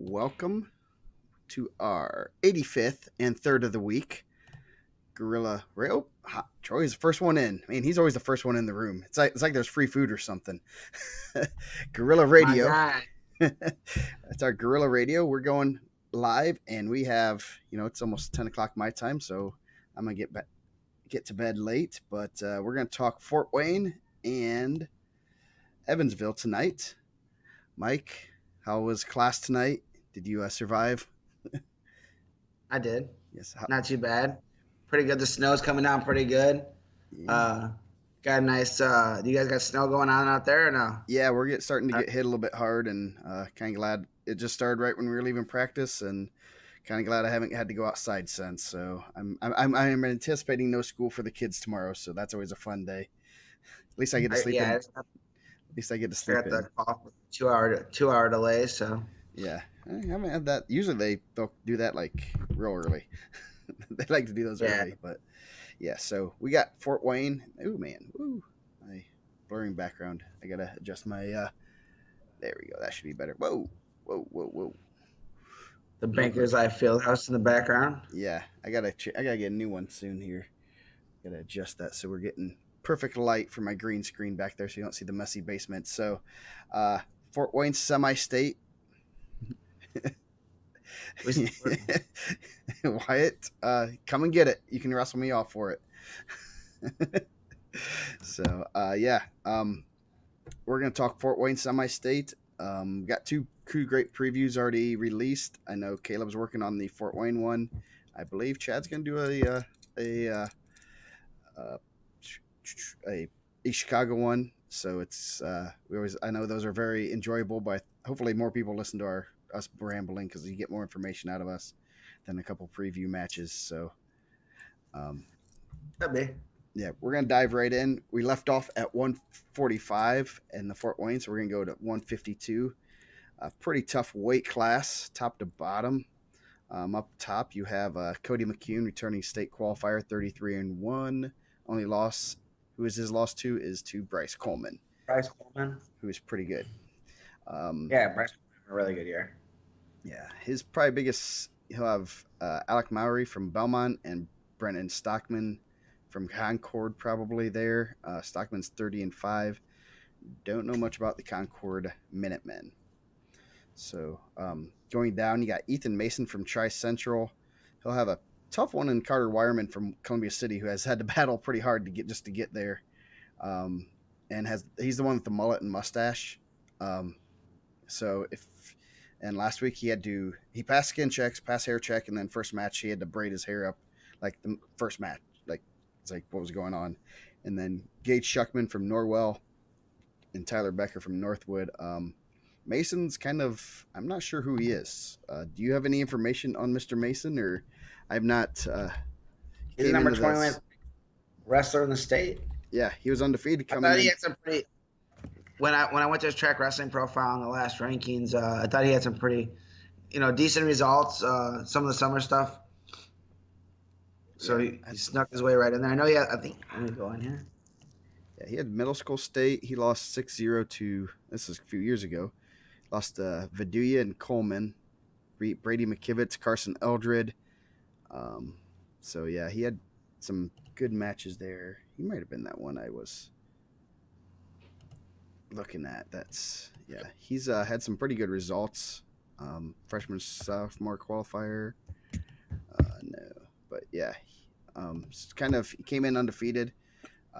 welcome to our 85th and third of the week. Gorilla Radio. Troy's the first one in. I mean, he's always the first one in the room. It's like there's free food or something. Gorilla My Radio. guy. That's our Gorilla Radio. We're going live, and we have it's almost 10 o'clock my time, so I'm gonna get to bed late. But we're gonna talk Fort Wayne and Evansville tonight. Mike, how was class tonight? Did you survive? I did. Yes. Not too bad. Pretty good. The snow's coming down pretty good. Yeah. Uh, got a nice. Do you guys got snow going on out there or no? Yeah, we're starting to get hit a little bit hard, and kind of glad it just started right when we were leaving practice, and kind of glad I haven't had to go outside since. So I'm anticipating no school for the kids tomorrow, so that's always a fun day. At least I get to sleep in. Yeah, At least I get to I sleep got the in. call for 2 hour delay. So Yeah, I haven't had that. Usually they'll do that like real early. They like to do those yeah, early, but yeah. So we got Fort Wayne. Ooh man, ooh, my blurring background. I gotta adjust my. There we go. That should be better. Whoa, whoa, whoa, whoa. the Lovely. Bankers Life Fieldhouse in the background. Yeah, I gotta get a new one soon here. Gotta adjust that so we're getting perfect light for my green screen back there, so you don't see the messy basement. So, Fort Wayne semi-state. We, Wyatt, come and get it. You can wrestle me off for it. So, yeah, we're gonna talk Fort Wayne semi-state. Got two great previews already released. I know Caleb's working on the Fort Wayne one. I believe Chad's gonna do uh, a Chicago one. So it's I know those are very enjoyable, but hopefully more people listen to us rambling because you get more information out of us than a couple preview matches. So um, could be. yeah, we're gonna dive right in. We left off at 145 in the Fort Wayne, so we're gonna go to 152. A pretty tough weight class, top to bottom. Up top, you have Cody McCune, returning state qualifier, 33-1. Only loss, who is his loss to, is to Bryce Coleman, Bryce Coleman. who is pretty good. Yeah, Bryce Coleman, a really good year. Yeah, his probably biggest, he'll have Alec Mowry from Belmont and Brennan Stockman from Concord probably there. Stockman's 30-5. Don't know much about the Concord Minutemen. So going down, you got Ethan Mason from Tri Central. He'll have a tough one in Carter Wireman from Columbia City, who has had to battle pretty hard to get there, um, and he's the one with the mullet and mustache. Um, so if and last week he passed skin checks, passed hair check, and then first match he had to braid his hair up like the first match, like it's like what was going on, and then Gage Shuckman from Norwell and Tyler Becker from Northwood. Mason's kind of, I'm not sure who he is. Do you have any information on Mr. Mason, or I've not? He's the number 21 wrestler in the state. Yeah, he was undefeated I coming thought he in. had some pretty. When I went to his track wrestling profile in the last rankings, I thought he had some pretty, decent results. Some of the summer stuff. So Yeah, he snuck his way right in there. I know he had, I think, let me go in here. yeah, he had middle school state. He lost 6-0 to, this is a few years ago. Lost Viduya and Coleman, Brady McKivitz, Carson Eldred. So yeah, he had some good matches there. He might have been that one I was looking at. He's had some pretty good results. Freshman sophomore qualifier. No, but yeah, he came in undefeated.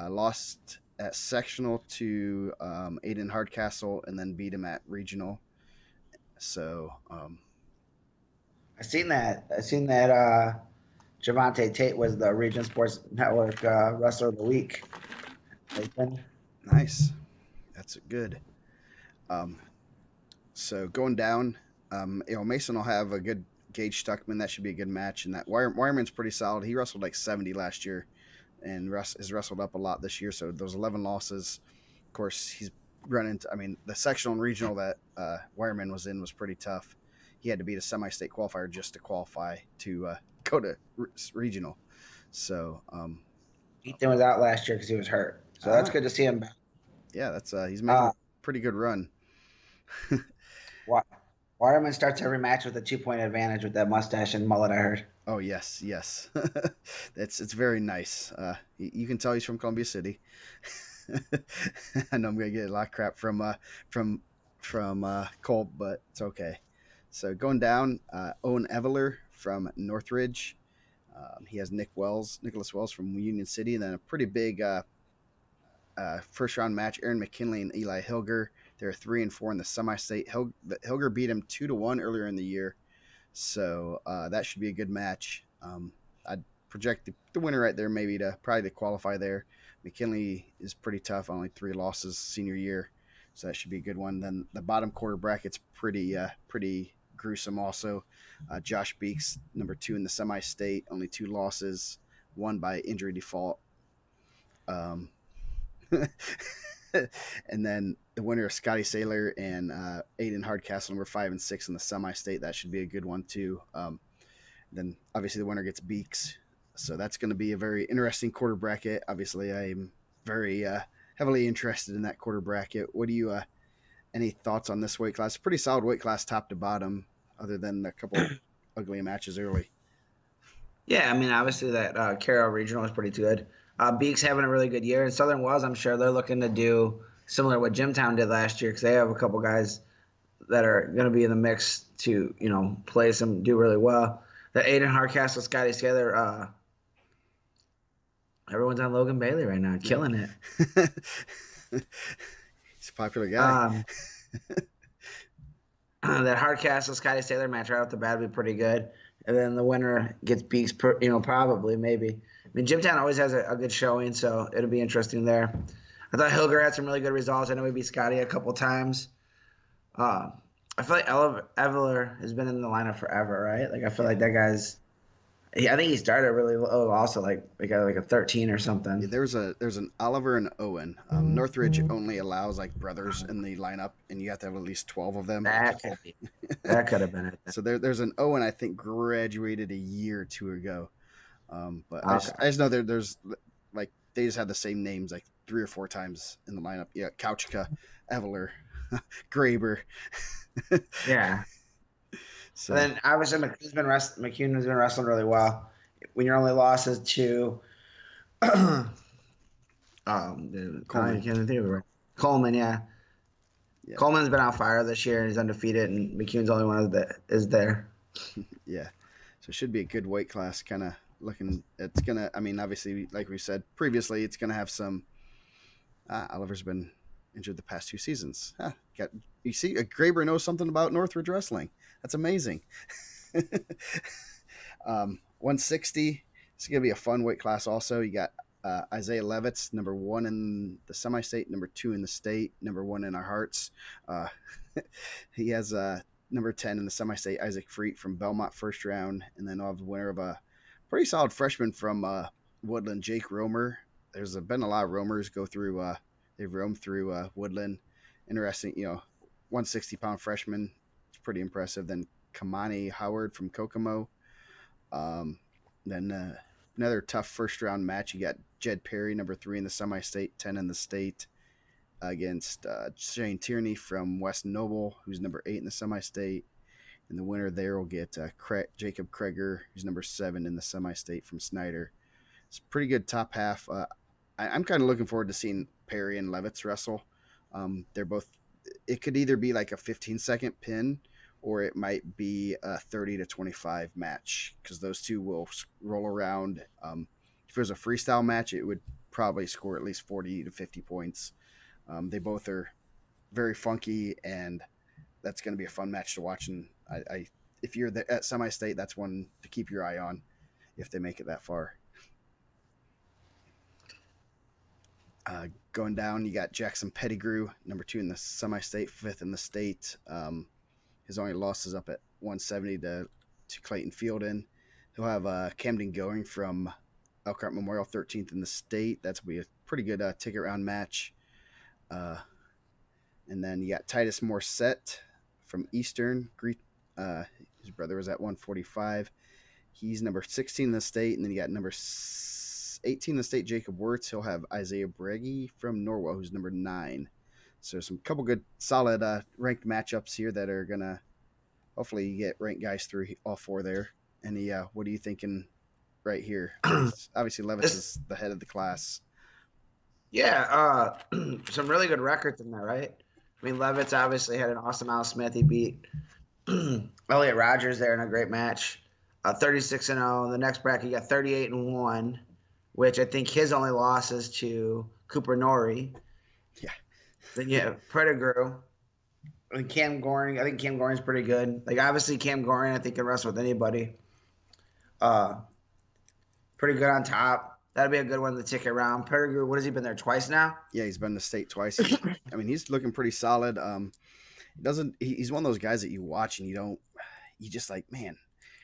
Lost at sectional to Aiden Hardcastle, and then beat him at regional. So I seen that. Javante Tate was the Region Sports Network Wrestler of the Week. nice, that's good. Um, so going down, Mason will have a good Gage Stuckman. That should be a good match. And that Wireman's pretty solid. He wrestled like 70 last year, and has wrestled up a lot this year. So those 11 losses, of course, he's run into. I mean, the sectional and regional that Wireman was in was pretty tough. He had to beat a semi-state qualifier just to qualify to go to regional. So Ethan was out last year because he was hurt. So that's good to see him back. Yeah, that's he's making a pretty good run. Why? Waterman starts every match with a 2 point advantage with that mustache and mullet. I heard. Oh yes, yes, it's very nice. You can tell he's from Columbia City. I know I'm gonna get a lot of crap from Colt, but it's okay. So going down, Owen Eveler from Northridge. He has Nicholas Wells from Union City, and then a pretty big first round match. Aaron McKinley and Eli Hilger. They're 3-4 in the semi-state. Hilger beat him 2-1 earlier in the year, so that should be a good match. I'd project the winner right there, maybe to probably to qualify there. McKinley is pretty tough, only 3 losses senior year, so that should be a good one. Then the bottom quarter bracket's pretty gruesome. Also, Josh Beeks, number 2 in the semi-state, only 2 losses, one by injury default. Um, and then the winner of Scotty Saylor and Aiden Hardcastle, number 5 and 6 in the semi-state. That should be a good one too. Then obviously the winner gets Beaks, so that's going to be a very interesting quarter bracket. Obviously, I'm very heavily interested in that quarter bracket. What do you any thoughts on this weight class? Pretty solid weight class, top to bottom, other than a couple ugly matches early. Yeah, I mean, obviously that Carroll Regional is pretty good. Beaks having a really good year, and Southern Wells, I'm sure they're looking to do similar to what Jimtown did last year because they have a couple guys that are going to be in the mix to play some do really well. The Aiden Hardcastle, Scotty Scaler, everyone's on Logan Bailey right now, Yep. killing it. He's a popular guy. Um, that Hardcastle Scotty Sailor match right off the bat would be pretty good. And then the winner gets Beaks, probably, maybe. I mean, Jimtown always has a good showing, so it'll be interesting there. I thought Hilger had some really good results. I know we beat Scotty a couple times. Uh, I feel like Eveler has been in the lineup forever, right? Like I feel Yeah. like that guy's. I think he started really low, also like got like a 13 or Yeah, something. there's an Oliver and Owen. Northridge only allows like brothers in the lineup, and you have to have at least 12 of them. That could be. That could have been it. So there's an Owen I think graduated a year or two ago. But I Okay. just know there's like they just have the same names like 3 or 4 times in the lineup. Yeah, Couchka, Eveler, Graber. Yeah. And So then obviously McCune has been wrestling really well. When your only loss is to I Coleman. can't think of it. Right. Coleman, yeah. Yeah, Coleman's been on fire this year and he's undefeated, and McCune's the only one that is there. yeah. So it should be a good weight class. Kind of looking. It's gonna. I mean, obviously, like we said previously, it's gonna have some. Oliver's been injured the past 2 seasons. Got you see, Graber knows something about Northridge wrestling. That's amazing. 160. It's gonna be a fun weight class. Also, you got Isaiah Levitz, number 1 in the semi-state, number 2 in the state, number 1 in our hearts. Uh, he has number 10 in the semi-state, Isaac Freet from Belmont, first round, and then I'll have the winner of a pretty solid freshman from Woodland, Jake Romer. There's been a lot of roamers go through. They've roamed through Woodland. Interesting, 160-pound freshman. It's pretty impressive. Then Kamani Howard from Kokomo. Um, then another tough first round match. You got Jed Perry, number 3 in the semi-state, 10 in the state, against Shane Tierney from West Noble, who's number 8 in the semi-state. And the winner there will get Jacob Kreger, who's number 7 in the semi-state from Snyder. It's a pretty good top half. I'm kind of looking forward to seeing Perry and Levitz wrestle. They're both. It could either be like a 15-second pin, or it might be a 30 to 25 match because those two will roll around. If it was a freestyle match, it would probably score at least 40 to 50 points. They both are very funky, and that's going to be a fun match to watch. And if you're at semi-state, that's one to keep your eye on if they make it that far. Going down, you got Jackson Pettigrew, number 2 in the semi-state, 5th in the state. His only loss is up at 170 to Clayton Fielden. He'll have Camden Going from Elkhart Memorial, 13th in the state. That's going to be a pretty good ticket round match. And then you got Titus Morset from Eastern. His brother was at 145. He's number 16 in the state. And then you got number 18 in the state, Jacob Wirtz. He'll have Isaiah Breggy from Norwell, who's number 9. So some couple good solid ranked matchups here that are gonna hopefully you get ranked guys through all four there. Any what are you thinking right here? Obviously Levitz This, is the head of the class. yeah, some really good records in there, right? I mean, Levitz obviously had an awesome Al Smith. He beat Elliot Rogers there in a great match. 36-0. The next bracket, you got 38-1, which I think his only loss is to Cooper Nori. Yeah. Then you have Pettigrew and Cam Goring. I think Cam Goring's pretty good. Like obviously Cam Goring, I think can wrestle with anybody. Uh, Pretty good on top. That'd be a good one to ticket round. Pettigrew, what has he been there twice now? Yeah, he's been to state twice. I mean, he's looking pretty solid. He's one of those guys that you watch and you just like, man,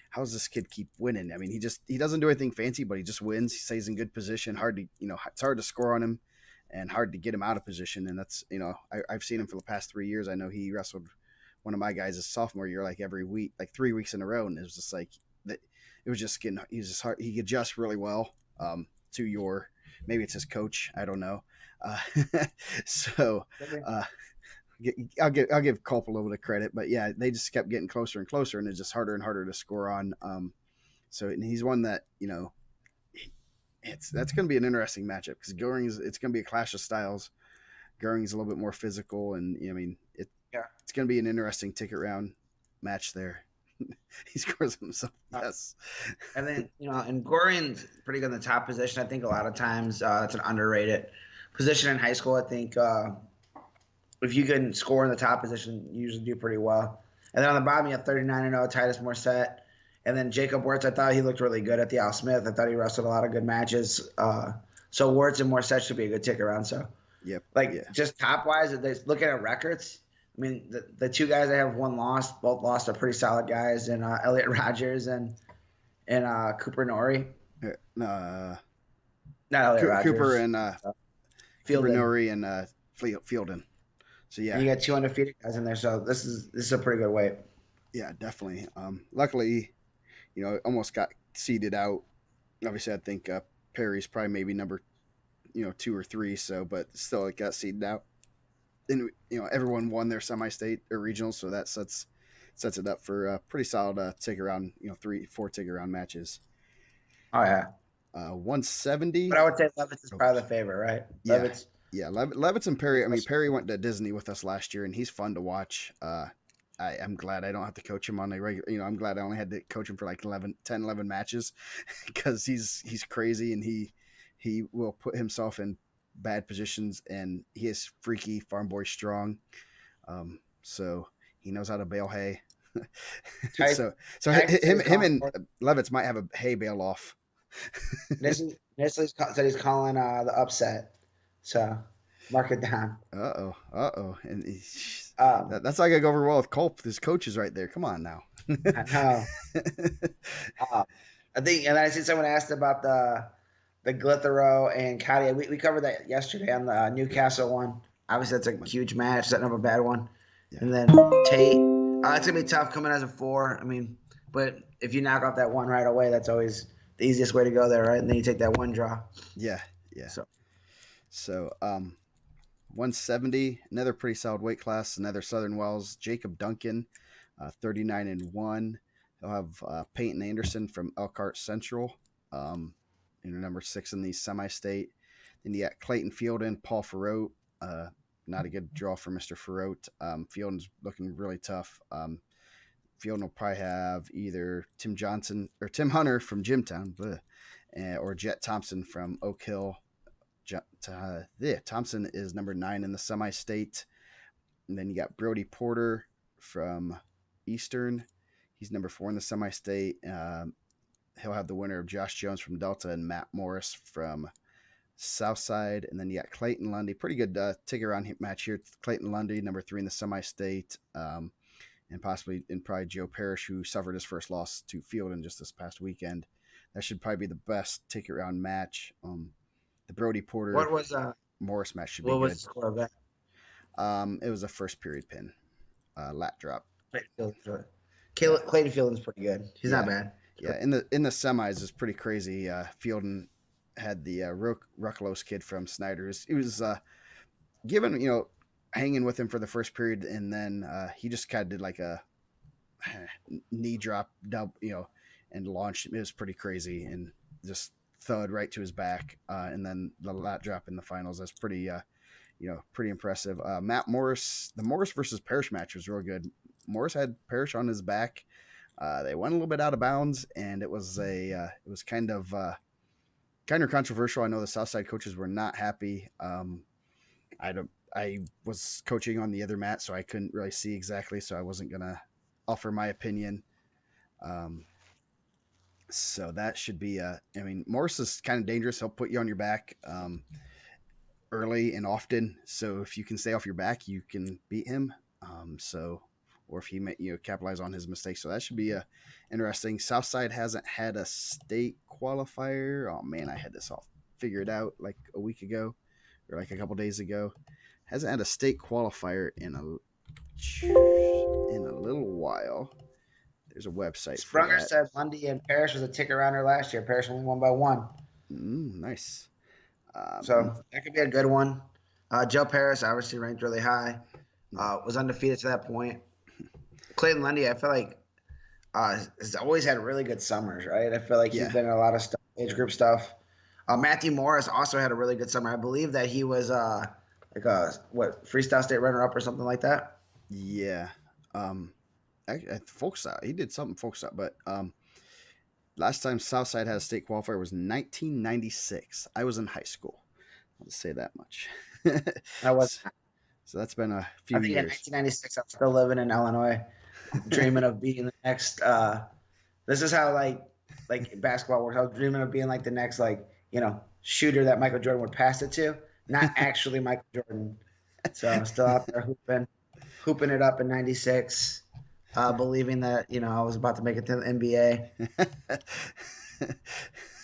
how does this kid keep winning? I mean, he doesn't do anything fancy, but he just wins. He stays in good position. Hard to, it's hard to score on him and hard to get him out of position. And that's, I've seen him for the past 3 years. I know he wrestled one of my guys his sophomore year, like every week, like 3 weeks in a row. And it was just like, it was just getting, he was just hard. He adjusts really well to maybe it's his coach. I don't know. Uh, so, uh, I'll give Culp a little bit of credit, but yeah, they just kept getting closer and closer, and it's just harder and harder to score on. So and he's one that that's going to be an interesting matchup because it's going to be a clash of styles. Goering's a little bit more physical, and I mean it's going to be an interesting ticket round match there. He scores himself, yes. And then and Goring's pretty good in the top position. I think a lot of times it's an underrated position in high school. I think if you can score in the top position, you usually do pretty well. And then on the bottom, you have 39-0 Titus Morset. And then Jacob Wirtz, I thought he looked really good at the Al Smith. I thought he wrestled a lot of good matches. So Wirtz and Morset should be a good tick around. So, just top wise, looking at records, I mean, the two guys that have one loss, both lost are pretty solid guys, and Elliot Rogers and Cooper Nori. Not Elliot Rogers. Cooper and Cooper Nori and Fielden. So yeah, and you got two undefeated guys in there. So this is a pretty good weight. Yeah, definitely. Luckily, almost got seeded out. Obviously, I think Perry's probably maybe number 2 or 3. So, but still, it got seeded out. And everyone won their semi-state or regionals, so that sets it up for a pretty solid tick around 3-4 tick around matches. Oh yeah. 170. But I would say Levitz is probably the favorite, right? Yeah. Levitz. Yeah, Levitz and Perry. I mean, Perry went to Disney with us last year, and he's fun to watch. I'm glad I don't have to coach him on a regular. I'm glad I only had to coach him for like 11 matches because he's crazy and he will put himself in bad positions and he is freaky farm boy strong. So he knows how to bale hay. so him and Levitz might have a hay bale off. Nestle said he's calling the upset. So mark it down. And that's not gonna go over well with Culp. His coach is right there. Come on now. I know. I think, and I see someone asked about the Glithero and Katia. We covered that yesterday on the Newcastle one. Obviously, that's a huge match, setting up a bad one. Yeah. And then Tate. It's gonna be tough coming as a 4. I mean, but if you knock off that one right away, that's always the easiest way to go there, right? And then you take that one draw. Yeah. So 170, another pretty solid weight class, another Southern Wells, Jacob Duncan, 39-1. They'll have Peyton Anderson from Elkhart Central, number 6 in the semi-state. Then you got Clayton Fielden, Paul Farrote. Not a good draw for Mr. Farrote. Fielden's looking really tough. Fielden will probably have either Tim Johnson or Tim Hunter from Jimtown, or Jet Thompson from Oak Hill. Thompson is number 9 in the semi-state. And then you got Brody Porter from Eastern. He's number 4 in the semi-state. He'll have the winner of Josh Jones from Delta and Matt Morris from Southside. And then you got Clayton Lundy. Pretty good ticket around match here. Clayton Lundy, number 3 in the semi-state. And probably Joe Parrish, who suffered his first loss to Fielden just this past weekend. That should probably be the best ticket round match. The Brody Porter Morris match should be good. What was the score of that? It was a first period pin, lat drop. Clayton Fielden's pretty good. He's not bad. Yeah, in the semis is pretty crazy. Fielden had the Rucklos kid from Snyder's. He was given hanging with him for the first period, and then he just kind of did like a knee drop, and launched. It was pretty crazy and just thud right to his back. And then the lat drop in the finals. That's pretty, pretty impressive. Matt Morris, the Morris versus Parrish match was real good. Morris had Parrish on his back. They went a little bit out of bounds, and it was kind of controversial. I know the Southside coaches were not happy. I was coaching on the other mat, so I couldn't really see exactly, so I wasn't gonna offer my opinion. Um, so that should be I mean, Morris is kind of dangerous. He'll put you on your back early and often. So if you can stay off your back, you can beat him. Or if he may, capitalize on his mistakes. So that should be interesting. Southside hasn't had a state qualifier. Oh man, I had this all figured out like a week ago or like a couple days ago. Hasn't had a state qualifier in a little while. There's a website for Sprunger that. said Lundy and Parrish was a ticket rounder last year. Parrish only won by one. Nice. So that could be a good one. Joe Paris obviously ranked really high. Was undefeated to that point. Clayton Lundy, I feel like has always had really good summers, right? I feel like he's Yeah. been in a lot of stuff, age group stuff. Matthew Morris also had a really good summer. I believe that he was like a freestyle state runner up or something like that. Yeah. Folk style. He did something folk style, but last time Southside had a state qualifier was 1996. I was in high school. I'll just say that much. I was. so, so that's been a I few think in years. 1996, I'm still living in Illinois, dreaming of being the next. This is how like basketball works. I was dreaming of being like the next shooter that Michael Jordan would pass it to, not actually Michael Jordan. So I'm still out there hooping it up in '96, believing that I was about to make it to the NBA.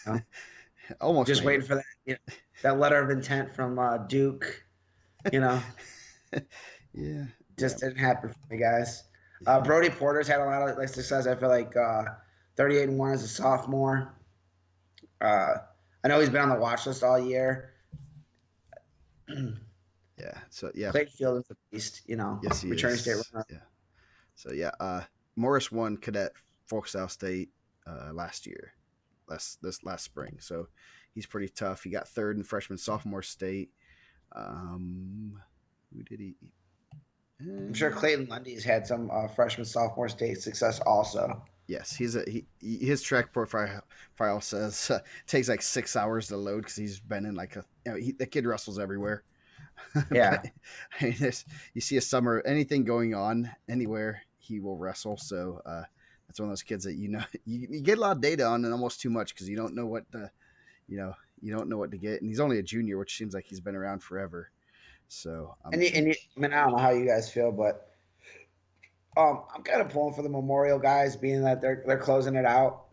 You Almost just made waiting it. for that that letter of intent from Duke. You know, Yeah. Yeah. just didn't happen for me, guys. Brody Porter's had a lot of success. I feel like 38-1 as a sophomore. Uh, I know he's been on the watch list all year. Yeah. So yeah. Clayfield is a beast, Yes, he returning state is. runner. Yeah. So yeah. Morris won cadet Folk South State last year, this last spring. So he's pretty tough. He got third in freshman sophomore state. Who did he? I'm sure Clayton Lundy's had some freshman sophomore state success also. Yes, his track profile says takes like 6 hours to load because he's been in like the kid wrestles everywhere. Yeah. But I mean, you see a summer anything going on anywhere, he will wrestle. So that's one of those kids that you get a lot of data on and almost too much because you don't know what to you don't know what to get. And he's only a junior, which seems like he's been around forever. So I mean, I don't know how you guys feel, but I'm kind of pulling for the Memorial guys, being that they're closing it out.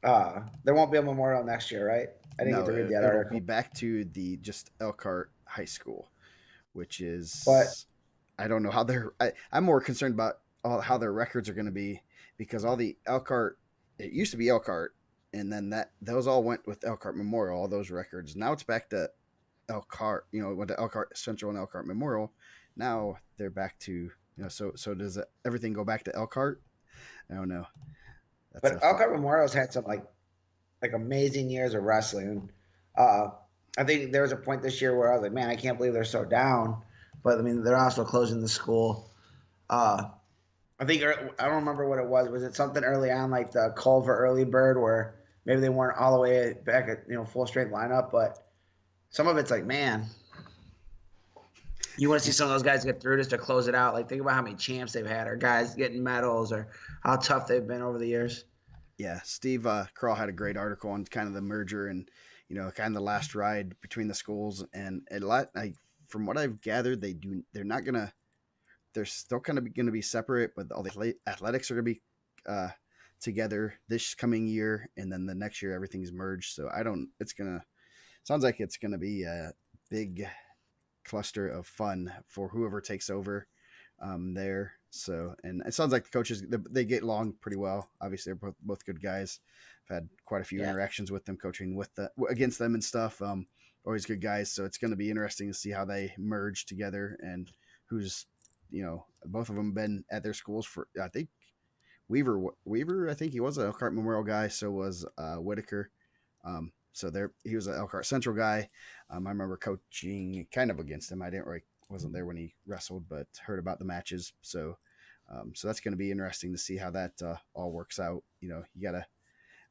There won't be a Memorial next year, right? I didn't get no, to read that it'll be article, back to the just Elkhart High School, which but is I don't know how I'm more concerned about how their records are going to be because all the Elkhart it used to be Elkhart and then those all went with Elkhart Memorial, all those records. Now it's back to Elkhart, went to Elkhart Central and Elkhart Memorial. Now they're back to so does everything go back to Elkhart? I don't know. That's a fun. Elkhart Memorial's had some like amazing years of wrestling. Uh, I think there was a point this year where I was like, man, I can't believe they're so down. But I mean, they're also closing the school. Uh, I think I don't remember what it was. Was it something early on like the Culver early bird where maybe they weren't all the way back at full strength lineup, but some of it's like, man, you want to see some of those guys get through just to close it out. Like think about how many champs they've had, or guys getting medals, or how tough they've been over the years. Yeah, Steve Kroll had a great article on kind of the merger and kind of the last ride between the schools and a lot. From what I've gathered, they're not gonna they're still kind of going to be separate, but all the athletics are going to be together this coming year, and then the next year everything's merged. So I don't. Sounds like it's gonna be a big cluster of fun for whoever takes over there. So, and it sounds like the coaches they get along pretty well. Obviously, they're both good guys. I've had quite a few Yeah. interactions with them, coaching against them and stuff. Always good guys. So it's going to be interesting to see how they merge together and who's both of them been at their schools for I think Weaver, I think he was an Elkhart Memorial guy. So was Whitaker. So there, he was an Elkhart Central guy. I remember coaching kind of against him. I didn't really wasn't there when he wrestled, but heard about the matches. So that's going to be interesting to see how that all works out. You gotta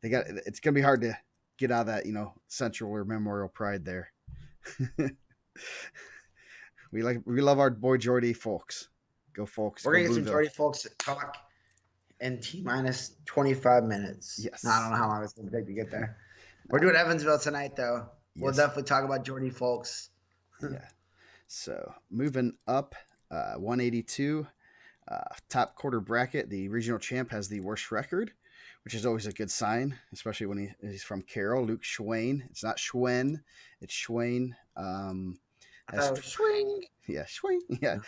it's going to be hard to get out of that Central or Memorial pride there. we love our boy Jordy Folks. Go Folks, We're go gonna get some Boonville. Jordy folks talk in T minus 25 minutes. No, I don't Yes. know how long it's gonna take to get there. We're doing Evansville tonight, though. We'll Yes. definitely talk about Jordy folks. Yeah. So moving up, 182, top quarter bracket. The regional champ has the worst record, which is always a good sign, especially when he's from Carroll. Luke Schwain. It's not Schwen, it's Schwain. I Has thought it was swing. yeah, Schwain. Yeah.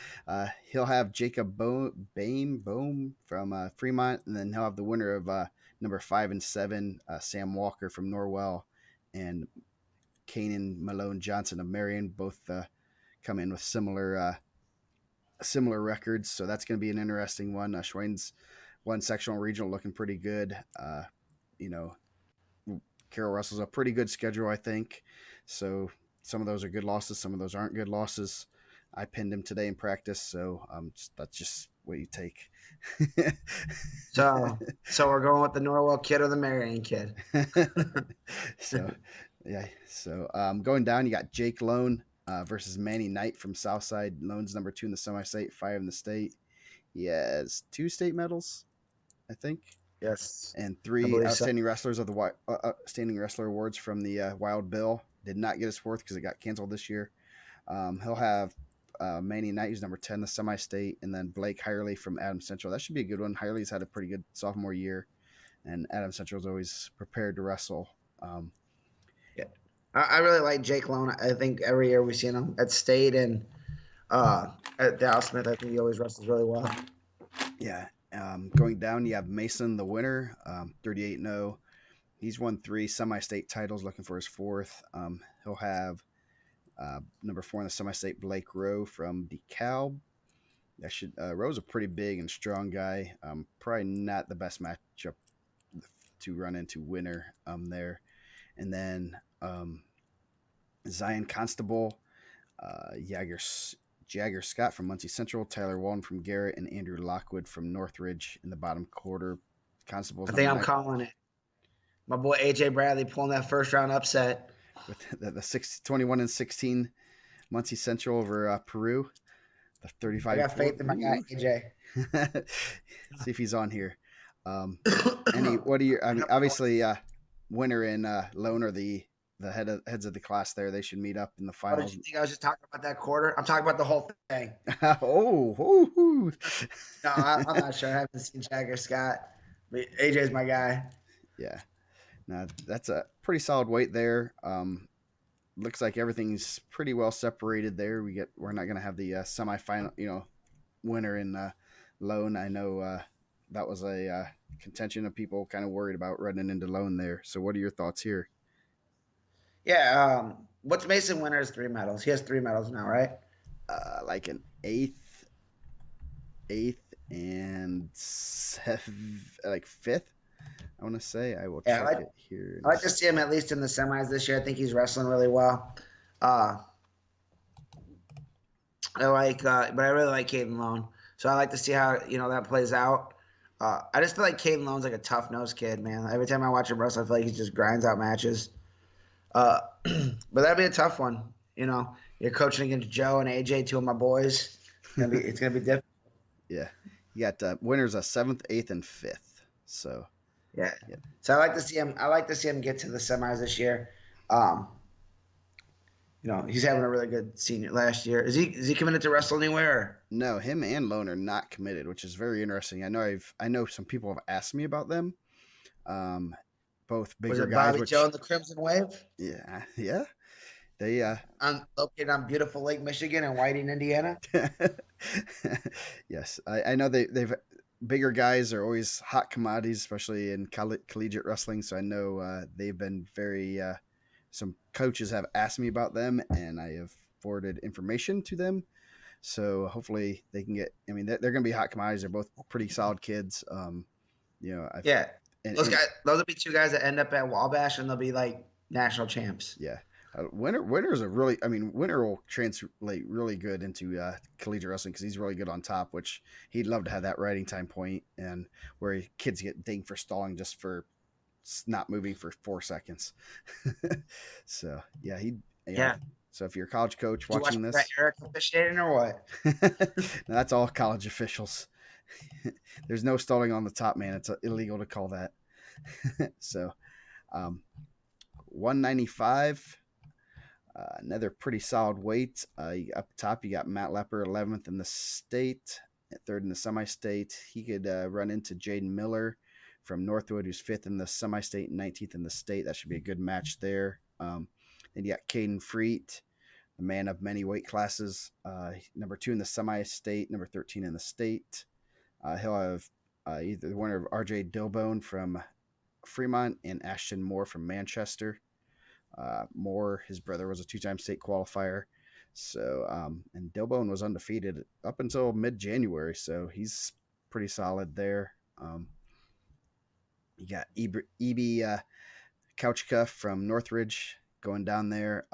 He'll have Jacob Boehm from Fremont, and then he'll have the winner of number 5 and 7, Sam Walker from Norwell, and Kanan Malone Johnson of Marion, both come in with similar records. So that's going to be an interesting one. Schwain's one sectional regional looking pretty good. You know, Carroll Russell's a pretty good schedule, I think. So some of those are good losses, some of those aren't good losses. I pinned him today in practice, so that's just what you take. So we're going with the Norwell kid or the Marion kid. So yeah, so going down, you got Jake Lone versus Manny Knight from Southside. Lone's number 2 in the semi-state, 5 in the state. He has 2 state medals, I think, Yes, and I 3 believe so. outstanding wrestlers of the outstanding wrestler awards from the Wild Bill. Did not get his 4th because it got canceled this year. He'll have Manny Knight, who's number 10 in the semi-state, and then Blake Hirely from Adams Central. That should be a good one. Hirely's had a pretty good sophomore year, and Adams Central is always prepared to wrestle. Yeah, I really like Jake Lone. I think every year we've seen him at state and at Dallas Smith. I think he always wrestles really well. Yeah. Going down, you have Mason, the winner, 38-0. He's won 3 semi-state titles, looking for his 4th. He'll have number 4 in the semi-state, Blake Rowe from DeKalb. Rowe's a pretty big and strong guy. Probably not the best matchup to run into winner there. And then Zion Constable, Jagger Scott from Muncie Central, Tyler Walton from Garrett, and Andrew Lockwood from Northridge in the bottom quarter. Constable's I think number I'm 9 calling it. My boy AJ Bradley pulling that first round upset. with the 21-16 Muncie Central over Peru. The I 35 got 4. faith in my guy AJ. See if he's on here. What do you? I mean, obviously, winner and Lone are the heads of the class. There, they should meet up in the Oh, did finals. you think I was just talking about that quarter? I'm talking about the whole thing. Oh. No, I'm not sure. I haven't seen Jagger Scott, but AJ's my guy. Yeah. Now that's a pretty solid weight there. Looks like everything's pretty well separated there. We're not going to have the semifinal, winner in Lone. I know that was a contention of people kind of worried about running into Lone there. So what are your thoughts here? Yeah. What's Mason Winner's 3 medals? He has 3 medals now, right? Like an eighth, and like 5th. I want to say. I will Yeah, check it here. I like to see him at least in the semis this year. I think he's wrestling really well. But I really like Caden Lone. So I like to see how that plays out. I just feel like Caden Lone's like a tough nosed kid, man. Every time I watch him wrestle, I feel like he just grinds out matches. But that'd be a tough one. You're coaching against Joe and AJ, 2 of my boys. It's gonna be different. Yeah, you got winners 7th, 8th, and 5th. So Yeah. yeah. So I like to see him. I like to see him get to the semis this year. He's having a really good senior last year. Is he committed to wrestle anywhere? No, him and Lone are not committed, which is very interesting. I know some people have asked me about them. Both Was bigger it guys, Bobby which Joe and the Crimson Wave? yeah, they Located on beautiful Lake Michigan and Whiting, Indiana. yes, I know they've bigger guys are always hot commodities, especially in collegiate wrestling. So I know they've been very. Some coaches have asked me about them, and I have forwarded information to them. So hopefully they can get. I mean, they're going to be hot commodities. They're both pretty solid kids. You know, I've Yeah, those and guys, those will be two guys that end up at Wabash, and they'll be like national champs. yeah, Winter is a really. I mean, Winter will translate really good into collegiate wrestling because he's really good on top. Which he'd love to have that riding time point, and where kids get dinged for stalling just for not moving for 4 seconds. So yeah, he you know. Yeah. So if you're a college coach Did you watch watching that this, Eric officiating or what? that's all college officials. There's no stalling on the top, man. It's illegal to call that. So, um, 195, another pretty solid weight. Up top, you got Matt Lepper, 11th in the state, third in the semi-state. He could run into Jaden Miller from Northwood, who's fifth in the semi-state and 19th in the state. That should be a good match there. Then you got Caden Freet, the man of many weight classes, number 2 in the semi-state, number 13 in the state. He'll have either the winner of RJ Dilbone from Fremont and Ashton Moore from Manchester. Moore, his brother, was a two-time state qualifier. So, and Dilbone was undefeated up until mid-January, so he's pretty solid there. You got EB Couchka from Northridge going down there.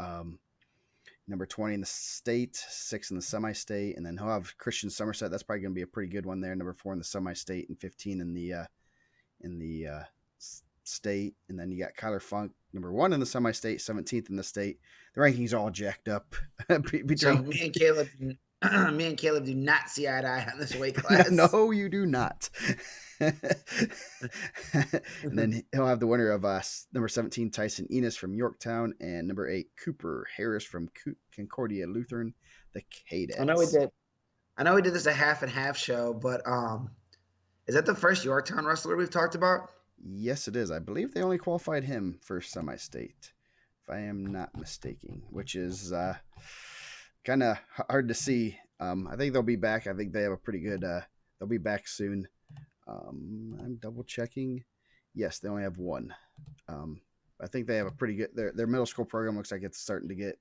Number 20 in the state, 6 in the semi-state, and then he'll have Christian Somerset. That's probably going to be a pretty good one there. Number 4 in the semi-state and 15 in the state. And then you got Kyler Funk, number 1 in the semi-state, 17th in the state. The rankings are all jacked up between. So me and Caleb do not see eye to eye on this weight class. No, you do not. And then he'll have the winner of number 17, Tyson Enos from Yorktown, and number 8, Cooper Harris from Concordia Lutheran, the Cadets. I know we did this a half and half show, but is that the first Yorktown wrestler we've talked about? Yes, it is. I believe they only qualified him for semi-state, if I am not mistaken, which is kind of hard to see. I think they'll be back. I think they have a pretty good. They'll be back soon. I'm double checking. Yes, they only have one. I think they have a pretty good. Their middle school program looks like it's starting to get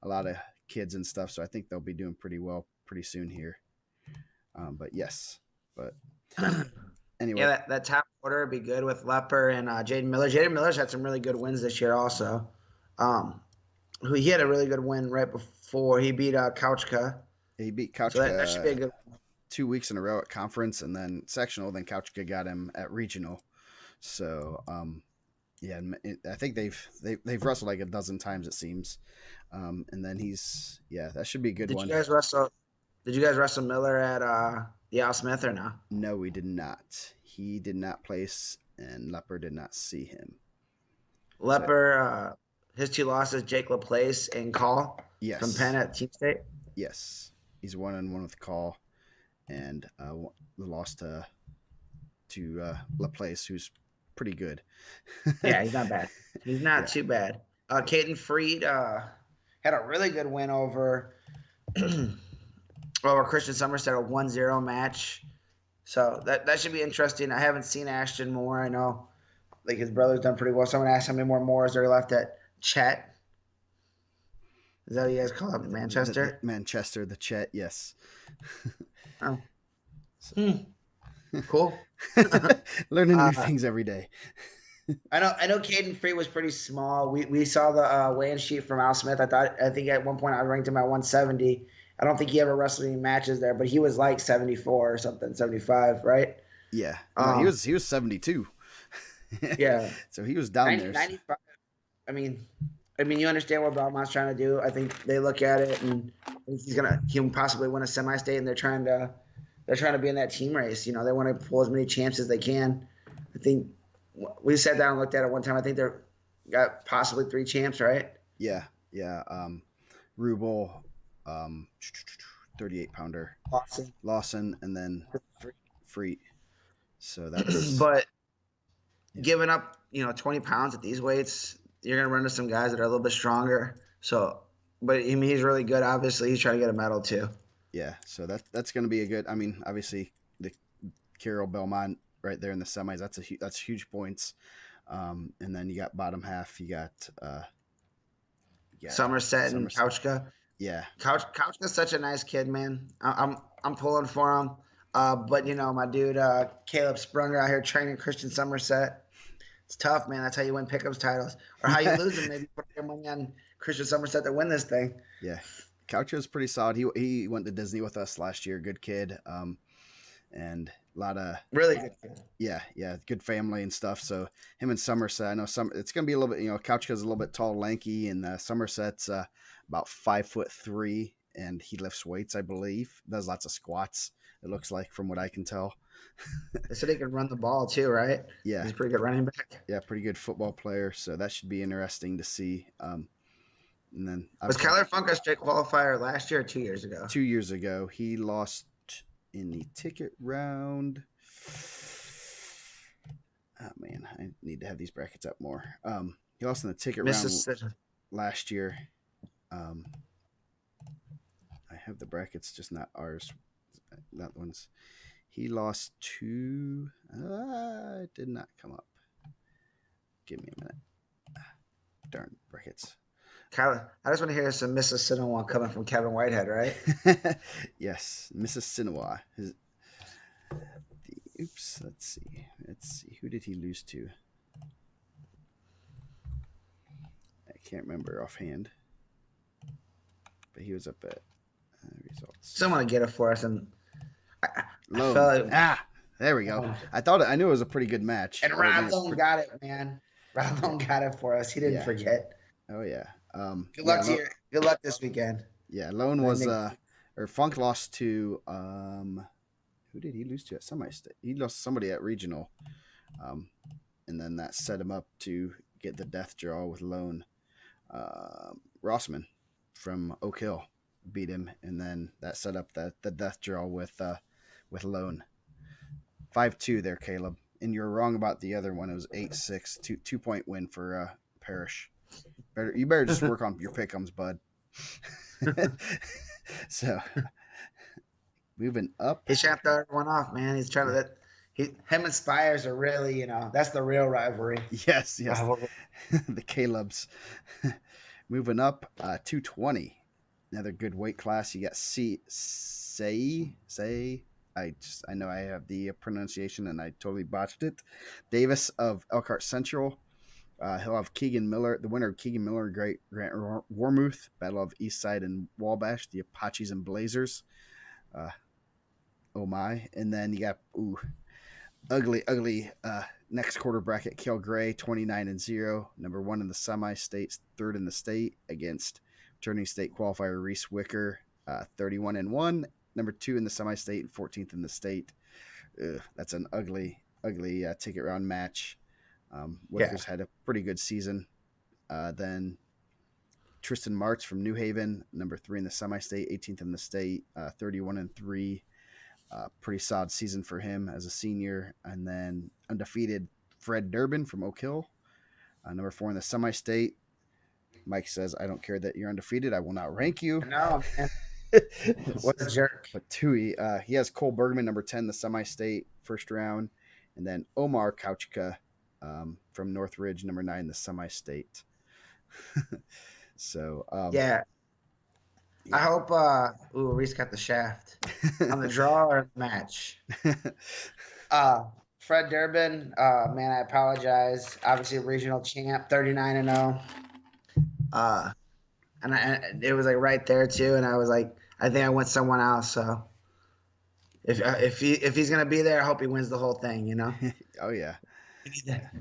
a lot of kids and stuff. So I think they'll be doing pretty well pretty soon here. But yes, but anyway, Yeah, that top quarter would be good with Lepper and Jaden Miller. Jaden Miller's had some really good wins this year, also. He had a really good win right before he beat Couchka. he beat Couchka. So that should be a good one. 2 weeks in a row at conference and then sectional. Then Couchka got him at regional. So yeah, I think they've wrestled like a dozen times it seems. And then that should be a good one. Did you guys wrestle Miller at the Al Smith or no? No, we did not. He did not place, and Lepper did not see him. Lepper, his 2 losses, Jake LaPlace and Call from Penn at Team State. Yes, he's 1-1 with Call, and lost to LaPlace, who's pretty good. Yeah, he's not bad. He's not too bad. Caden Freed had a really good win over Christian Somerset, a 1-0 match. So that should be interesting. I haven't seen Ashton Moore. I know like his brother's done pretty well. Someone asked how many more Moores are left at Chet. Is that what you guys call it? Manchester? Manchester, the Chet, yes. Oh. Cool. Learning new things every day. I know Caden Free was pretty small. We saw the weigh-in sheet from Al Smith. I think at one point I ranked him at 170. I don't think he ever wrestled any matches there, but he was like 74 or something, 75, right? Yeah. No, he was 72. Yeah. So he was down 90, there. 95. I mean, you understand what Belmont's trying to do. I think they look at it and he can possibly win a semi-state, and they're trying to be in that team race. You know, they want to pull as many champs as they can. I think we sat down and looked at it one time. I think they're got possibly 3 champs, right? Yeah. Rubel, 38-pounder. Lawson, and then Freet. So that's. But giving up, 20 pounds at these weights, you're gonna run into some guys that are a little bit stronger. So, but I mean, he's really good. Obviously, he's trying to get a medal too. Yeah, so that's going to be a good. I mean, obviously the Carroll Belmont right there in the semis. That's huge points. And then you got bottom half. You got Somerset and Couchka. Yeah, Couchka's such a nice kid, man. I'm pulling for him. But my dude Caleb Sprunger out here training Christian Somerset. It's tough, man. That's how you win pickups titles, or how you lose them. Maybe put your money on Christian Somerset to win this thing. Yeah, Coucho's pretty solid. He went to Disney with us last year. Good kid. And a lot of Really good. yeah, good family and stuff. So him and Somerset, I know it's gonna be a little bit. Couchka's a little bit tall, lanky, and Somerset's about 5'3", and he lifts weights, I believe. Does lots of squats. It looks like from what I can tell. They said he can run the ball too, right? Yeah, He's a pretty good running back. yeah, pretty good football player. So that should be interesting to see. And then Was Kyler Funk a straight qualifier last year or 2 years ago? 2 years ago, he lost in the ticket round. Oh man, I need to have these brackets up more. He lost in the ticket round last year. I have the brackets, just not ours. That one's. He lost to. It did not come up. Give me a minute. Darn brackets. Kyler, I just want to hear some Mississippi one coming from Kevin Whitehead, right? Yes, Mississippi. Oops. Let's see. Who did he lose to? I can't remember offhand. But he was up at results. Someone get it for us, and I felt like, there we go. I knew it was a pretty good match. And Rob Lone got it, man. Rob Lone got it for us. He didn't forget. Oh yeah. Good luck to you. Good luck this weekend. Yeah, Lone was or Funk lost to who did he lose to at semi-state? He lost to somebody at regional, and then that set him up to get the death draw with Lone. Rossman from Oak Hill beat him, and then that set up the death draw with Lone. 5-2 there, Caleb. And you're wrong about the other one. It was 8-6, 2-point win for Parrish. You better just work on your pick'ems, bud. So moving up. He's trying to throw everyone off, man. He's trying to him and Spires are really, that's the real rivalry. Yes. Rivalry. The Calebs. Moving up, 220. Another good weight class. You got Say. I know I have the pronunciation and I totally botched it. Davis of Elkhart Central. He'll have Keegan Miller, the winner of Keegan Miller, Grant Warmouth, Battle of Eastside and Wabash, the Apaches and Blazers. Oh my. And then you got ugly next quarter bracket. Kale Gray, 29-0, number 1 in the semi-states, 3rd in the state against returning state qualifier Reese Wicker, 31-1, number 2 in the semi-state and 14th in the state. That's an ugly ticket round match. Wicker's had a pretty good season. Then Tristan Martz from New Haven, number 3 in the semi-state, 18th in the state, 31-3. Pretty solid season for him as a senior. And then undefeated Fred Durbin from Oak Hill, number 4 in the semi-state. Mike says, I don't care that you're undefeated. I will not rank you. No, man. What a jerk. But Tui, he has Cole Bergman, number 10 in the semi-state, first round. And then Omar Couchka from Northridge, number 9 in the semi-state. So, yeah. I hope Reese got the shaft on the draw or the match. Fred Durbin, man, I apologize. Obviously, regional champ, 39-0. And it was like right there too. And I was like, I think I went someone else. So if he's gonna be there, I hope he wins the whole thing. Oh yeah.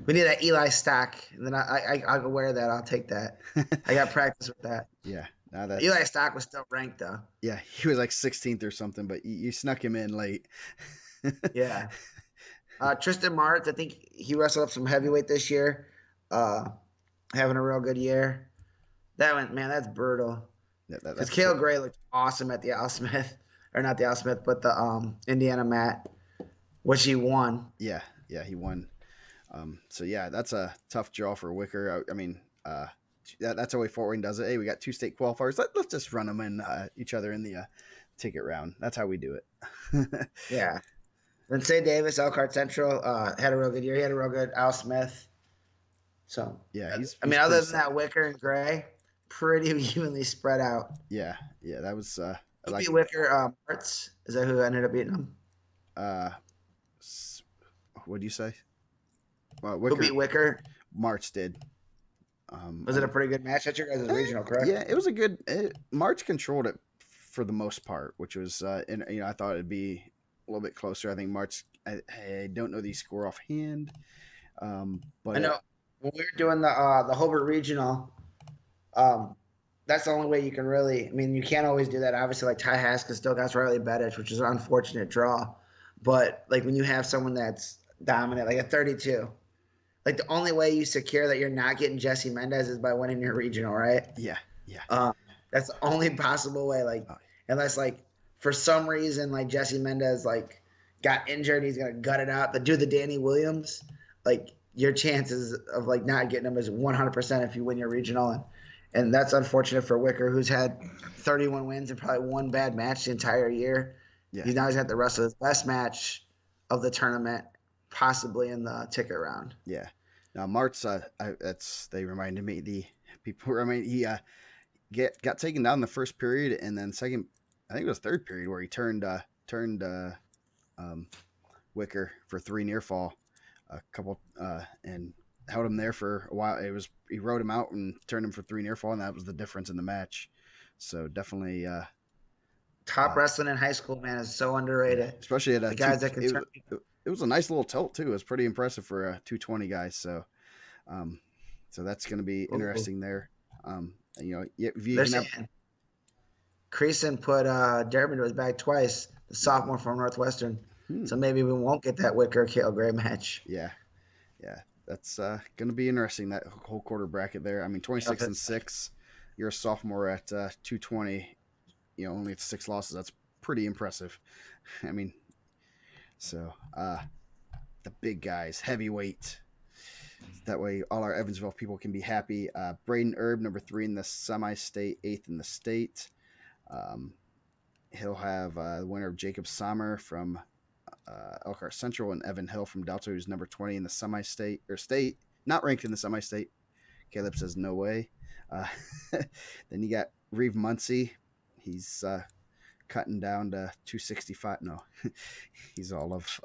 We need that Eli Stock, and then I'll wear that. I'll take that. I got practice with that. Yeah. Eli Stock was still ranked though. Yeah, he was like 16th or something, but you snuck him in late. Yeah. Tristan Martz, I think he wrestled up some heavyweight this year. Having a real good year. That one, man, that's brutal. Because Cale Gray looked awesome at the Al Smith, or not the Al Smith, but the Indiana mat, which he won. Yeah, he won. So yeah, that's a tough draw for Wicker. I mean, that's the way Fort Wayne does it. Hey, we got 2 state qualifiers. Let's just run them in each other in the ticket round. That's how we do it. Yeah. Then Say Davis, Elkhart Central, had a real good year. He had a real good Al Smith. So yeah, he's other than that, Wicker and Gray, pretty evenly spread out. Yeah, that was Wicker Martz. Is that who ended up beating him? Uh, what do you say? Who beat Wicker Wicker? March did. Was it a pretty good match? That's your guys' Eh, regional, correct? yeah, it was a good. March controlled it for the most part, which was, and I thought it'd be a little bit closer. I think March. I don't know the score offhand, I but know when we were doing the Hobart regional, um, that's the only way you can really. I mean, you can't always do that. Obviously, like Ty Haskell still got Riley Bettich, which is an unfortunate draw. But like when you have someone that's dominant, like a 32, like the only way you secure that you're not getting Jesse Mendez is by winning your regional, right? yeah, yeah. Um, that's the only possible way. Like, Uh, unless like for some reason like Jesse Mendez like got injured, he's gonna gut it out. But do the Danny Williams, like your chances of like not getting him is 100% if you win your regional, and that's unfortunate for Wicker, who's had 31 wins and probably one bad match the entire year. yeah, He's had the rest of his best match of the tournament, possibly in the ticket round. yeah. Now March, that's they reminded me the people. I mean, he got taken down in the first period, and then second, I think it was third period where he turned um, Wicker for three near fall, a couple, and held him there for a while. It was he rode him out and turned him for three near fall, and that was the difference in the match. So definitely, Top wrestling in high school, man, is so yeah, underrated. especially at The a two. guys that can turn. It was a nice little tilt too. It was pretty impressive for a 220 guy. Um, so that's going to be Ooh, interesting there. If you they're can have, saying Creason put Durbin to his bag twice, the sophomore from Northwestern. So hmm, maybe we won't get that Wicker Kale Gray match. yeah, yeah, that's going to be interesting. That whole quarter bracket there. I mean, If 26 and it's six. You're a sophomore at 220. Only six losses. That's pretty impressive. I mean, so the big guys, heavyweight. That way, all our Evansville people can be happy. Braden Erb, number 3 in the semi-state, 8th in the state. Um, he'll have the winner of Jacob Sommer from Elkhart Central and Evan Hill from Delta, who's number 20 in the semi-state or state, not ranked in the semi-state. Caleb says no way. Uh, then you got Reeve Muncie. He's cutting down to 265. No, he's all of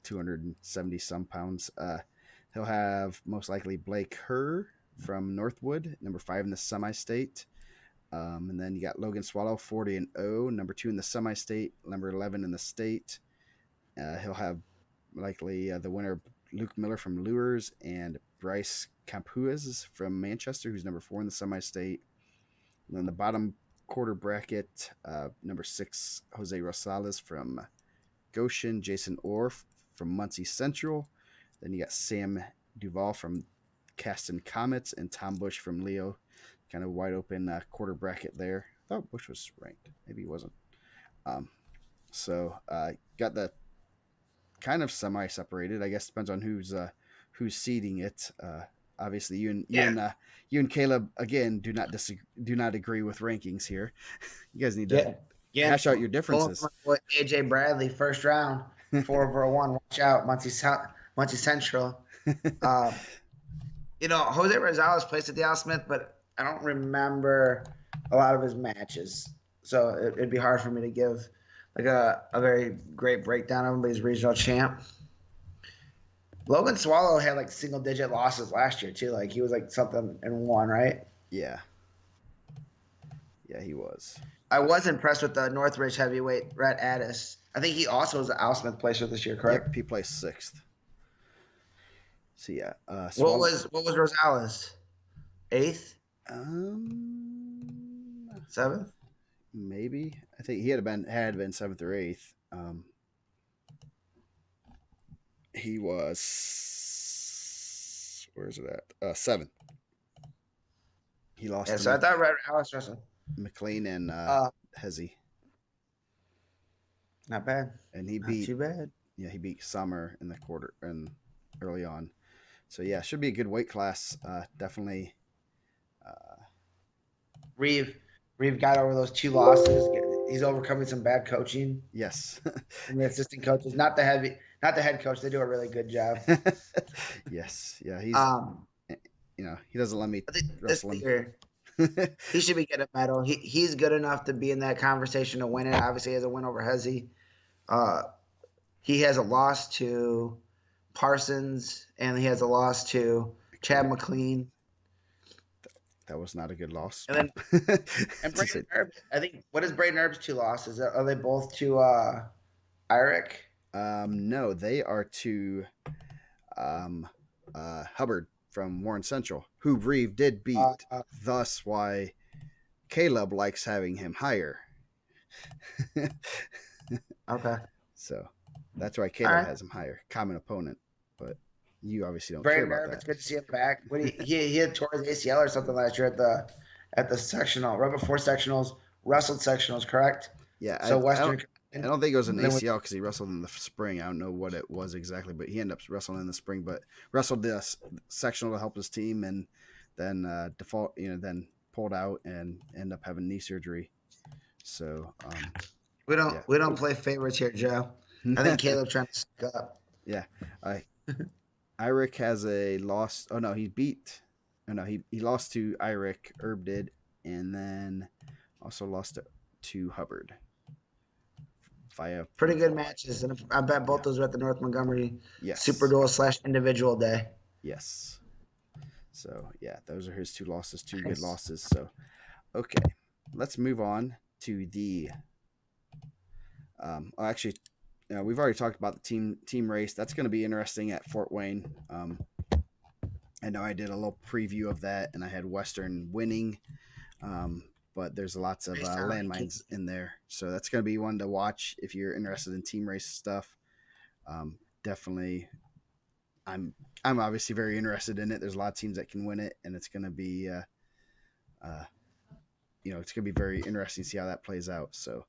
270 some pounds. He'll have most likely Blake Herr from Northwood, number 5 in the semi-state. And then you got Logan Swallow, 40 and 0, number 2 in the semi-state, number 11 in the state. He'll have likely the winner Luke Miller from Lures and Bryce Campuas from Manchester, who's number 4 in the semi-state. And then the bottom quarter bracket, number 6 Jose Rosales from Goshen, Jason Orr from Muncie Central. Then you got Sam Duval from Caston Comets and Tom Bush from Leo. Kind of wide open quarter bracket there. I thought Bush was ranked. Maybe he wasn't. So got the kind of semi separated. I guess depends on who's seeding it. Obviously, yeah, you and Caleb again do not agree with rankings here. You guys need to yeah, yeah. hash out your Pulling differences. from what AJ Bradley first round, 4-over-1. Watch out, Muncie Central. Um, Jose Rosales placed at the Al Smith, but I don't remember a lot of his matches, so it'd be hard for me to give like a very great breakdown of him. But he's regional champ. Logan Swallow had like single digit losses last year too. Like he was like something in one, right? Yeah, yeah, he was. I was impressed with the Northridge heavyweight Rhett Addis. I think he also was an Al Smith placer this year, Yep, correct? he placed sixth. So yeah, What Swallow. was what was Rosales? Eighth, Um, seventh? maybe I think he had been seventh or eighth. He was where is it at? Seventh. He lost Yeah, to so I thought Rhett Addis wrestled. McLean and Uh, Hezzy, not bad, and he not beat too bad. Summer in the quarter and early on. So yeah, should be a good weight class. Definitely. Uh, Reeve, Reeve got over those two losses. He's overcoming some bad coaching yes, from the assistant coaches, not the head coach. They do a really good job. yes, yeah. He's Um, he doesn't let me I think this wrestle him. year he should be getting a medal. He's good enough to be in that conversation to win it. Obviously, he has a win over Hezzy. Uh, he has a loss to Parsons, and he has a loss to Chad Okay, McLean. that was not a good loss. And then and To Braden say, Herbst, I think what is Braden Herbst's two losses? Are they both to Irick? no, they are to um, Hubbard from Warren Central, who Reeve did beat. Uh, Thus, why Caleb likes having him higher. okay. So that's why All Caleb right. has him higher. Common opponent, but you obviously don't care Braden about Irv, that. it's good to see him back. When he had tore his ACL or something last year at the sectional, right before sectionals, wrestled sectionals, correct? Yeah, So Western, I don't think it was an and then we, ACL because he wrestled in the spring. I don't know what it was exactly, but he ended up wrestling in the spring. But wrestled this sectional to help his team, and then then pulled out and ended up having knee surgery. So, we don't yeah, we don't play favorites here, Joe. I think Caleb's trying to suck up. yeah. I Irick has a loss. Oh no, he beat. Oh no, he lost to Irick. Herb did, and then also lost to Hubbard via Pretty good pinfall. matches, and I bet Yeah. both those were at the North Montgomery Super Yes. Duel / Individual Day. Yes. So yeah, those are his two losses, two good Nice. losses. So okay, let's move on to the. Actually, we've already talked about the team race. That's going to be interesting at Fort Wayne. I know I did a little preview of that, and I had Western winning, but there's lots of Nice town, landmines in there, so that's going to be one to watch if you're interested in team race stuff. Definitely, I'm obviously very interested in it. There's a lot of teams that can win it, and it's going to be uh, it's going to be very interesting to see how that plays out. So,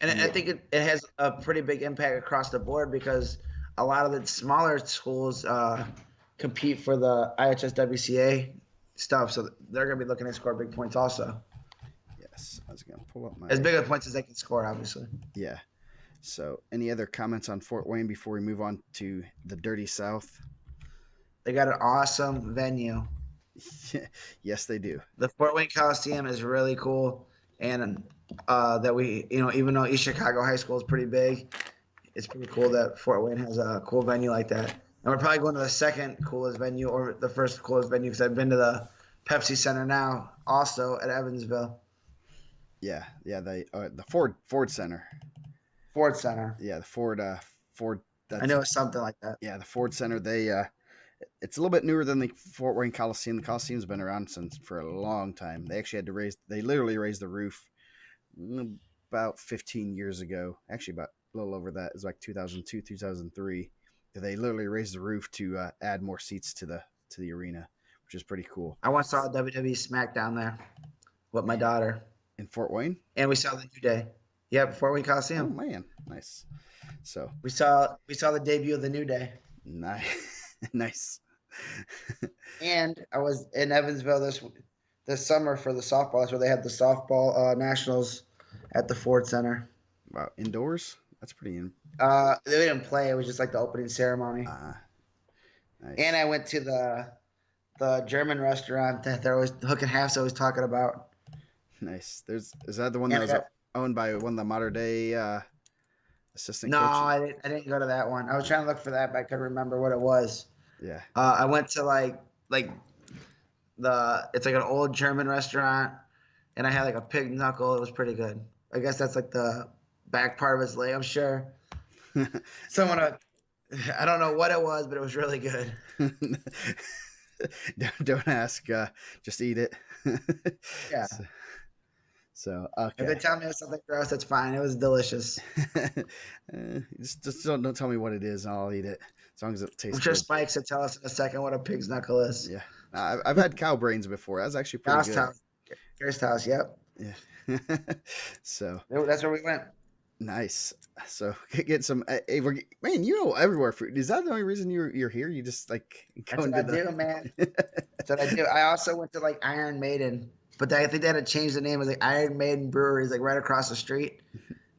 And I any think it has a pretty big impact across the board because a lot of the smaller schools compete for the IHSWCA stuff, so they're going to be looking to score big points also, yes, I was going to pull up as my big of points as they can score, obviously. yeah. So, any other comments on Fort Wayne before we move on to the Dirty South? They got an awesome venue. Yes, they do. The Fort Wayne Coliseum is really cool, and that we, even though East Chicago High School is pretty big, it's pretty cool that Fort Wayne has a cool venue like that. And we're probably going to the second coolest venue or the first coolest venue because I've been to the Pepsi Center now, also at Evansville. Yeah, yeah. The Ford Center. Ford Center. Yeah, the Ford. I That's know it's something like that. yeah, the Ford Center. It's a little bit newer than the Fort Wayne Coliseum. The Coliseum's been around since for a long time. They actually had to they literally raised the roof about 15 years ago. Actually, about a little over that. It was like 2002, 2003. They literally raised the roof to add more seats to the arena, which is pretty cool. I once saw a WWE SmackDown there with my daughter, In Fort Wayne. and we saw the New Day. Yep, Fort Wayne Oh Coliseum. man, nice. So We saw the debut of the New Day, nice, nice. and I was in Evansville this summer for the softball. That's where they had the softball nationals at the Ford Center. Wow, indoors. That's pretty. They didn't play. It was just like the opening ceremony. Uh, And nice, I went to the German restaurant that they're always Hook and Half's always talking about. nice. Is that the one that And I was got owned by one of the modern day assistant no, coaches? I didn't go to that one. I was trying to look for that, but I couldn't remember what it was. Yeah, I went to like it's like an old German restaurant, and I had like a pig knuckle. It was pretty good. I guess that's like the back part of his leg. I'm sure someone. I don't know what it was, but it was really good. don't ask. Just eat it. Yeah. so, so If they okay. tell me it's something gross, that's fine. It was delicious. Just don't tell me what it is, and I'll eat it as long as it I'm tastes sure good. Spikes will tell us in a second what a pig's knuckle is. Yeah, I've had cow brains before. That's actually pretty Ghost good. house. Ghost house. Yep. Yeah. So That's where we went. nice. So get some. Hey, man, you know everywhere food. Is that the only reason you're here? You just like go That's what into I do, man. the. That's what I do. I also went to like Iron Maiden, but I think they had to change the name. It was like Iron Maiden Brewery, is like right across the street.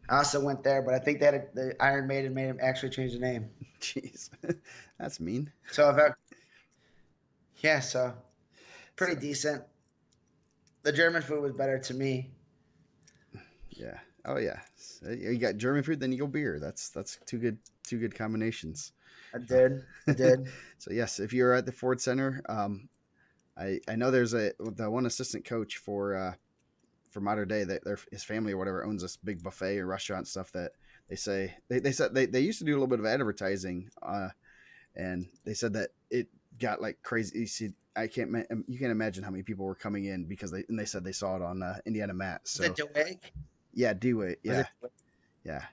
I also went there, but I think the Iron Maiden made him actually change the name. Jeez, that's mean. So yeah, so So pretty decent. The German food was better to me. yeah, Oh yeah, you got German food, then you go beer. That's two good combinations. I Uh, did. I did. so yes, if you're at the Ford Center, I know there's the one assistant coach for Modern Day that his family or whatever owns this big buffet or restaurant stuff that they said they used to do a little bit of advertising, and they said that it got like crazy. You see, you can't imagine how many people were coming in because they said they saw it on Indiana Matt. Was it So DeWitt? yeah, do it. Was Yeah, it DeWitt? yeah.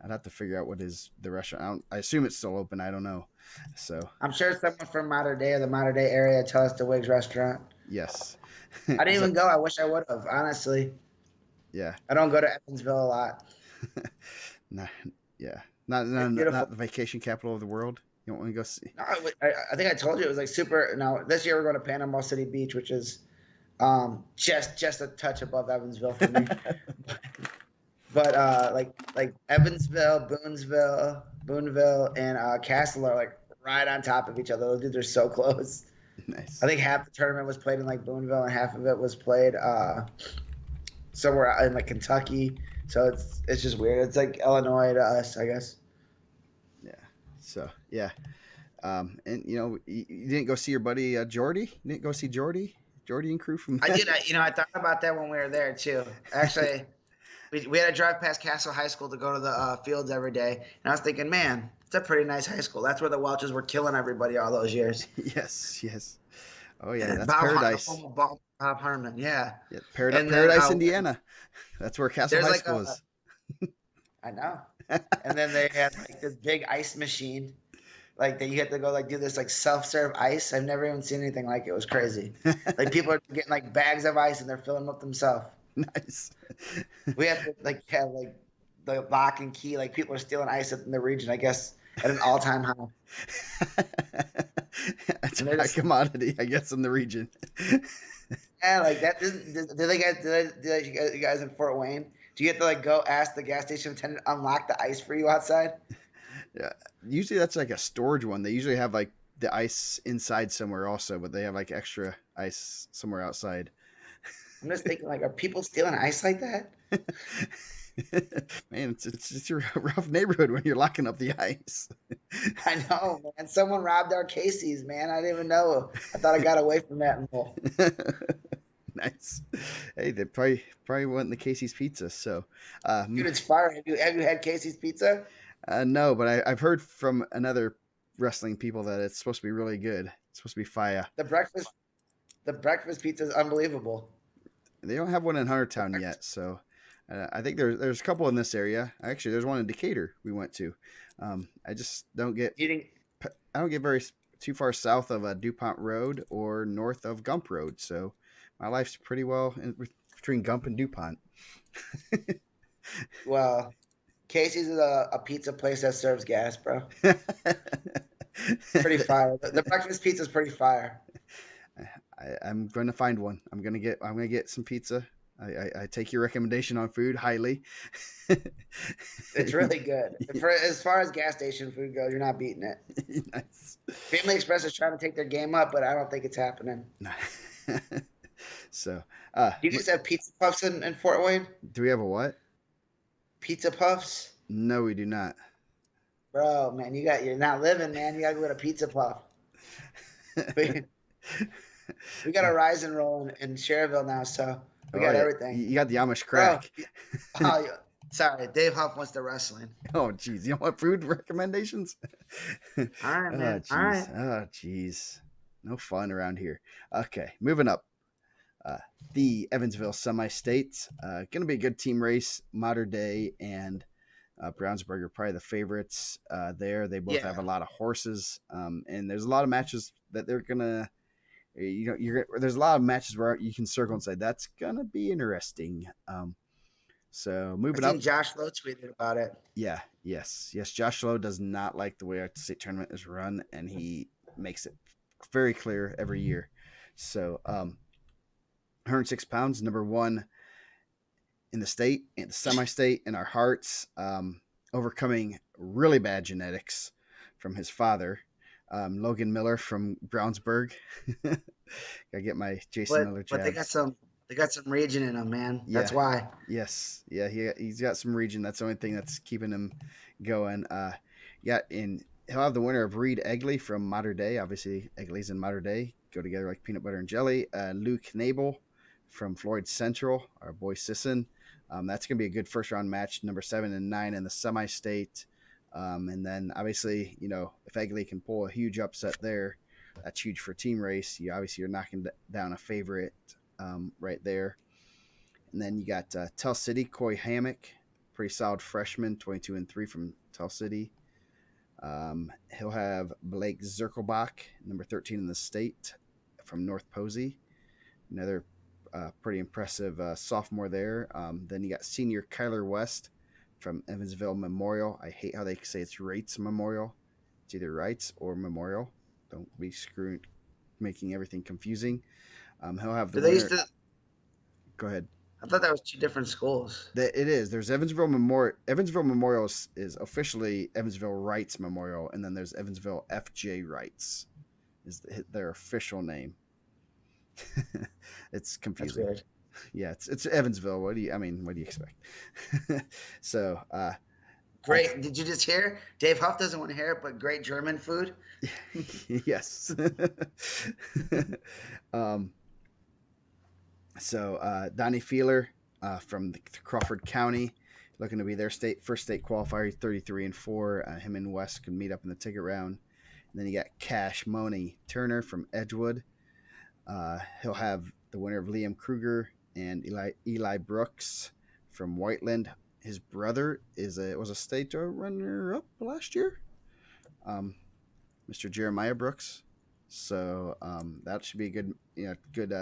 I'd have to figure out what is the restaurant. I assume it's still open. I don't know. So I'm sure someone from Modern Day or the Modern Day area tell us DeWitt's restaurant. yes, I didn't so even go. I wish I would have. Honestly, yeah, I don't go to Evansville a lot. not, yeah, It's beautiful. not the vacation capital of the world. You don't want to go see. No, I think I told you it was like super. Now this year we're going to Panama City Beach, which is just a touch above Evansville for me. But like Evansville, Boonville, and Castle are like right on top of each other. Those dudes are so close. I Nice. think half the tournament was played in like Boonville, and half of it was played somewhere out in like Kentucky. So it's just weird. It's like Illinois to us, I guess. Yeah. So yeah. And you didn't go see your buddy Jordy. You didn't go see Jordy and crew from. I did. I thought about that when we were there too. Actually, we had to drive past Castle High School to go to the fields every day, and I was thinking, man, it's a pretty nice high school. That's where the Welches were killing everybody all those years. Yes, yes. Oh yeah, that's The Paradise. home of Bob Harmon, yeah. Yeah, And then Paradise, Indiana. That's where Castle there's High like School is. I know. And then they had like this big ice machine, like that you had to go like do this like self-serve ice. I've never even seen anything like it. It was crazy. Like people are getting like bags of ice and they're filling them up themselves. Nice. We have to like have like the lock and key. Like people are stealing ice in the region, I guess, at an all-time high. That's a And they're high just commodity, I guess, in the region. yeah, like that. Do they get you guys in Fort Wayne? Do you get to like go ask the gas station attendant to unlock the ice for you outside? Yeah. Usually that's like a storage one. They usually have like the ice inside somewhere also, but they have like extra ice somewhere outside. I'm just thinking, like, are people stealing ice like that? Man, it's a rough neighborhood when you're locking up the ice. I know, man. Someone robbed our Casey's, man. I didn't even know. I thought I got away from that. Nice. Hey, they probably went the Casey's Pizza. So, Dude, it's fire. Have you had Casey's pizza? no, but I've heard from another wrestling people that it's supposed to be really good. It's supposed to be fire. The breakfast the breakfast pizza is unbelievable. They don't have one in The Huntertown breakfast, yet, so I think there's a couple in this area. Actually, there's one in Decatur we went to. I just eating I don't get very too far south of Dupont Road or north of Gump Road, so my life's pretty well between Gump and Dupont. well, Casey's is a pizza place that serves gas, bro. Pretty fire. The breakfast pizza is pretty fire. I'm going to find one. I'm gonna get some pizza. I take your recommendation on food highly. It's really good. For as far as gas station food goes, you're not beating it. Nice. Family Express is trying to take their game up, but I don't think it's happening. So, Do you guys have pizza puffs in Fort Wayne? do we have a what? Pizza puffs? No, we do not. Bro, man, you're not living, man. You gotta go get a pizza puff. We, we got a rise and roll in Cherville now, so we Oh got yeah, everything. you got the Amish Bro, crack. oh, sorry, Dave Huff wants the wrestling. Oh jeez, you don't want food recommendations? Oh All right, man. All jeez, right. oh jeez, no fun around here. Okay, moving up. Uh, the Evansville semi-state, going to be a good team race. Modern Day and Brownsburg are probably the favorites there. They both have Yeah. a lot of horses, and there's a lot of matches that they're gonna. There's a lot of matches where you can circle and say that's gonna be interesting. So I moving seen up, Josh Lowe tweeted about it. yeah, yes. Josh Lowe does not like the way our state tournament is run, and he makes it very clear every year. So, 106 pounds, number one in the state, in the semi-state, in our hearts, overcoming really bad genetics from his father, Logan Miller from Brownsburg. Gotta get my Jason Miller But they got jabs. some. They got some region in them, man. That's Yeah. why. Yes. Yeah. He's got some region. That's the only thing that's keeping him going. Yeah. And he'll have the winner of Reed Egley from Mater Dei. Obviously, Egley's in Mater Dei. Go together like peanut butter and jelly. Luke Nabel from Floyd Central, our boy Sisson. That's going to be a good first round match, number 7 and 9 in the semi state. And then obviously, if Egley can pull a huge upset there, that's huge for team race. You're knocking down a favorite right there. And then you got Tell City, Coy Hammock, pretty solid freshman, 22-3 from Tell City. He'll have Blake Zirkelbach, number 13 in the state from North Posey, another pretty impressive sophomore there. Then you got senior Kyler West from Evansville Memorial. I hate how they say it's Rates Memorial. It's either Rights or Memorial. Don't be screwing, making everything confusing. He'll have the Do they used winner. to? Go ahead. I thought that was two different schools. It is. There's Evansville Memorial. Evansville Memorial is officially Evansville Rights Memorial, and then there's Evansville FJ Rights is their official name. It's That's confusing. weird. Yeah, it's Evansville. What do you expect? So that's Great. Did you just hear? Dave Huff doesn't want to hear it, but great German food. yes. um, Donnie Feeler from Crawford County, looking to be their first state qualifier. He's 33-4. Him and West can meet up in the ticket round. And then you got Cash Money Turner from Edgewood. He'll have the winner of Liam Kruger and Eli Brooks from Whiteland. His brother was a state runner up last year, Mr. Jeremiah Brooks. So that should be a good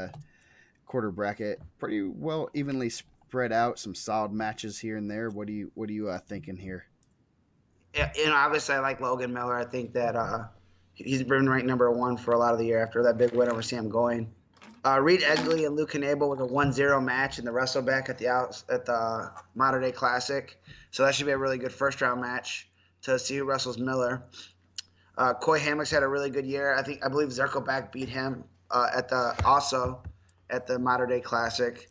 quarter bracket. Pretty well evenly spread out. Some solid matches here and there. What are you thinking here? Yeah, obviously I like Logan Miller. I think that he's been ranked number one for a lot of the year after that big win over Sam Going. Reed Egley and Luke Knable was a 1-0 match in the Wrestleback at the Modern Day Classic. So that should be a really good first round match to see who wrestles Miller. Coy Hammock's had a really good year. I believe Zirkelback beat him also at the Modern Day Classic.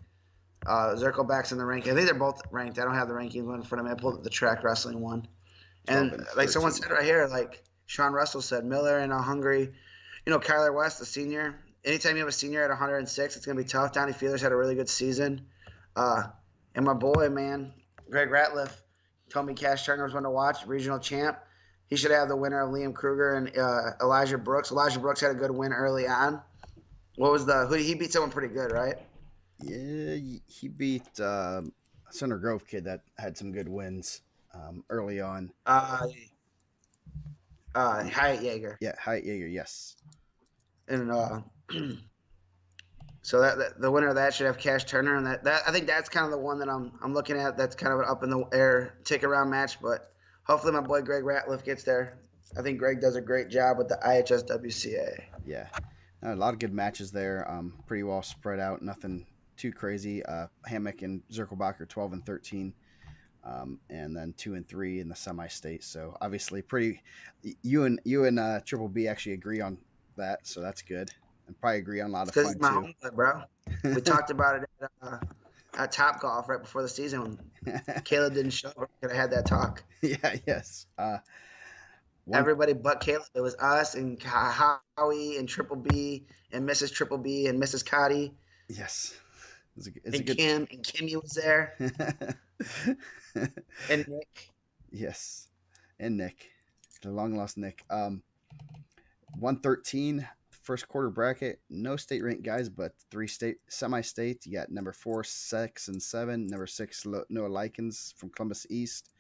Zirkelback's in the ranking. I think they're both ranked. I don't have the rankings one in front of me. I pulled up the track wrestling one. 12 And and like someone 13. said right here, like Sean Russell said, Miller and Hungary, Kyler West, the senior. Anytime you have a senior at 106, it's gonna be tough. Donnie Feelers had a really good season. Uh, and my boy, man, Greg Ratliff told me Cash Turner was one to watch, regional champ. He should have the winner of Liam Kruger and Elijah Brooks. Elijah Brooks had a good win early on. Who he beat someone pretty good, right? Yeah, he beat Center Grove kid that had some good wins early on. Uh, Y- Hyatt Yeager. Yeah, Hyatt Yeager, yes. And so that the winner of that should have Cash Turner, and that I think that's kind of the one that I'm looking at. That's kind of an up in the air ticket round match, but hopefully my boy Greg Ratliff gets there. I think Greg does a great job with the IHSWCA. Yeah, a lot of good matches there. Pretty well spread out. Nothing too crazy. Hammock and Zirkelbach are 12 and 13, and then 2 and 3 in the semi-state. So obviously, pretty. You and Triple B actually agree on that, so that's good, and probably agree on a lot It's of because fun it's my too. home club, bro. We talked about it at Top Golf right before the season when Caleb didn't show up. Could have had that talk. Yeah. Yes. One. Everybody but Caleb. It was us and Howie and Triple B and Mrs. Triple B and Mrs. Cotty Yes. It's a and good. Kim and Kimmy was there and Nick. Yes, and Nick, the long lost Nick. 113 first quarter bracket. No state ranked guys, but three state semi state. You got number 4, 6, and 7. Number 6, Noah Likens from Columbus East.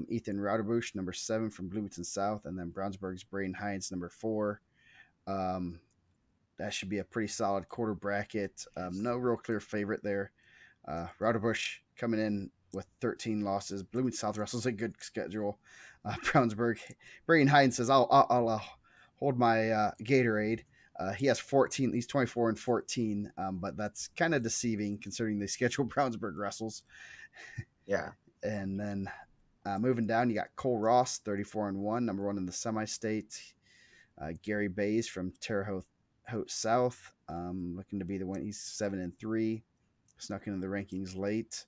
Ethan Rauderbush, number 7 from Bloomington South, and then Brownsburg's Braden Hines, number 4. Um, that should be a pretty solid quarter bracket. No real clear favorite there. Rauderbush coming in with 13 losses. Bloomington South wrestles a good schedule. Brownsburg, Braden Hines says, I'll hold my Gatorade. He has 14. He's 24-14, but that's kind of deceiving considering they schedule Brownsburg wrestles. Yeah. And then moving down, you got Cole Ross, 34-1, number 1 in the semi-state. Gary Bays from Terre Haute South, looking to be the one. He's 7-3. snuck into the rankings late.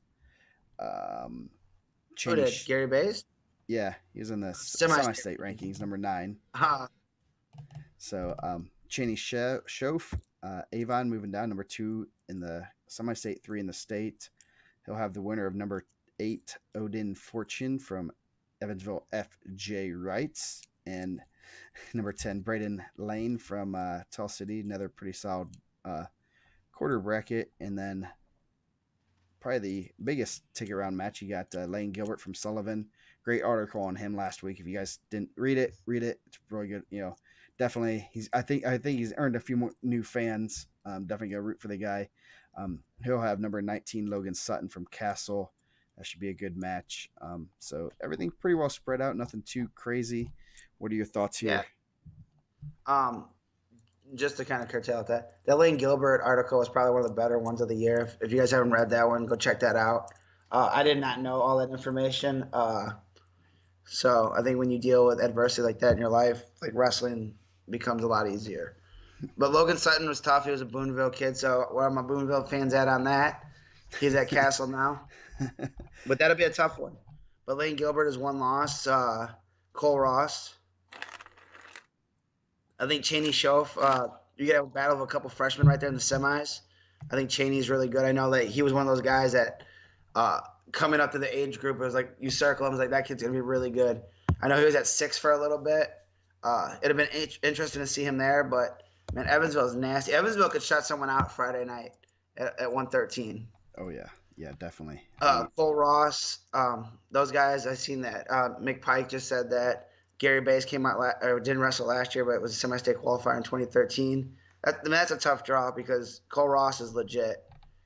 Um, Who Cheney, did? Gary Bays? yeah, he was in the Semi-state semi-state ranking. rankings, number 9. Uh, So Cheney Shof, Avon moving down, number 2 in the semi-state, 3 in the state. He'll have the winner of number 8, Odin Fortune from Evansville FJ Wrights, and number 10, Braden Lane from Tall City, another pretty solid quarter bracket. And then probably the biggest ticket round match, you got Lane Gilbert from Sullivan. Great article on him last week. If you guys didn't read it, read it. It's really good. Definitely. I think he's earned a few more new fans. Definitely gonna root for the guy. He'll have number 19 Logan Sutton from Castle. That should be a good match. So everything pretty well spread out. Nothing too crazy. What are your thoughts yeah. here? Um, just to kind of curtail that Lane Gilbert article was probably one of the better ones of the year. If you guys haven't read that one, go check that out. I did not know all that information. So I think when you deal with adversity like that in your life, like wrestling becomes a lot easier. But Logan Sutton was tough. He was a Boonville kid. So where are my Boonville fans at on that? He's at Castle now. But that'll be a tough one. But Lane Gilbert is one loss. Cole Ross. I think Cheney Schoaf. You get a battle of a couple freshmen right there in the semis. I think Cheney's really good. I know that he was one of those guys that uh, coming up to the age group, it was like you circle him, it was like that kid's gonna be really good. I know he was at 6 for a little bit. It'd have been interesting to see him there, but man, Evansville is nasty. Evansville could shut someone out Friday night at 113. Oh yeah, yeah, definitely. Cole Ross, those guys. I seen that. Mick Pike just said that Gary Bays came out or didn't wrestle last year, but it was a semi-state qualifier in 2013. That's a tough draw because Cole Ross is legit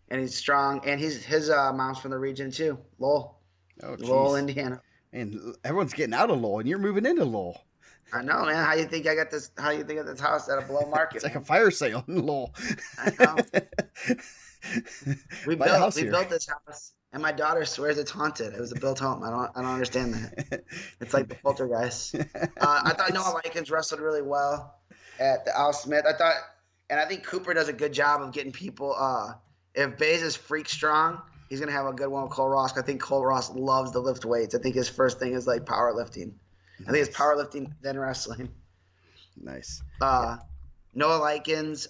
and he's strong, and his mom's from the region too, Lowell, Oh Lowell, geez, Indiana. and everyone's getting out of Lowell, and you're moving into Lowell. I know, man. How you think I got this? How you think of this house at a below It's market, like a man? fire sale in Lowell. I know. We Buy a built house we here. built this house, and my daughter swears it's haunted. It was a built home. I don't understand that. It's like the poltergeist. I thought Nice. Noah Likens wrestled really well at the Al Smith. And I think Cooper does a good job of getting people. If Bays is freak strong, he's gonna have a good one with Cole Ross. I think Cole Ross loves to lift weights. I think his first thing is like powerlifting. I think it's Nice. powerlifting then wrestling. Nice. Yeah. Uh, Noah Likens,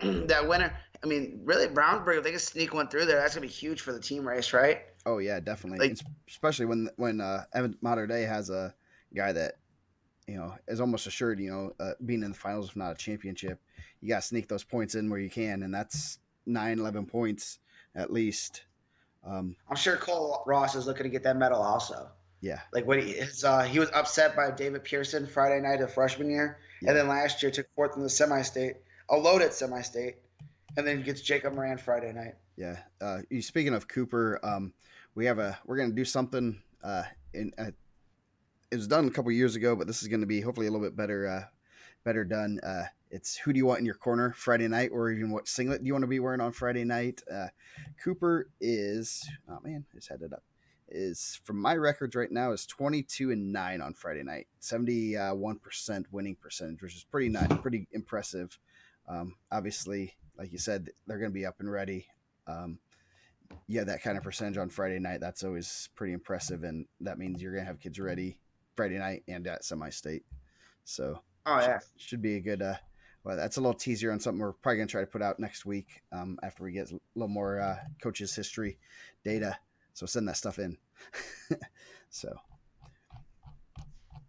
that winner. I mean, really, Brownsburg, if they can sneak one through there, that's gonna be huge for the team race, right? Oh yeah, definitely. Like, It's especially when Evan Mater Day has a guy that is almost assured being in the finals, if not a championship. You got to sneak those points in where you can, and that's 9, 11 points at least. I'm sure Cole Ross is looking to get that medal also. Yeah, Like when he was upset by David Pearson Friday night of freshman year, and yeah, then last year took fourth in the semi-state, a loaded semi-state, and then gets Jacob Moran Friday night. yeah. Speaking of Cooper, we're gonna do something. In It was done a couple years ago, but this is gonna be hopefully a little bit better done. It's who do you want in your corner Friday night, or even what singlet do you want to be wearing on Friday night? Cooper is, oh man, I just had it up. Is from my records right now is 22-9 on Friday night, 71% winning percentage, which is pretty impressive. Obviously, like you said, they're going to be up and ready. Yeah, that kind of percentage on Friday night, that's always pretty impressive, and that means you're going to have kids ready Friday night and at semi-state. So Oh yeah. should be a good. Well, that's a little teaser on something we're probably gonna try to put out next week after we get a little more coaches' history data. So send that stuff in. So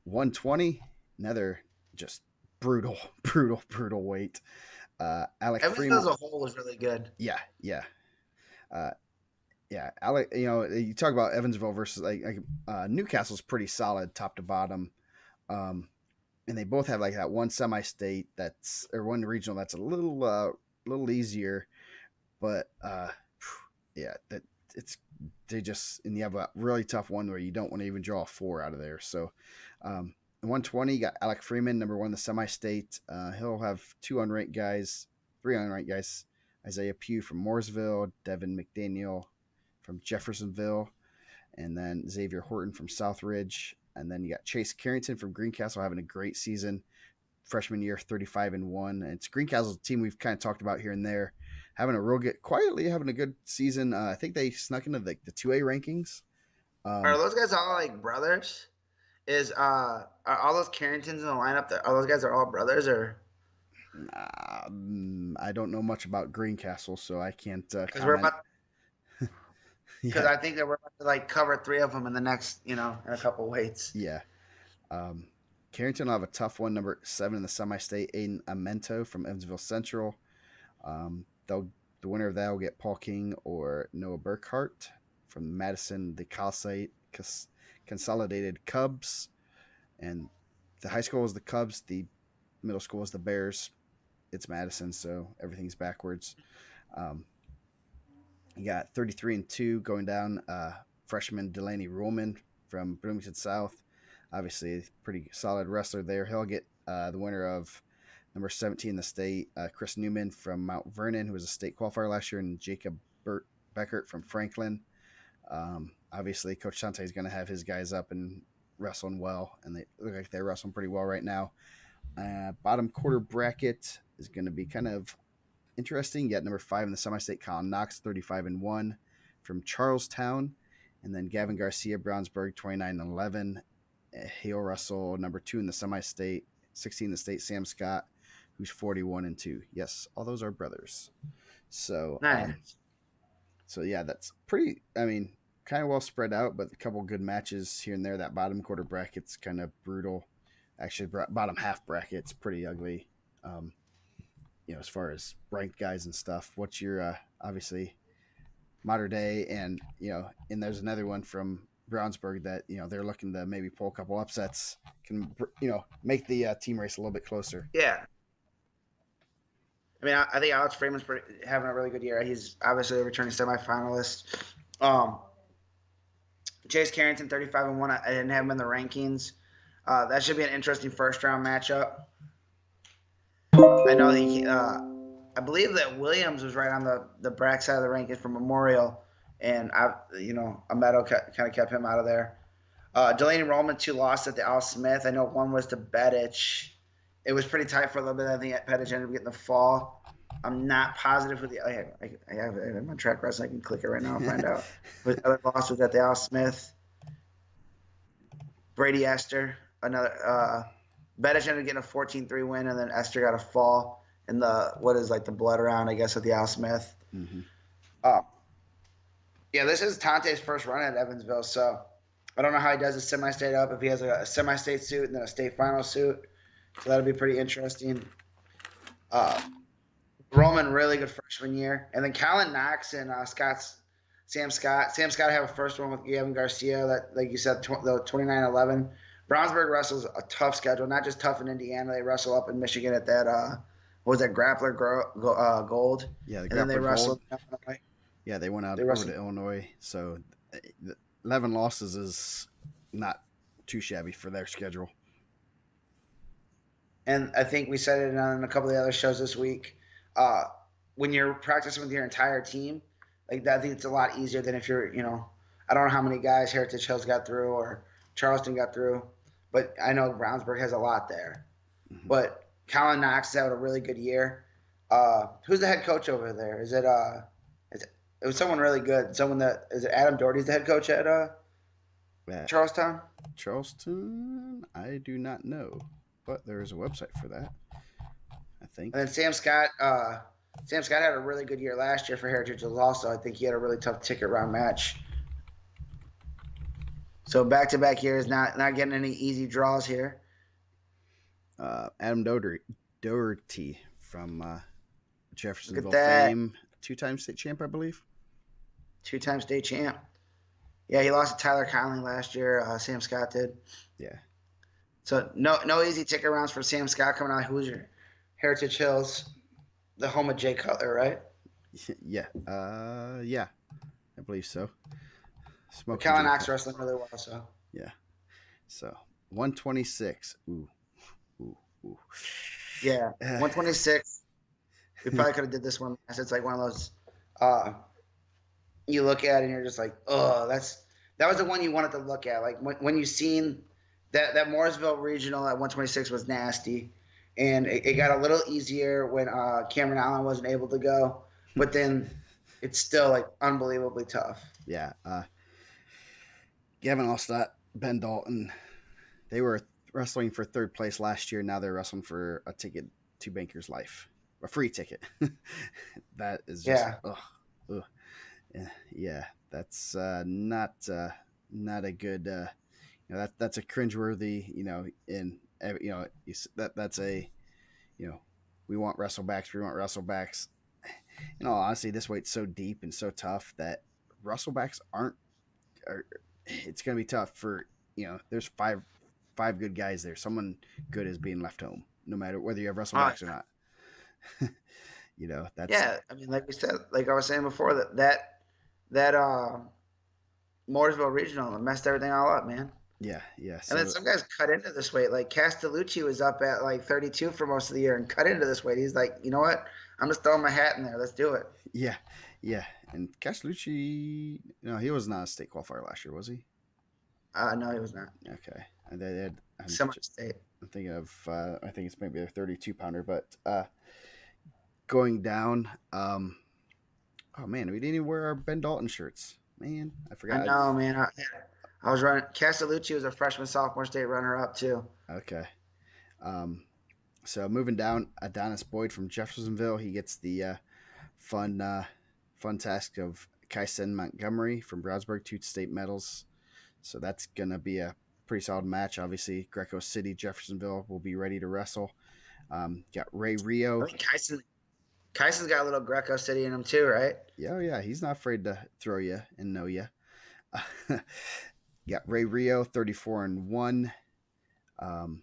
120, another just brutal, brutal weight. Alec Evansville as Freeman. a whole was really good. Yeah, yeah. Uh, yeah, Alec. You talk about Evansville versus Newcastle's pretty solid top to bottom. Um, and they both have like that one semi-state or one regional that's a little easier, but yeah, that it's and you have a really tough one where you don't want to even draw a 4 out of there. So, 120, you got Alec Freeman, number 1 in the semi-state. He'll have 2 unranked guys, 3 unranked guys: Isaiah Pugh from Mooresville, Devin McDaniel from Jeffersonville, and then Xavier Horton from Southridge. And then you got Chase Carrington from Greencastle having a great season. Freshman year, 35-1. It's Greencastle's team we've kind of talked about here and there. having a quietly having a good season. I think they snuck into the 2A rankings. Are Um, those guys all like brothers? Is are all those Carringtons in the lineup? Are those guys are all brothers or? I don't know much about Greencastle, so I can't Because we're comment. about because Yeah, I think that we're about to like cover three of them in the next in a couple weights. yeah. Um, Carrington will have a tough one, number 7 in the semi-state, Aiden Amento from Evansville Central. They'll the winner of that will get Paul King or Noah Burkhart from Madison, the Consolidated Cubs, and the high school is the Cubs, the middle school is the Bears. It's Madison, so everything's backwards. Um, you got 33-2 going down. Freshman Delaney Ruhlman from Bloomington South, obviously pretty solid wrestler there. He'll get the winner of number 17 in the state, Chris Newman from Mount Vernon, who was a state qualifier last year, and Jacob Beckert from Franklin. Obviously, Coach Sante is going to have his guys up and wrestling well, and they look like they're wrestling pretty well right now. Bottom quarter bracket is going to be kind of interesting. You got number 5 in the semi-state, Colin Knox, 35-1 from Charlestown, and then Gavin Garcia, Brownsburg, 29-11. He'll wrestle number 2 in the semi-state, 16 in the state, Sam Scott, who's 41-2. Yes, all those are brothers. So, Nice. so yeah, that's pretty. I mean, kind of well spread out, but a couple good matches here and there. That bottom quarter bracket's kind of brutal. Actually, bottom half bracket's pretty ugly. Um, as far as ranked guys and stuff. What's your obviously Modern Day, and and there's another one from Brownsburg that they're looking to maybe pull a couple upsets, can make the team race a little bit closer. Yeah. I mean, I think Alex Freeman's having a really good year. He's obviously a returning semifinalist. Um, Chase Carrington, 35-1. I didn't have him in the rankings. That should be an interesting first round matchup. I know I believe that Williams was right on the back side of the rankings for Memorial, and Ameto kind of kept him out of there. Delaney Roman, 2 lost at the Al Smith. I know one was to Bedich. It was pretty tight for a little bit. I think Bedich ended up getting the fall. I'm not positive who I have my track wrestling. I can click it right now and find out. But the other loss was at the Al Smith. Brady Esther, another. Bedich ended up getting a 14-3 win, and then Esther got a fall in the blood round, I guess, at the Al Smith. Mm-hmm. Yeah, this is Tante's first run at Evansville, so I don't know how he does a semi-state up, if he has a semi-state suit and then a state final suit. So that'll be pretty interesting. Roman, really good freshman year. And then Colin Knox and Sam Scott. Sam Scott have a first one with Gavin Garcia, that, like you said, the 29-11. Brownsburg wrestles a tough schedule, not just tough in Indiana. They wrestle up in Michigan at that, what was that, Grappler Gold? Yeah, the And then they Grappler wrestled. Gold. Yeah, they went out over to Illinois. So 11 losses is not too shabby for their schedule. And I think we said it on a couple of the other shows this week. When you're practicing with your entire team, like that, I think it's a lot easier than if you're, I don't know how many guys Heritage Hills got through or Charleston got through, but I know Brownsburg has a lot there. Mm-hmm. But Colin Knox has had a really good year. Who's the head coach over there? It was someone really good. Is it Adam Doherty's the head coach at Charlestown? Charleston, I do not know, but there is a website for that, I think. And then Sam Scott had a really good year last year for Heritage Hills also. I think he had a really tough ticket round match. So back-to-back years, not getting any easy draws here. Adam Doherty from Jeffersonville fame, 2-time state champ, I believe. 2-time state champ. Yeah, he lost to Tyler Conley last year. Sam Scott did. Yeah. So no easy ticket rounds for Sam Scott coming out of Hoosier. Heritage Hills, the home of Jay Cutler, right? Yeah. Yeah, I believe so. Colin Knox wrestling really well, so. Yeah. So 126. Ooh. Yeah, 126. We probably could have did this one. It's like one of those. You look at it and you're just like, oh, that was the one you wanted to look at. Like when you seen that Mooresville regional at 126 was nasty, and it got a little easier when Cameron Allen wasn't able to go. but then it's still like unbelievably tough. Yeah. Gavin Allstott, Ben Dalton, they were wrestling for third place last year. Now they're wrestling for a ticket to Banker's Life, a free ticket. That is just, Yeah. ugh. Yeah, that's not a good. That's a cringeworthy. That's a you know we want wrestlebacks. We want wrestlebacks. In all honesty, this weight's so deep and so tough that wrestlebacks aren't. Are, it's going to be tough for There's five good guys there. Someone good is being left home, no matter whether you have Uh, wrestlebacks or not. That's yeah. I mean, like we said, like I was saying before, that Mooresville Regional messed everything all up, man. yeah, yeah. And then So some guys cut into this weight. Like Castellucci was up at like 32 for most of the year and cut into this weight. He's like, you know what? I'm just throwing my hat in there. Let's do it. yeah, yeah. And Castellucci, no, he was not a state qualifier last year, was he? No, he was not. Okay, and they had. Semi-state. I'm thinking of. I think it's maybe a 32 pounder, but going down. Oh man, we didn't even wear our Ben Dalton shirts. Man, I I forgot. know, man. I was running. Castellucci was a freshman, sophomore state runner-up too. Okay. Um, so moving down, Adonis Boyd from Jeffersonville. He gets the fun fun task of Kyson Montgomery from Brownsburg, two state medals. So that's gonna be a pretty solid match. Obviously, Greco City, Jeffersonville will be ready to wrestle. Got Ray I Rio. think Kyson's got a little Greco City in him too, right? Yeah, oh yeah, he's not afraid to throw you and know you. Got Ray Rio, 34-1. Um,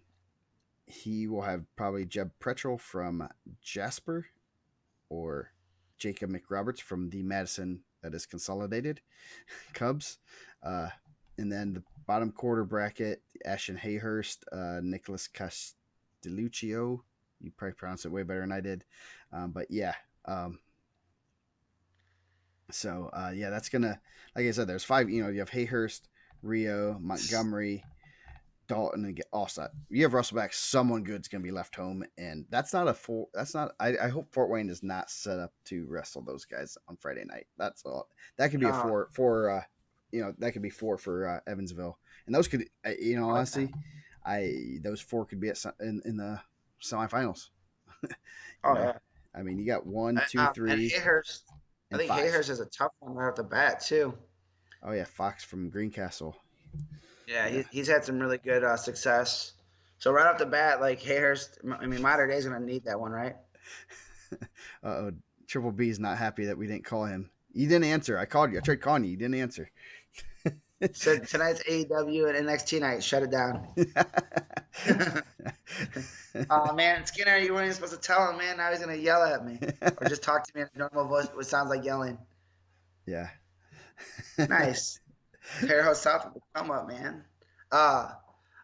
he will have probably Jeb Pretrell from Jasper or Jacob McRoberts from the Madison that is consolidated Cubs. Uh, and then the bottom quarter bracket, Ashton Hayhurst, Nicholas Castelluccio. You probably pronounce it way better than I did. But yeah. Yeah, that's gonna, like I said, there's five. You have Hayhurst, Rio, Montgomery, Dalton, and Allstott. You have Russell back. Someone good's gonna be left home, and that's not a full. That's not. I hope Fort Wayne is not set up to wrestle those guys on Friday night. That's all. That could be a No, four. That could be four for Evansville, and those could. I like that. Honestly, those four could be in the semifinals. you Oh know, yeah. I mean, you got one, two, And three, Hayhurst, I and think five. Hayhurst is a tough one right off the bat too. Oh yeah, Fox from Greencastle. Yeah, Yeah. he's had some really good success. So right off the bat, like Hayhurst, I mean, Mater Day's gonna need that one, right? Oh, Triple B's not happy that we didn't call him. You didn't answer. I called you. I tried calling you. You didn't answer. Said tonight's AEW and NXT night. Shut it down. Oh man, Skinner, you weren't even supposed to tell him, man. Now he's gonna yell at me, or just talk to me in a normal voice, which sounds like yelling. Yeah. Nice. Terre Haute South will come up, man. Uh,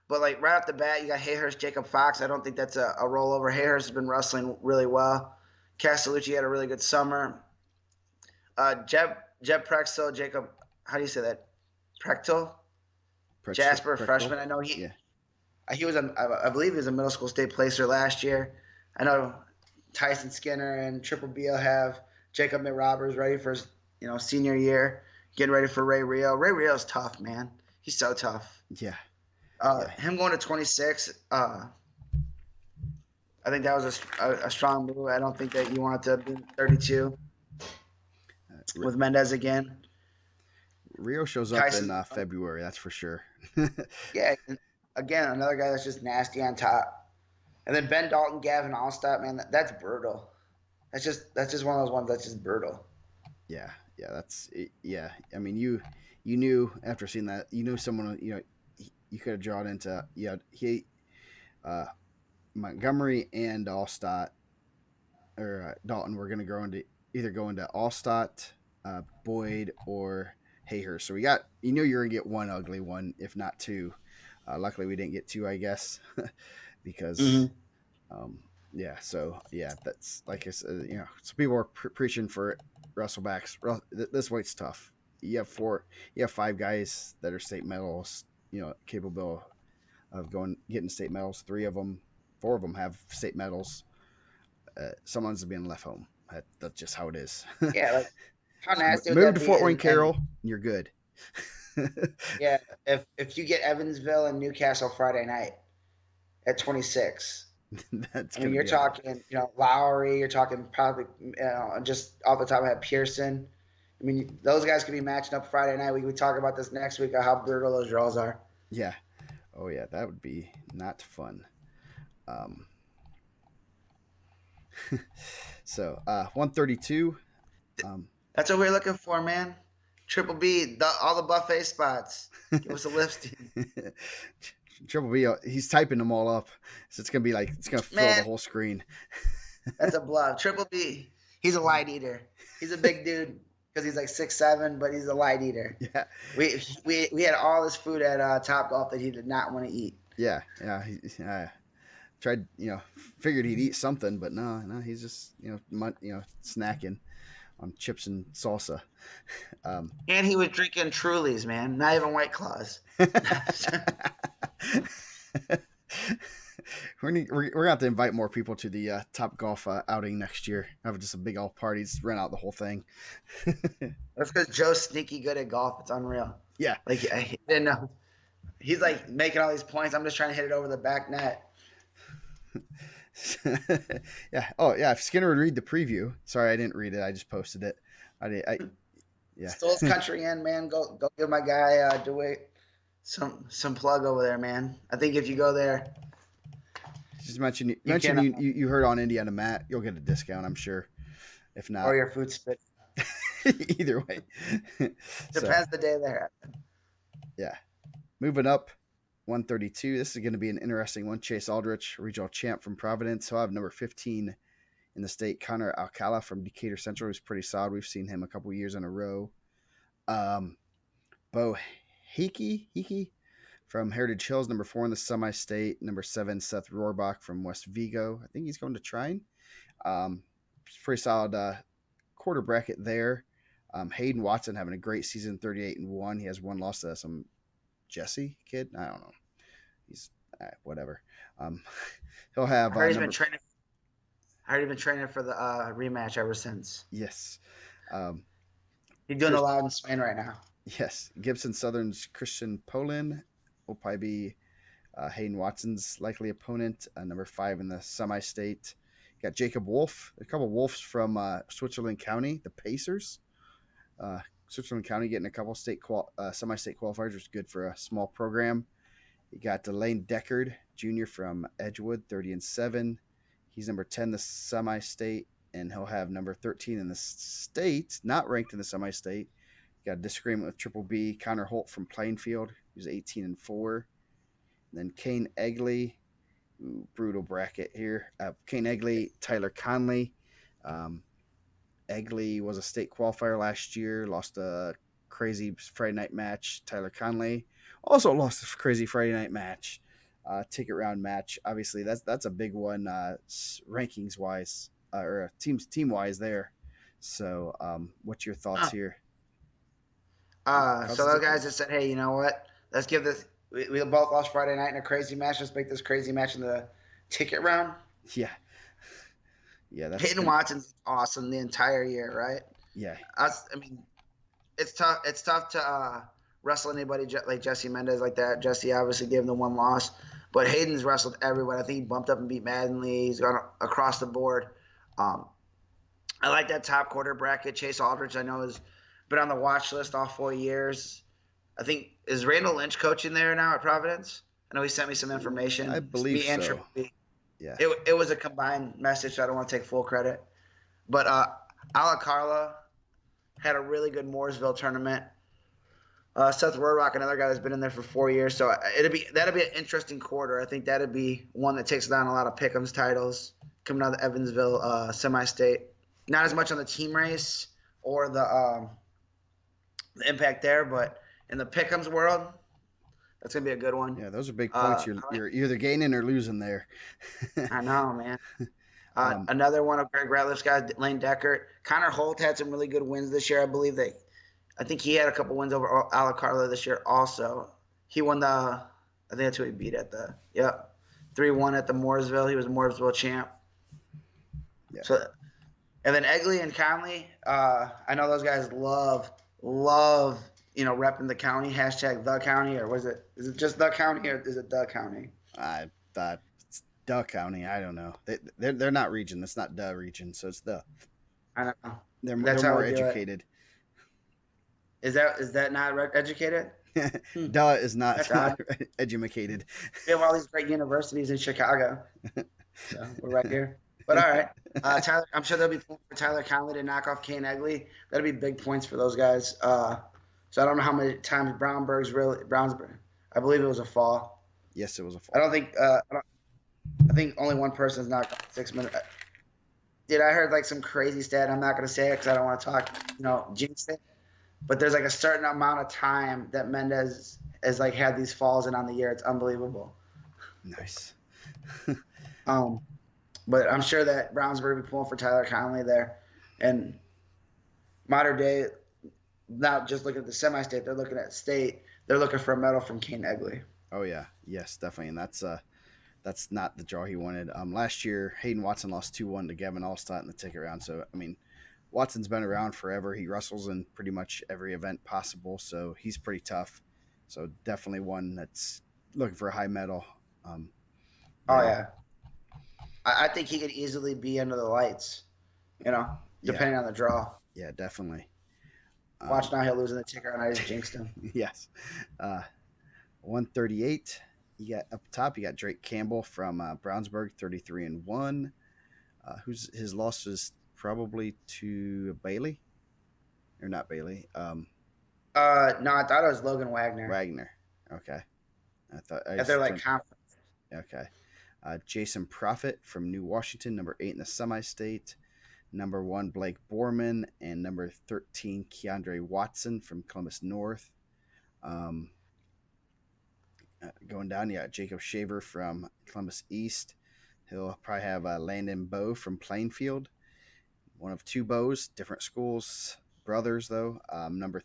but like right off the bat, you got Hayhurst, Jacob Fox. I don't think that's a rollover. Hayhurst has been wrestling really well. Castellucci had a really good summer. Jeb Prexel, Jacob, how do you say that? Prechtel, Jasper, Prechtel. freshman. I know Yeah. he was I believe he was a middle school state placer last year. I know Tyson Skinner and Triple B will have Jacob McRoberts ready for his senior year, getting ready for Ray Rio. Ray Rio's tough, man. He's so tough. Yeah. Yeah. Him going to 26, I think that was a strong move. I don't think that you wanted to be 32 with Mendez again. Rio shows up in Tyson, February. That's for sure. yeah, again another guy that's just nasty on top. And then Ben Dalton, Gavin Allstott, man, that's brutal. That's just one of those ones that's just brutal. Yeah. Yeah. Yeah. I mean, you knew after seeing that, you knew someone. You could have drawn into. Yeah. Uh, Montgomery and Allstott or Dalton were going to go into Allstott, Boyd, or Hayhurst. So you knew you were going to get one ugly one, if not two. Luckily, we didn't get two, I guess, because, Mm-hmm. yeah. So yeah, that's like I said. So people are preaching for Russellbacks. This weight's tough. You have four, you have five guys that are state medals. Capable of getting state medals. Four of them have state medals. someone's being left home. That's just how it is. Yeah, like how Just nasty would move that to be? Fort Wayne, And Carroll, and you're good. yeah, if you get Evansville and Newcastle Friday night at 26. That's I mean, gonna you're be ugly. talking, Lowry. You're talking probably, just off the top of my head, Pearson. I mean, those guys could be matching up Friday night. We talk about this next week of how brutal those draws are. Yeah. Oh yeah, that would be not fun. Um, so 132. Um, That's what we're looking for, man. Triple B, all the buffet spots. Give us a listing, Triple B, he's typing them all up, so it's gonna be like it's gonna fill the man. whole screen. That's a bluff. Triple B, he's a light eater. He's a big dude because he's like 6'7", but he's a light eater. Yeah, We had all this food at Top Golf that he did not want to eat. yeah. Tried, figured he'd eat something, but no, he's just snacking on chips and salsa. Um, And he was drinking Trulies, man. Not even White Claws. we're gonna have to invite more people to the Top Golf outing next year. Have just a big old party, just rent out the whole thing. That's because Joe's sneaky good at golf. It's unreal. Yeah. Like I didn't know. He's like making all these points. I'm just trying to hit it over the back net. Yeah. Oh, yeah. If Skinner would read the preview. Sorry, I didn't read it. I just posted it. Yeah. Stoles Country Inn, man. Go give my guy DeWitt some plug over there, man. I think if you go there, Just mention you can you heard on Indiana Matt. You'll get a discount, I'm sure. If or not, your food spit. either way. So Depends the day there. yeah. Moving up, 132. This is going to be an interesting one. Chase Aldrich, regional champ from Providence. He'll have number 15 in the state. Connor Alcala from Decatur Central, who's pretty solid. We've seen him a couple years in a row. Bo Hickey from Heritage Hills, number 4 in the semi-state. Number 7, Seth Rohrbach from West Vigo. I think he's going to Trine. Pretty solid quarter bracket there. Hayden Watson having a great season, 38-1. He has one loss to some Jesse kid. I don't know. He's whatever. He'll have. I heard he's been training. I heard he's been training for the rematch ever since. Yes. He's doing a lot in Spain right now. Yes. Gibson Southern's Christian Polin will probably be Hayden Watson's likely opponent. Number 5 in the semi-state. Got Jacob Wolf. A couple Wolves from Switzerland County, the Pacers. Switzerland County getting a couple semi-state qualifiers, which is good for a small program. You got Delane Deckard Jr. from Edgewood, 30-7. He's number 10 the semi-state, and he'll have number 13 in the state, not ranked in the semi-state. You got a disagreement with Triple B. Connor Holt from Plainfield, who's 18-4. And then Kane Egley, brutal bracket here. Kane Egley, Tyler Conley. Egley was a state qualifier last year, lost a crazy Friday night match. Tyler Conley also lost a crazy Friday night match, ticket round match. Obviously, that's a big one, rankings wise, or team wise there. So, what's your thoughts here? So those guys just said, hey, you know what? Let's give this. We both lost Friday night in a crazy match. Let's make this crazy match in the ticket round. Yeah. Yeah, that's Hayden Watson's awesome the entire year, right? Yeah. I mean, it's tough. It's tough to wrestle anybody like Jesse Mendez like that. Jesse obviously gave him the one loss, but Hayden's wrestled everyone. I think he bumped up and beat Maddenly. He's gone across the board. I like that top quarter bracket. Chase Aldrich, I know, has been on the watch list all 4 years. I think is Randall Lynch coaching there now at Providence? I know he sent me some information. I believe so. Yeah. It was a combined message, so I don't want to take full credit. But Ala Carla had a really good Mooresville tournament. Seth Rohrbach, another guy that's been in there for 4 years. So that'd be an interesting quarter. I think that'd be one that takes down a lot of Pick'em's titles coming out of the Evansville semi-state. Not as much on the team race or the impact there, but in the Pick'em's world, that's gonna be a good one. Yeah, those are big points. You're either gaining or losing there. I know, man. Another one of Greg Ratliff's guys, Lane Deckard. Connor Holt had some really good wins this year. I think he had a couple wins over Ala Carla this year also. He won I think that's who he beat at 3-1 at the Mooresville. He was a Mooresville champ. Yeah. So, and then Egley and Conley, I know those guys love repping the county, hashtag the county, or was it is it just the county, or is it the county? I thought it's Duh County. I don't know. They're not region. That's not Duh region. So it's the. I don't know. They're That's how more we do it. educated. Is that not educated? Hmm. Duh is not That's odd. educated. We have all these great universities in Chicago, so we're right here. But all right, Tyler, I'm sure there'll be plenty for Tyler Conley to knock off Kane Egley. That'll be big points for those guys. So I don't know how many times Brownsburg. I believe it was a fall. Yes, it was a I fall. don't think. I think only one person's knocked off 6 minutes. Dude, I heard like some crazy stat. I'm not gonna say it because I don't want to talk. Jinx it. But there's like a certain amount of time that Mendez has like had these falls in on the year. It's unbelievable. Nice. Um, but I'm sure that Brownsburg will be pulling for Tyler Conley there. And modern day, not just looking at the semi-state, they're looking at state. They're looking for a medal from Kane Egley. Oh yeah, yes, definitely, and that's not the draw he wanted. Last year Hayden Watson lost 2-1 to Gavin Allstott in the ticket round. So I mean, Watson's been around forever. He wrestles in pretty much every event possible, so he's pretty tough. So definitely one that's looking for a high medal. Um, Oh there, yeah, I think he could easily be under the lights. You know, yeah, depending on the draw. yeah, definitely. Watch Um, now, he'll lose in the ticker, and I just jinxed him. yes, 138. You got up top. You got Drake Campbell from Brownsburg, 33-1. Who's his loss was probably to Bailey or not Bailey? No, I thought it was Logan Wagner Wagner. Okay, I thought I at their just like conference. okay. Jason Profit from New Washington, number 8 in the semi-state. Number 1 Blake Borman and number 13 Keandre Watson from Columbus North. Um, Going down, you got Jacob Shaver from Columbus East. He'll probably have Landon Bow from Plainfield. One of two Bows, different schools, brothers though. Number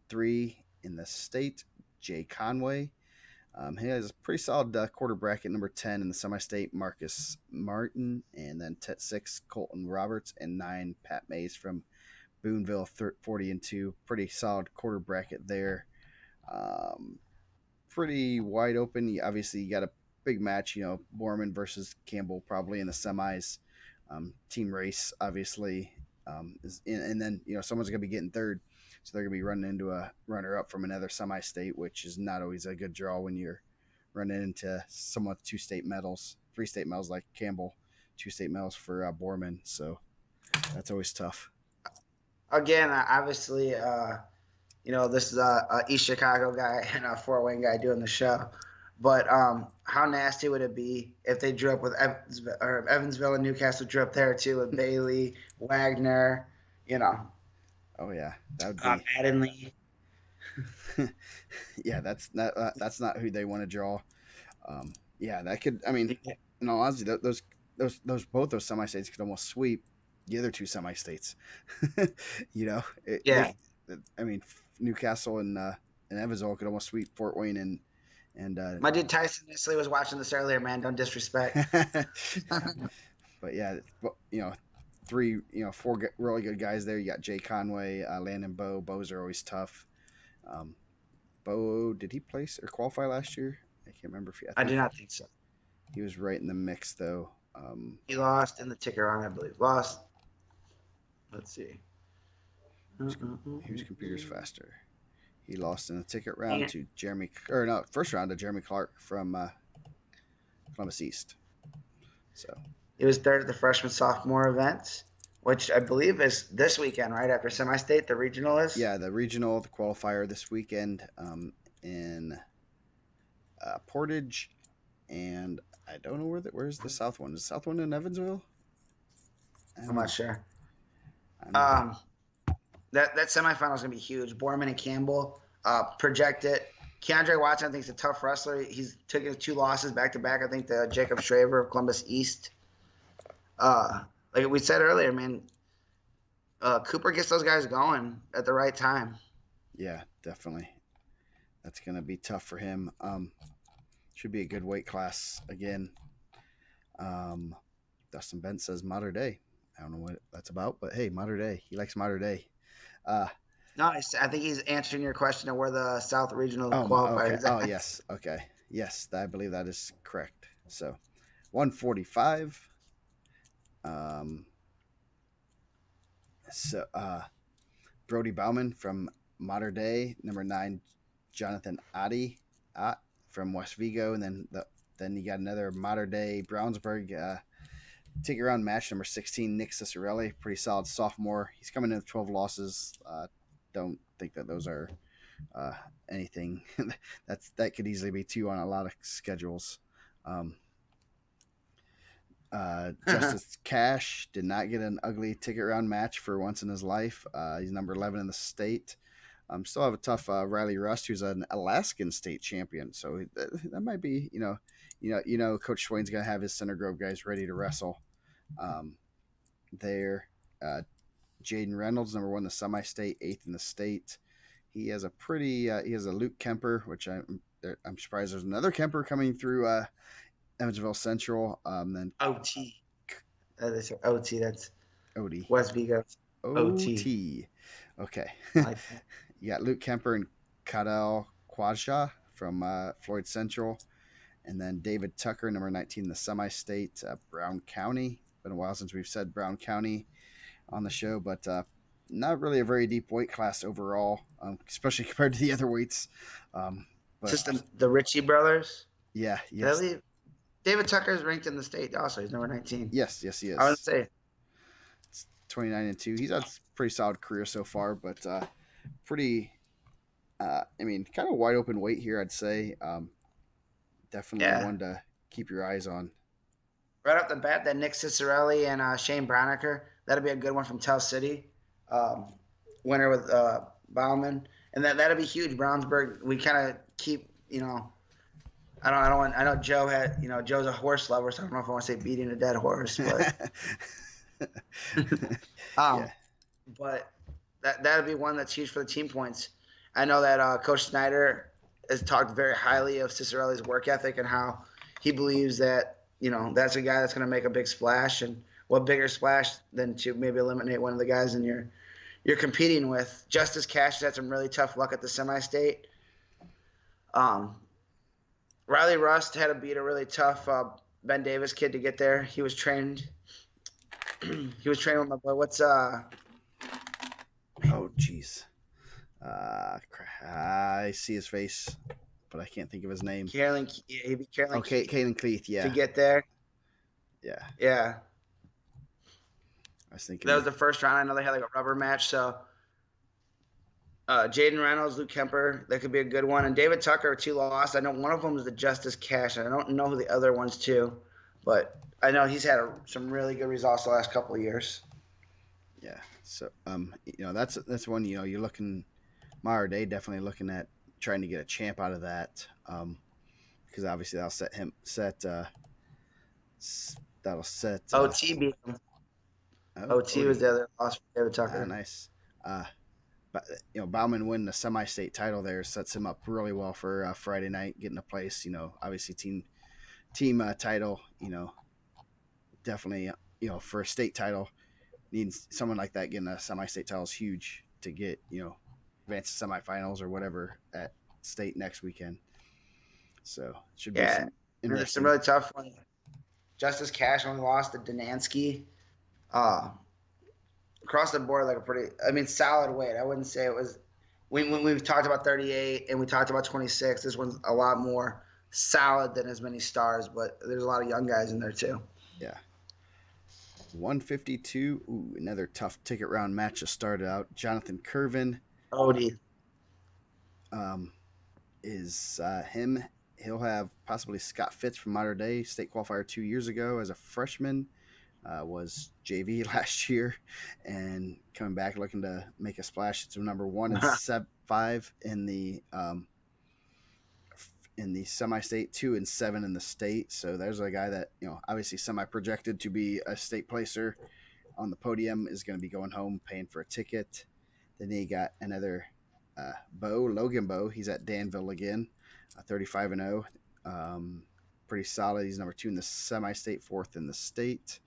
3 in the state, Jay Conway. He has a pretty solid quarter bracket. Number 10 in the semi-state, Marcus Martin, and then 6 Colton Roberts, and 9 Pat Mays from Boonville, 40-2. Pretty solid quarter bracket there. Um, Pretty wide open. Obviously, you got a big match. Borman versus Campbell probably in the semis. Team race, obviously, and then someone's gonna be getting third, so they're gonna be running into a runner up from another semi-state, which is not always a good draw when you're running into someone with 2 state medals, 3 state medals like Campbell, 2 state medals for Borman. So that's always tough. Again, obviously, this is a East Chicago guy and a Fort Wayne guy doing the show. But how nasty would it be if they drew up with Evansville and Newcastle drew up there too with Bailey, Wagner, you know, Oh yeah, that would be. Mattingly. Yeah, that's not who they want to draw. Yeah, that could. I mean, in all honesty, those both those semi states could almost sweep the other 2 semi states. Yeah, I mean, Newcastle and Evansville could almost sweep Fort Wayne and my dude Tyson Nisley was watching this earlier. Man, don't disrespect. but yeah, three, four really good guys there. You got Jay Conway, Landon Bow. Bows are always tough. Um, Bo, did he place or qualify last year? I can't remember if he. I I do think not think so. he was right in the mix though. He lost in the ticker round, I believe. Lost. Let's see. Whose computer's faster? He lost in the ticket Dang round it. to Jeremy, or no, first round to Jeremy Clark from Columbus East. So He was third at the freshman sophomore events, which I believe is this weekend, right after semi-state. The regional is. yeah, the regional, the qualifier this weekend in Portage, and I don't know where's the south one. Is the south one in Evansville? I I'm don't not know. sure. I'm not. Um, that semifinal is gonna be huge. Borman and Campbell project it. Keandre Watson, I think, is a tough wrestler. He's taken 2 losses back to back. I think to Jacob Shraver of Columbus East. Like we said earlier, man, Cooper gets those guys going at the right time. Yeah, definitely. That's gonna be tough for him. Should be a good weight class again. Um, Dustin Bent says modern day. I don't know what that's about, but hey, Mater Day. He likes Mater Day. Uh, No, I think he's answering your question of where the South Regional oh, okay. qualifier is Oh, at. yes. Okay. Yes, I believe that is correct. So 145. Um, so Brody Bauman from Mater Day, number 9, Jonathan Adi from West Vigo, and then you got another Mater Day Brownsburg ticket round match number 16, Nick Cicerelli, pretty solid sophomore. He's coming in with 12 losses. Don't think that those are uh, anything. That could easily be two on a lot of schedules. Um, Justice Cash did not get an ugly ticket round match for once in his life. He's number 11 in the state. Still have a tough Riley Rust, who's an Alaskan state champion. So that might be, Coach Swain's gonna have his Center Grove guys ready to wrestle. Um, there, uh, Jaden Reynolds, number 1 in the semi-state, 8th in the state. He has he has a Luke Kemper, which I'm surprised there's another Kemper coming through Evansville Central. Then OT. That's OT. That's Odie. West Vigo. OT. OT. Okay. I like that. You got Luke Kemper and Kadel Quadshaw from Floyd Central. And then David Tucker, number 19 in the semi state, Brown County. Been a while since we've said Brown County on the show, but not really a very deep weight class overall, especially compared to the other weights. It's But just the Ritchie brothers. yeah, Did I yes, leave? David Tucker is ranked in the state also. He's number 19. yes, he I would is. say, It's 29-2. He's had a pretty solid career so far, but pretty. I mean, kind of wide open weight here, I'd say. Definitely yeah. one to keep your eyes on. Right off the bat, that Nick Cicerelli and Shane Broniker, that'll be a good one from Tell City. Um, Winner with Bauman. And that'll be huge. Brownsburg, we kind of keep, I know Joe had, Joe's a horse lover, so I don't know if I want to say beating a dead horse, but Yeah, um, but that'd be one that's huge for the team points. I know that Coach Snyder has talked very highly of Cicerelli's work ethic and how he believes that that's a guy that's going to make a big splash, and what bigger splash than to maybe eliminate one of the guys in you're competing with. Justice Cash has had some really tough luck at the semi-state. Um, Riley Rust had to beat a really tough Ben Davis kid to get there. He was trained. He was trained with my boy. Oh, jeez. I see his face, but I can't think of his name. Carolyn? He beat Carolyn Okay, Caden Cleeth. to Yeah, get there. yeah. Yeah, I was that thinking. was the first round. I know they had like a rubber match. So Jaden Reynolds, Luke Kemper, that could be a good one. And David Tucker, 2 lost. I know one of them is the Justice Cash. And I don't know who the other one's too, but I know he's had some really good results the last couple of years. Yeah. So, that's one. You're looking. Mara Day definitely looking at trying to get a champ out of that. Because obviously that'll set. OT beat him. Oh, OT was Odie. the other loss for David Tucker. Nice. Uh, but Bauman winning the semi-state title there sets him up really well for Friday night, getting a place. Obviously team title. Definitely. For a state title, needing someone like that getting a semi-state title is huge to get. Advance to semifinals or whatever at state next weekend. So it should be Yeah, some and there's some interesting. really tough ones. Justice Cash only lost to Danansky. Uh, Across the board, like solid weight. I wouldn't say it was. When we've talked about 38 and we talked about 26, this one's a lot more solid than as many stars, but there's a lot of young guys in there too. Yeah. 152. Ooh, another tough ticket round match to start out. Jonathan Curvin Odie. um, is him. He'll have possibly Scott Fitz from Mater Day, state qualifier 2 years ago as a freshman. Was JV last year, and coming back looking to make a splash. It's number 1 and 5 in the semi-state, 2 and 7 in the state. So there's a guy that obviously semi-projected to be a state placer on the podium is going to be going home paying for a ticket. Then you got another Logan Bow. He's at Danville again, 35-0. Pretty solid. He's number 2 in the semi-state, 4th in the state.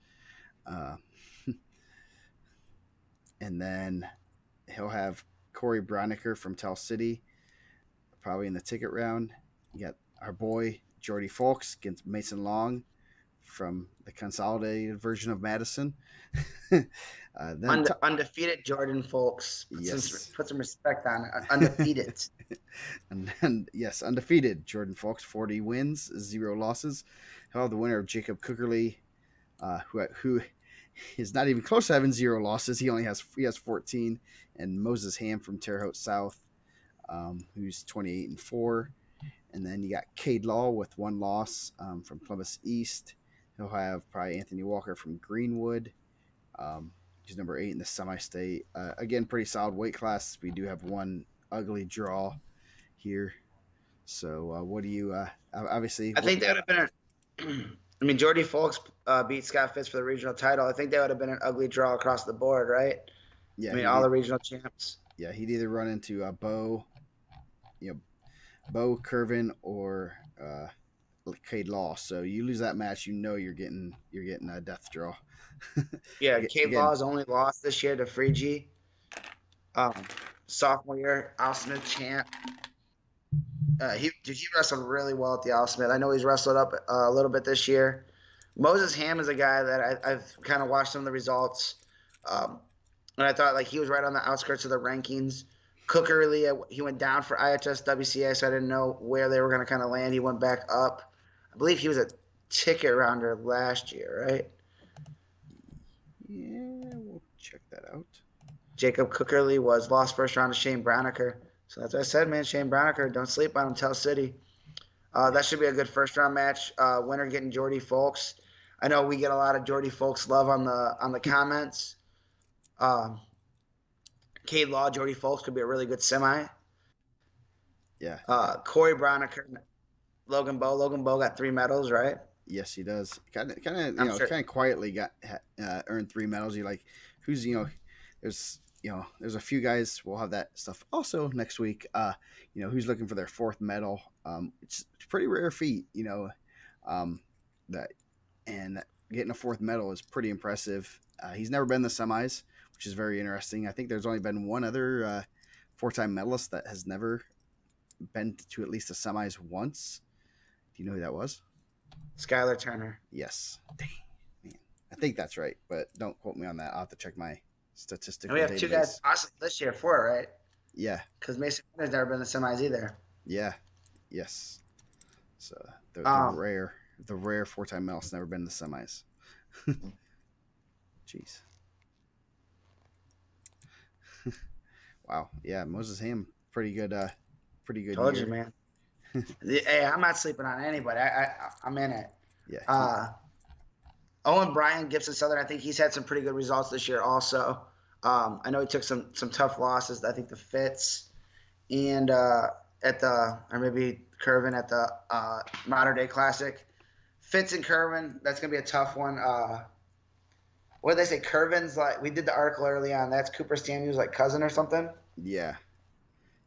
Uh, And then he'll have Corey Broniker from Tell City, probably in the ticket round. You got our boy Jordy Folks against Mason Long from the consolidated version of Madison. Then, Undefeated Jordan folks. yes. Put some respect on it. Undefeated. And then, yes, undefeated Jordan Folks, 40 wins, 0 losses. He'll have the winner of Jacob Cookerly, who is not even close to having 0 losses. He has 14, and Moses Ham from Terre Haute South, who's 28-4. And then you got Cade Law with 1 loss from Columbus East. He'll have probably Anthony Walker from Greenwood. He's number 8 in the semi-state. Again, pretty solid weight class. We do have one ugly draw here. So, what do you? Obviously, I think that would have been I mean, Jordy Folks beat Scott Fitz for the regional title. I think that would have been an ugly draw across the board, right? yeah, I mean, he all did. the regional champs. Yeah, he'd either run into Bo, you know, Bo Curvin or Cade Law. So you lose that match, you're getting a death draw. Yeah, Cade Again, Law's only lost this year to Freegee. Um, Sophomore year, Al Smith champ. He wrestled really well at the Al Smith. I know he's wrestled up a little bit this year. Moses Ham is a guy that I've kind of watched some of the results, um, and I thought like he was right on the outskirts of the rankings. Cookerly, he went down for IHS WCA, so I didn't know where they were going to kind of land. He went back up. I believe he was a ticket rounder last year, right? yeah, we'll check that out. Jacob Cookerly was lost first round to Shane Broniker. So as I said, man, Shane Broniker, don't sleep on him. Tell City. Yeah, That should be a good first round match. Winner getting Jordy Folks. I know we get a lot of Jordy Folks love on the comments. Um, Cade Law, Jordy Folks could be a really good semi. yeah, Corey Broniker, Logan Bow. Logan Bow got 3 medals, right? yes, he does. Kind of, I'm sure. kind of quietly got earned 3 medals. You like who's there's a few guys. We'll have that stuff also next week. Who's looking for their 4th medal. It's a pretty rare feat. That and getting a 4th medal is pretty impressive. He's never been in the semis, which is very interesting. I think there's only been one other 4-time medalist that has never been to at least the semis once. Do you know who that was? Skylar Turner. Yes. Dang, man. I think that's right, but don't quote me on that. I'll have to check my And statistical we have 2 guys database. awesome this year for it, right? Yeah. Because Mason Winter's never been in the semis either. Yeah. Yes. So the Um, rare 4-time medalist never been in the semis. Jeez. Wow. Yeah. Moses Ham, pretty good Told you, year. man. Hey, I'm not sleeping on anybody. I'm in it. Yeah. Uh, Owen Bryan, Gibson Southern. I think he's had some pretty good results this year. Also, I know he took some tough losses. I think the Fitz and at the or maybe Curvin at the Modern Day Classic. Fitz and Curvin. That's gonna be a tough one. What did they say? Curvin's like we did the article early on. That's Cooper Samuel's like cousin or something. Yeah.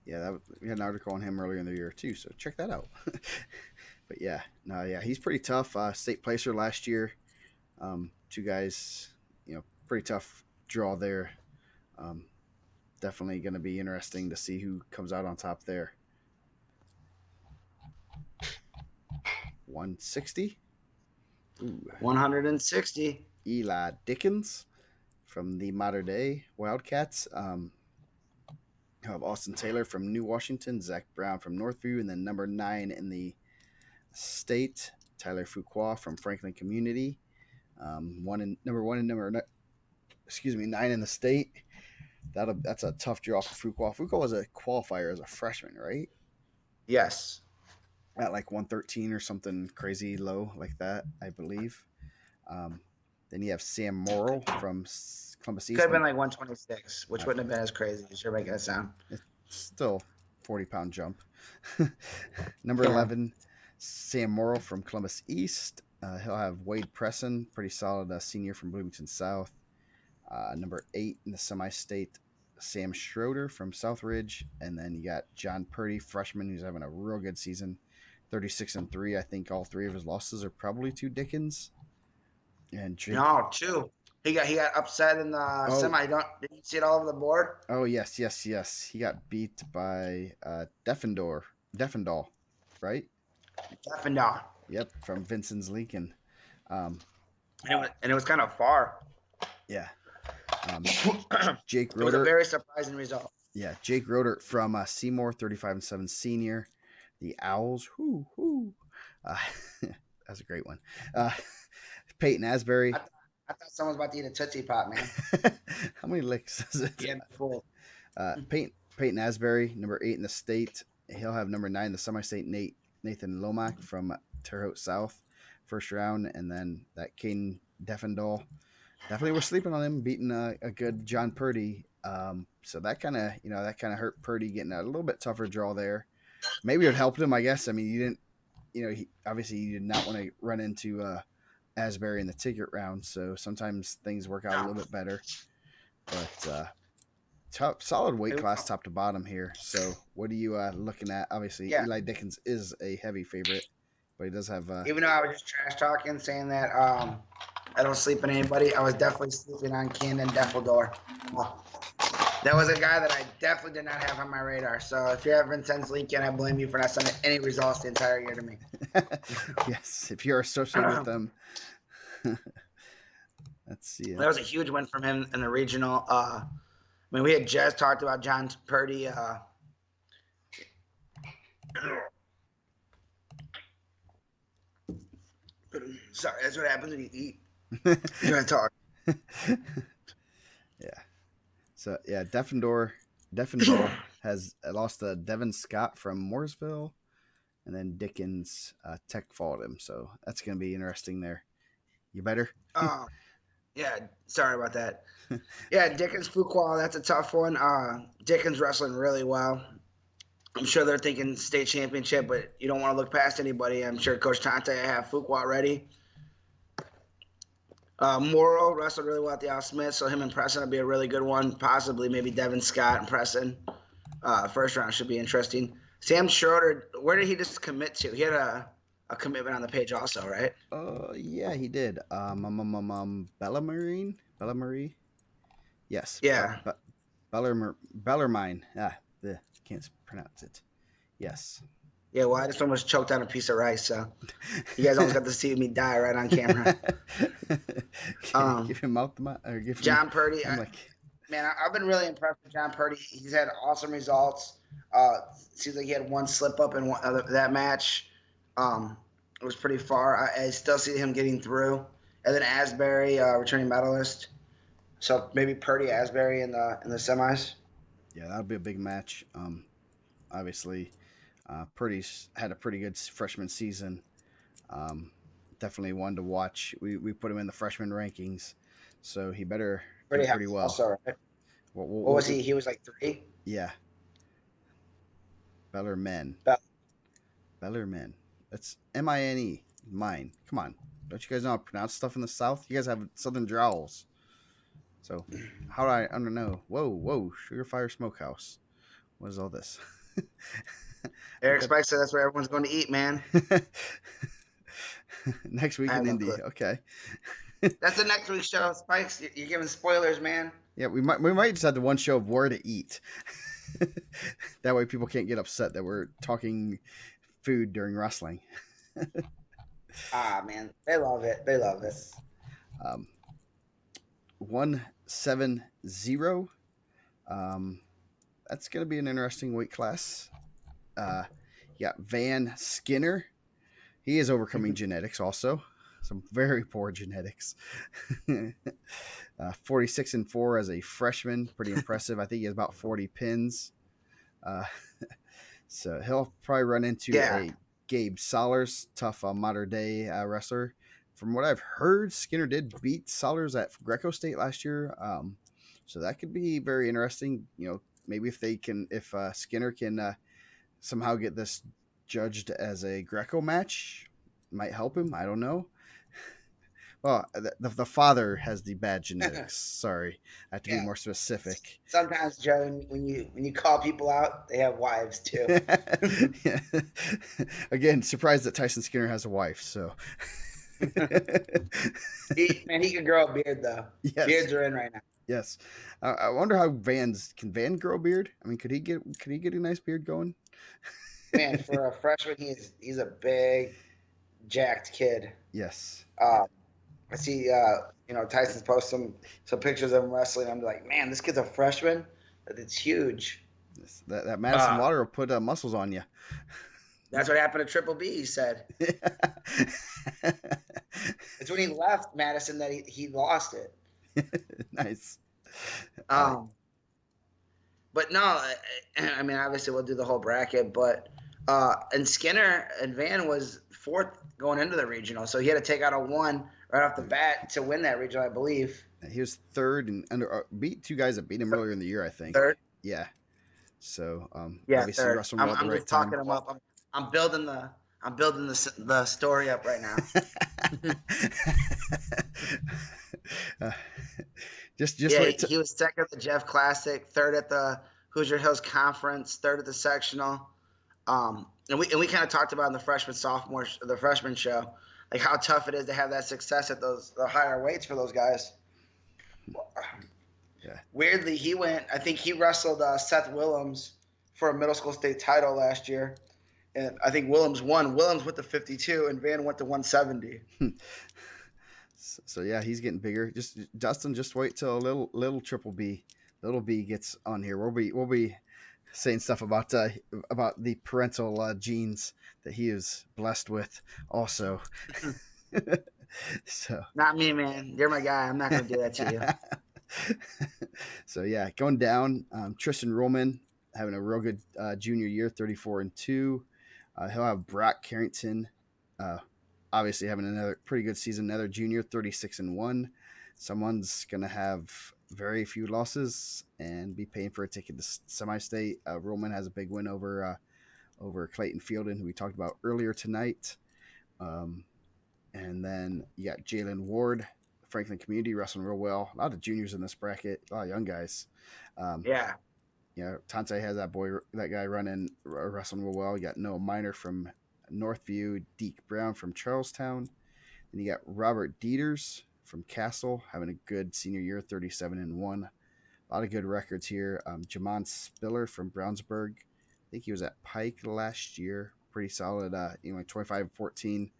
Yeah. We had an article on him earlier in the year too, so check that out. But yeah, no, yeah, he's pretty tough. State placer last year. 2 guys, pretty tough draw there. Um, Definitely going to be interesting to see who comes out on top there. 160. Ooh, 160. Eli Dickens from the Modern Day Wildcats. Have Austin Taylor from New Washington, Zach Brown from Northview, and then number 9 in the state, Tyler Fuqua from Franklin Community. Number 9 in the state. That's a tough draw for Fuqua. Fuqua was a qualifier as a freshman, right? Yes. At like 113 or something crazy low like that, I believe. Then you have Sam Morrill from Columbus Could East. have been like 126, which wouldn't have been as crazy as you're making it sound. It's still 40-pound jump. Number Yeah. 11, Sam Morrill from Columbus East. He'll have Wade Presson, pretty solid senior from Bloomington South. Number 8 in the semi-state, Sam Schroeder from Southridge. And then you got John Purdy, freshman, who's having a real good season, 36-3. I think all 3 of his losses are probably to Dickens. And Jake, No, 2. He got upset in the Oh, semi. Don't Did you see it all over the board? oh yes, yes, yes. He got beat by Defendor, right? Up and down, Yep, from Vincent's Lincoln. Um, and it was kind of far. yeah. It Jake was a Roder, very surprising result. yeah, Jake Roder from Seymour, 35-7 senior. The Owls, whoo. Uh, that's a great one. Uh, Peyton I, Asbury. th- I thought someone was about to eat a Tootsie Pop, man. How many licks is it? Yeah, full. Peyton Asbury, number 8 in the state. He'll have number 9 in the semi-state. Nathan Lomack from Terre Haute South, first round, and then that Caden Defendall. Definitely we're sleeping on him beating a good John Purdy. So that kind of hurt Purdy getting a little bit tougher draw there. Maybe it helped him, I guess. I mean, you didn't, obviously you did not want to run into Asbury in the ticket round. So sometimes things work out a No. little bit better. But solid weight class top to bottom here. So what are you looking at? Obviously, Yeah. Eli Dickens is a heavy favorite, but he does have. Even though I was just trash talking, saying that I don't sleep on anybody, I was definitely sleeping on Cannon Defildor. That was a guy that I definitely did not have on my radar. So if you're at Vincennes Lincoln, I blame you for not sending any results the entire year to me. Yes, if you're associated with them. Let's see. That was a huge win from him in the regional. I mean, we had just talked about John Purdy. Sorry, that's what happens when you eat. You're gonna talk. Yeah. So yeah, Defendor has lost to Devin Scott from Mooresville, and then Dickens Tech followed him. So that's going to be interesting there. You better. Oh, yeah. Sorry about that. Yeah, Dickens Fuqua, that's a tough one. Dickens wrestling really well. I'm sure they're thinking state championship, but you don't want to look past anybody. I'm sure Coach Tante have Fuqua ready. Morrow wrestled really well at the Al Smith, so him and Preston will be a really good one. Possibly maybe Devin Scott and Preston. First round should be interesting. Sam Schroeder, where did he just commit to? He had a commitment on the page also, right? Yeah, he did. Bellarmine. Yes. Yeah. Bellarmine. Can't pronounce it. Yes. Yeah, well, I just almost choked on a piece of rice, so you guys almost got to see me die right on camera. Give him mouth to mouth, or give him. John Purdy, I'm man, I've been really impressed with John Purdy. He's had awesome results. Seems like he had one slip up in that match. It was pretty far. I still see him getting through. And then Asbury, returning medalist. So maybe Purdy Asbury in the semis. Yeah, that'll be a big match. Obviously, Purdy's had a pretty good freshman season. Definitely one to watch. We put him in the freshman rankings, so he better do pretty well. Also, right? What was he? He was like 3? Yeah. Bellarmine. Bell. Bellarmine. That's Mine. Mine. Come on. Don't you guys know how to pronounce stuff in the South? You guys have Southern drawls. So, how do I don't know? Whoa. Sugar Fire Smokehouse. What is all this? Eric Spike said that's where everyone's going to eat, man. Next week in Indy. Okay. That's the next week's show. Spikes, you're giving spoilers, man. Yeah, we might just have the one show of where to eat. That way people can't get upset that we're talking food during wrestling. Man, they love it. They love it. 170. That's going to be an interesting weight class. You got Van Skinner. He is overcoming genetics also. Some very poor genetics. 46-4 as a freshman. Pretty impressive. I think he has about 40 pins. So he'll probably run into a Gabe Solers, tough modern day wrestler. From what I've heard, Skinner did beat Solers at Greco State last year. So that could be very interesting. Maybe if Skinner can somehow get this judged as a Greco match, might help him. I don't know. Well, the father has the bad genetics. Sorry, I have to be more specific. Sometimes, Joe, when you call people out, they have wives too. Yeah. Again, surprised that Tyson Skinner has a wife. So He could grow a beard though. Yes, Beards are in right now. yes. I wonder how Van grow a beard? I mean, could he get a nice beard going? Man, for a freshman, he's a big, jacked kid. Yes, yeah. Um, I see, Tyson's post some pictures of him wrestling. I'm like, man, this kid's a freshman. It's huge. That Madison Uh, water will put muscles on you. that's what happened to Triple B. He said it's when he left Madison that he lost it. Nice. Uh, Um, but no, I mean, obviously we'll do the whole bracket, but and Skinner and Van was fourth going into the regional, so he had to take out a one right off the bat to win that regional, I believe. he was third and beat two guys that beat him earlier in the year, I think. Third, Yeah. So yeah, obviously third. wrestling well at the I'm right just time. talking him up. I'm building the story up right now. uh, just Yeah, wait. he was second at the Jeff Classic, third at the Hoosier Hills Conference, third at the sectional. And we kind of talked about in the freshman show, like how tough it is to have that success at the higher weights for those guys. Yeah. Weirdly, I think he wrestled Seth Willems for a middle school state title last year. And I think Willems won. Willems went to 52 and Van went to 170. So yeah, he's getting bigger. Just Dustin, just wait till little little B gets on here. We'll be saying stuff about the parental genes that he is blessed with. Also, so Not me, man. You're my guy. I'm not going to do that to you. so yeah, going down. Tristan Roman having a real good junior year, 34-2. He'll have Brock Carrington, uh, obviously having another pretty good season. Another junior, 36-1. Someone's gonna have very few losses and be paying for a ticket to semi-state. Roman has a big win over Clayton Fielden, who we talked about earlier tonight. Um, and then you got Jalen Ward, Franklin Community wrestling real well. A lot of juniors in this bracket, a lot of young guys. Um, Yeah. Tante has that guy running wrestling real well. You got Noah Miner from Northview, Deke Brown from Charlestown. Then you got Robert Dieters from Castle having a good senior year, 37-1. A lot of good records here. Jamon Spiller from Brownsburg. I think he was at Pike last year. Pretty solid. 25-14.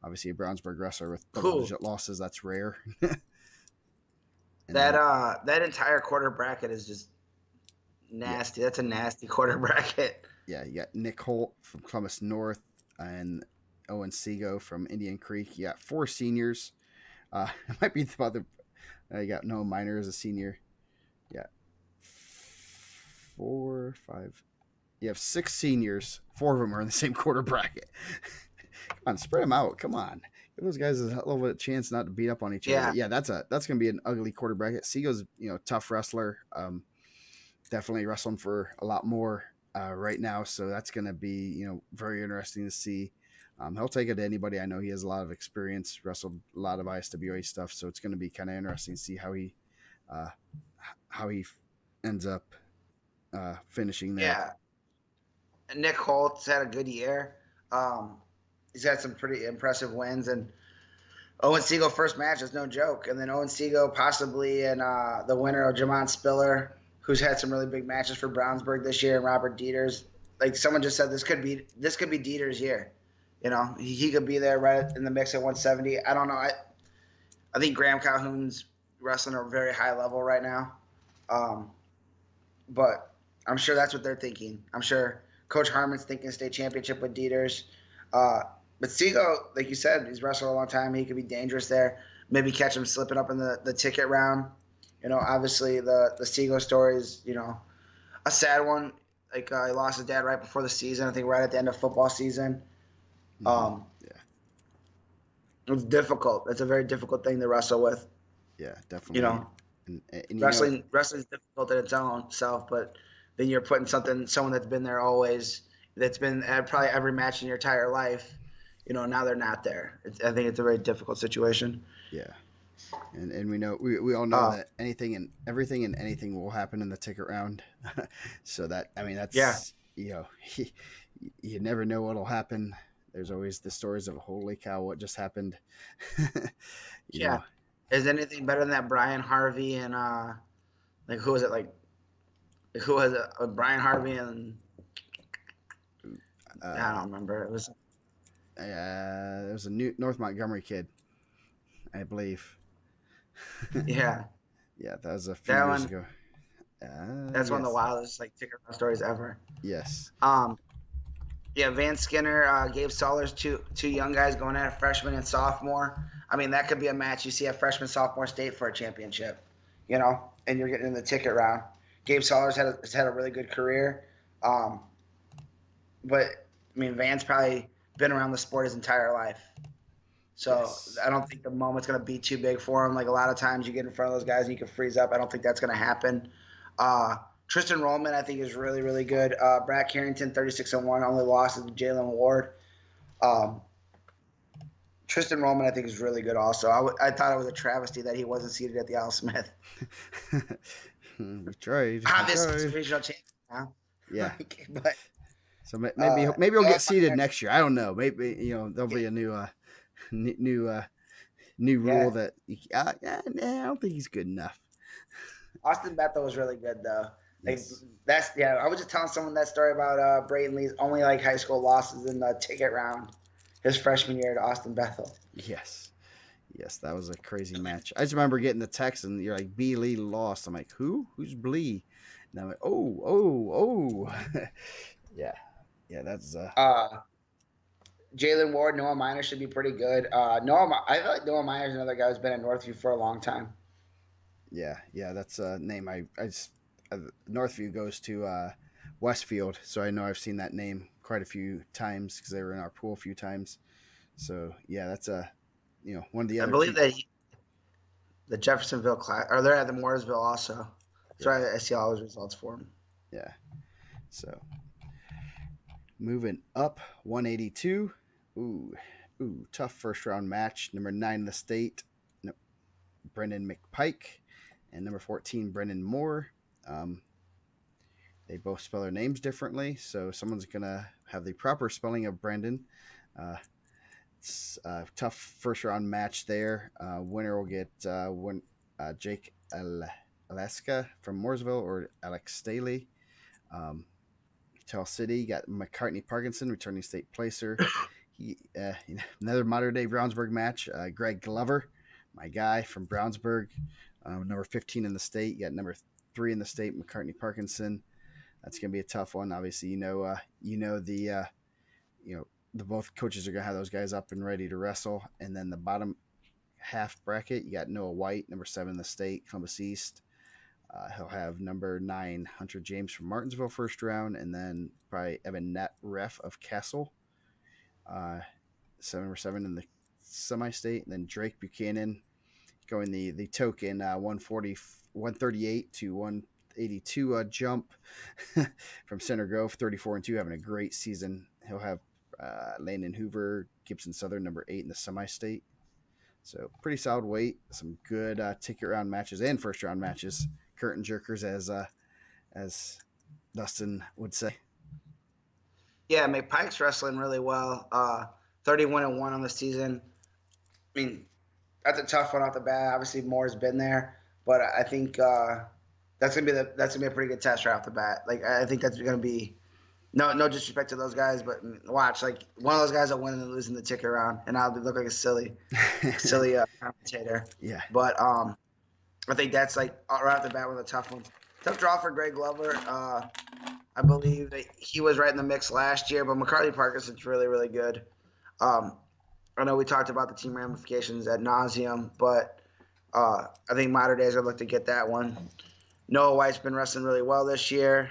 Obviously, a Brownsburg wrestler with Cool. double-digit losses. That's rare. And That then, that entire quarter bracket is just yeah, nasty. That's a nasty quarter bracket. yeah, you got Nick Holt from Columbus North and Owen Seago from Indian Creek. You got four seniors. It might be about the. You got Noah Miner as a senior. Yeah, 4, 5. You have six seniors. Four of them are in the same quarter bracket. Come on, spread them out. Come on, give those guys a little bit of chance not to beat up on each other. Yeah. But yeah, that's gonna be an ugly quarter bracket. Seago's tough wrestler. Definitely wrestling for a lot more right now, so that's gonna be very interesting to see. He'll take it to anybody. I know he has a lot of experience, wrestled a lot of ISWA stuff, so it's going to be kind of interesting to see uh, how he ends up finishing there. Yeah. Nick Holt's had a good year. He's had some pretty impressive wins, and Owen Seago first match is no joke. And then Owen Seago possibly and the winner of Jamon Spiller, who's had some really big matches for Brownsburg this year, and Robert Dieters. Like someone just said, this could be Dieter's year. He could be there right in the mix at 170. I don't know. I think Graham Calhoun's wrestling at a very high level right now. But I'm sure that's what they're thinking. I'm sure Coach Harmon's thinking state championship with Dieters. But Seago, like you said, he's wrestled a long time. He could be dangerous there. Maybe catch him slipping up in the ticket round. Obviously the Seago story is, a sad one. Like he lost his dad right before the season. I think right at the end of football season. Yeah, It's difficult. It's a very difficult thing to wrestle with. yeah, definitely. And Wrestling's difficult in its own self, but then you're putting someone that's been there always, that's been at probably every match in your entire life. Now they're not there. I think it's a very difficult situation. yeah, and we all know that anything and everything and anything will happen in the ticket round. So that's Yeah. you never know what'll happen. there's always the stories of holy cow, what just happened. you Yeah. know, Is anything better than that Brian Harvey and like who was it like who was it? Brian Harvey and I uh, don't remember. It was there was a new North Montgomery kid, I believe. yeah Yeah, that was a few that years one. ago. That's one of the Yes, wildest like ticket run stories ever. yes, Um, yeah, Van Skinner, Gabe Sollers, two young guys going at it, freshman and sophomore. I mean, that could be a match you see at freshman sophomore state for a championship, and you're getting in the ticket round. Gabe Sollers has had a really good career, um, but I mean, Van's probably been around the sport his entire life. So yes. I don't think the moment's going to be too big for him. Like a lot of times you get in front of those guys and you can freeze up. I don't think that's going to happen. Uh, Tristan Rollman, I think, is really, really good. Brad Carrington, 36-1, only lost to Jalen Ward. Um, Tristan Rollman, I think, is really good also. I thought it was a travesty that he wasn't seated at the Al Smith. we tried, we Obviously, he's a tried. regional champion now. Yeah. But So maybe he'll get Noah seated Meyer, next year. I don't know. Maybe there'll be a new new rule yeah. that I don't think he's good enough. Austin Bethel was really good though. Like Yes, that's yeah. I was just telling someone that story about Brayton Lee's only like high school losses in the ticket round his freshman year to Austin Bethel. yes, yes. That was a crazy match. I just remember getting the text and you're like, B Lee lost. I'm like, who? Who's Blee? And I'm like, oh. yeah, yeah. That's Uh, Jalen Ward, Noah Minor should be pretty good. I feel like Noah Minor is another guy who's been at Northview for a long time. yeah. That's a name I just Northview goes to Westfield, so I know I've seen that name quite a few times because they were in our pool a few times. So yeah, that's a one of the I other believe team. that the Jeffersonville class, or they're at the Mooresville also. So Yeah, I see all those results for him. yeah. So moving up 182. Ooh, tough first round match. Number 9 in the state, no, Brendan McPike, and number 14, Brendan Moore. Um, they both spell their names differently, so someone's gonna have the proper spelling of Brendan. Uh, it's a tough first round match there. Winner will get Jake Alaska from Mooresville or Alex Staley. Um, Tell City got McCartney Parkinson, returning state placer. Another modern day Brownsburg match. Greg Glover, my guy from Brownsburg, number 15 in the state. You got number 3 in the state, McCartney Parkinson. That's gonna be a tough one. Obviously, the both coaches are gonna have those guys up and ready to wrestle. And then the bottom half bracket, you got Noah White, number 7 in the state, Columbus East. He'll have number 9, Hunter James from Martinsville first round, and then probably Evan Net Ref of Castle, number 7 in the semi-state, and then Drake Buchanan going the token 138 to 182 jump from Center Grove, 34-2, having a great season. He'll have Landon Hoover, Gibson Southern, number 8 in the semi-state. So pretty solid weight. Some good ticket round matches and first round matches. Curtain jerkers, as Dustin would say. Yeah, McPike's wrestling really well. 31-1 on the season. I mean, that's a tough one off the bat. Obviously, Moore's been there, but I think that's gonna be a pretty good test right off the bat. Like I think that's gonna be no disrespect to those guys, but watch like one of those guys will win and lose in the ticket round, and I'll look like a silly commentator. yeah, But I think that's like right off the bat one of the tough ones. Tough draw for Greg Glover. I believe that he was right in the mix last year, but McCarthy Parkinson's really, really good. Um, I know we talked about the team ramifications ad nauseum, but I think Modern Days are look to get that one. Noah White's been wrestling really well this year.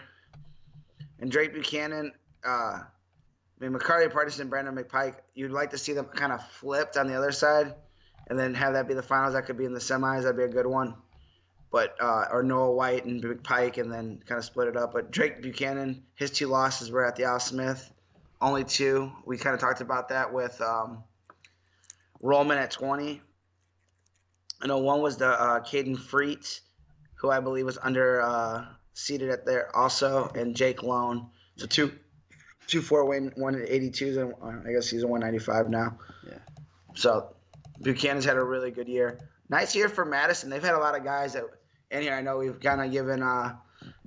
And Drake Buchanan, McCarty, Partisan, Brandon McPike, you'd like to see them kind of flipped on the other side and then have that be the finals. That could be in the semis. That'd be a good one. But or Noah White and McPike and then kind of split it up. But Drake Buchanan, his 2 losses were at the Al Smith. Only 2. We kind of talked about that with Rollman at 20. I know one was the Caden Freet, who I believe was under seated at there also, and Jake Lone. So Two Fort Wayne 182s, and I guess he's a 195 now. Yeah. So Buchanan's had a really good year. Nice year for Madison. They've had a lot of guys that in here. I know we've kind of given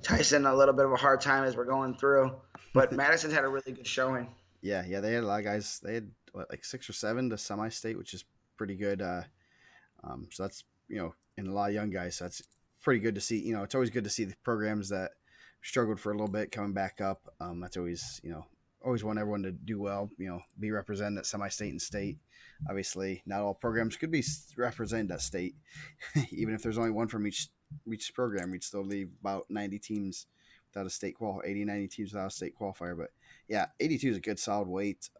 Tyson a little bit of a hard time as we're going through, but Madison's had a really good showing. Yeah. They had a lot of guys. They had what, like 6 or 7 to semi-state, which is pretty good. So that's and a lot of young guys. So that's pretty good to see. It's always good to see the programs that struggled for a little bit coming back up. That's always always want everyone to do well. Be represented at semi-state and state. Obviously, not all programs could be represented at state. Even if there's only one from each program, we'd still leave about 90 teams without a state qualifier, 80, 90 teams without a state qualifier. But yeah, 82 is a good solid weight.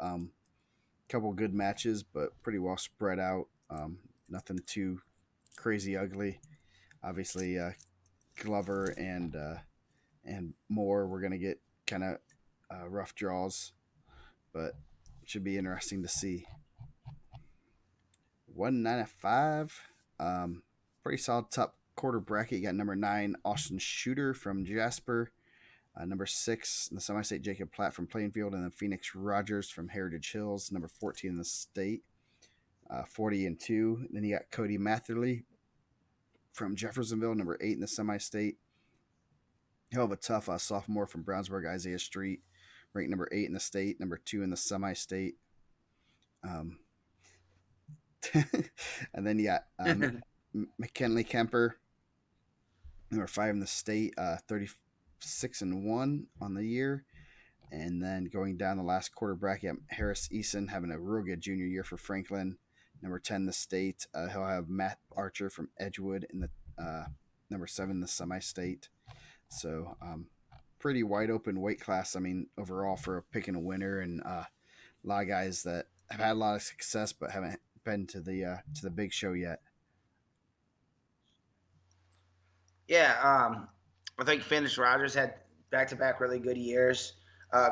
Couple good matches, but pretty well spread out. Nothing too crazy ugly. Obviously, Glover and Moore, we're gonna get kind of rough draws, but it should be interesting to see. 195, pretty solid top quarter bracket. You got number 9 Austin Shooter from Jasper, number 6 in the semi-state Jacob Platt from Plainfield, and then Phoenix Rogers from Heritage Hills, number 14 in the state. 40-2. Then you got Cody Matherly from Jeffersonville, number 8 in the semi-state. Hell of a tough sophomore from Brownsburg, Isaiah Street, ranked number 8 in the state, number 2 in the semi-state. Um, and then you got McKinley Kemper, number 5 in the state, 36-1 on the year. And then going down the last quarter bracket, Harris Eason having a real good junior year for Franklin, number 10 in the state. He'll have Matt Archer from Edgewood in the number 7 in the semi-state. So pretty wide open weight class. I mean, overall for picking a winner, and a lot of guys that have had a lot of success but haven't been to the big show yet. Yeah, I think Phoenix Rogers had back-to-back really good years.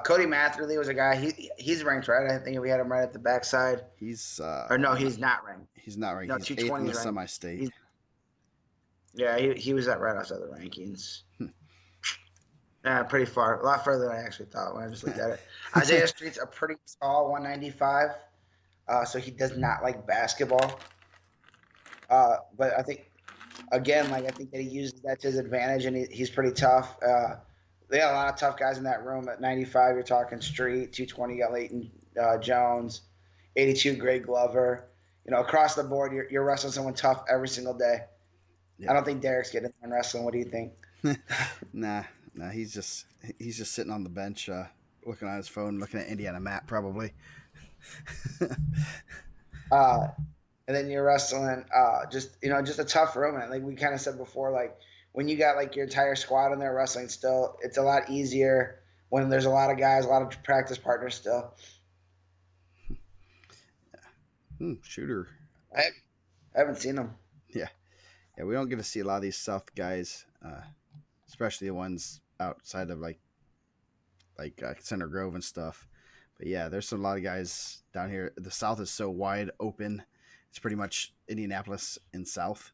Cody Matherly was a guy. He's ranked right. I think we had him right at the backside. He's Or no, he's not ranked. He's not ranked. No, He's 8th in 220 the is ranked. semi-state. Yeah, he was right outside the rankings. Pretty far, a lot further than I actually thought when I just looked at it. Isaiah Street's a pretty tall 195, so he does not like basketball. But I think, again, I think that he uses that to his advantage, and he's pretty tough. They got a lot of tough guys in that room. At 95, you're talking Street. 220, you got Leighton Jones. 82, Greg Glover. Across the board, you're wrestling someone tough every single day. Yeah. I don't think Derek's getting in wrestling. What do you think? Nah, he's just sitting on the bench, looking on his phone, looking at Indiana map probably. And then you're wrestling just a tough room. And like we kind of said before, when you got your entire squad in there wrestling still, it's a lot easier when there's a lot of guys, a lot of practice partners still. Shooter. I haven't seen him. Yeah, we don't get to see a lot of these South guys, especially the ones outside of like Center Grove and stuff. But yeah, there's a lot of guys down here. The South is so wide open. It's pretty much Indianapolis and South.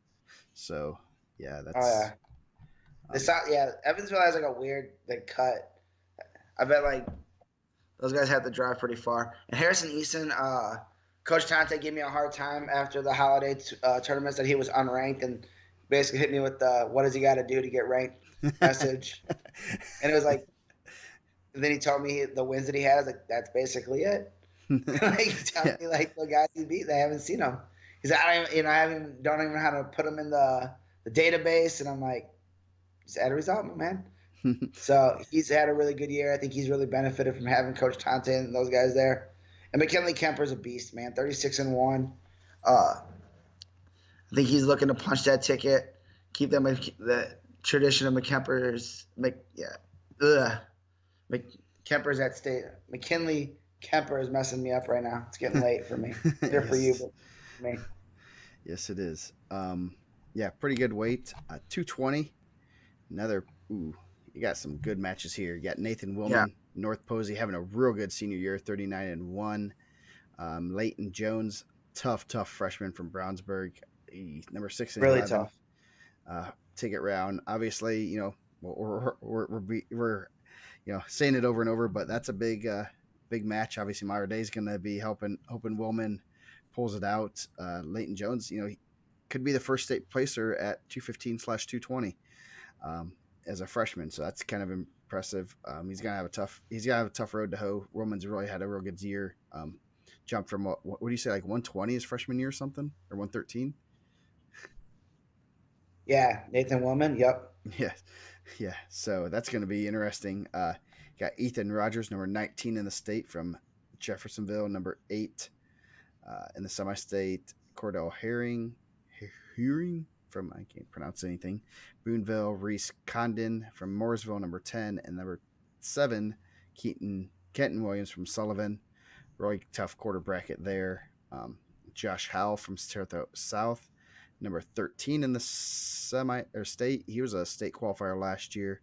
So yeah, that's. Oh yeah. The South, yeah. Evansville has a weird cut. I bet those guys have to drive pretty far. And Harrison Eason, Coach Tante gave me a hard time after the holiday tournaments that he was unranked, and basically hit me with the "what does he got to do to get ranked" message. And it was then he told me the wins that he had. I was like, that's basically it. He told me the guys he beat, they haven't seen them. He's like, I don't even know how to put them in the database. And I'm like, just add a result, man. So he's had a really good year. I think he's really benefited from having Coach Tante and those guys there. And McKinley Kemper's a beast, man. 36-1. I think he's looking to punch that ticket, keep them the tradition of McKemper's. Kemper's at state. McKinley Kemper is messing me up right now. It's getting late for me. Here for you, but for me. Yes, it is. Yeah, pretty good weight. 220. Another. You got some good matches here. You got Nathan Willman, North Posey, having a real good senior year, 39-1. Leighton Jones, tough freshman from Brownsburg, number 6 and really 11. Tough. Ticket round. Obviously, we're saying it over and over, but that's a big match. Obviously, Myra Day's going to be hoping Willman pulls it out. Leighton Jones, he could be the first state placer at 215/220 as a freshman, so that's kind of impressive. He's gonna have a tough road to hoe. Willman's really had a real good year. Jumped from what do you say, like 120 his freshman year or something, or 113? Yeah, Nathan Woman. Yep. Yeah, yeah. So that's going to be interesting. Got Ethan Rogers, number 19 in the state from Jeffersonville, number 8 in the semi-state. Cordell Herring from, I can't pronounce anything. Boonville, Reese Condon from Mooresville, number 10, and number 7, Kenton Williams from Sullivan. Really tough quarter bracket there. Josh Howell from Saratoga South, number 13 in the semi or state. He was a state qualifier last year,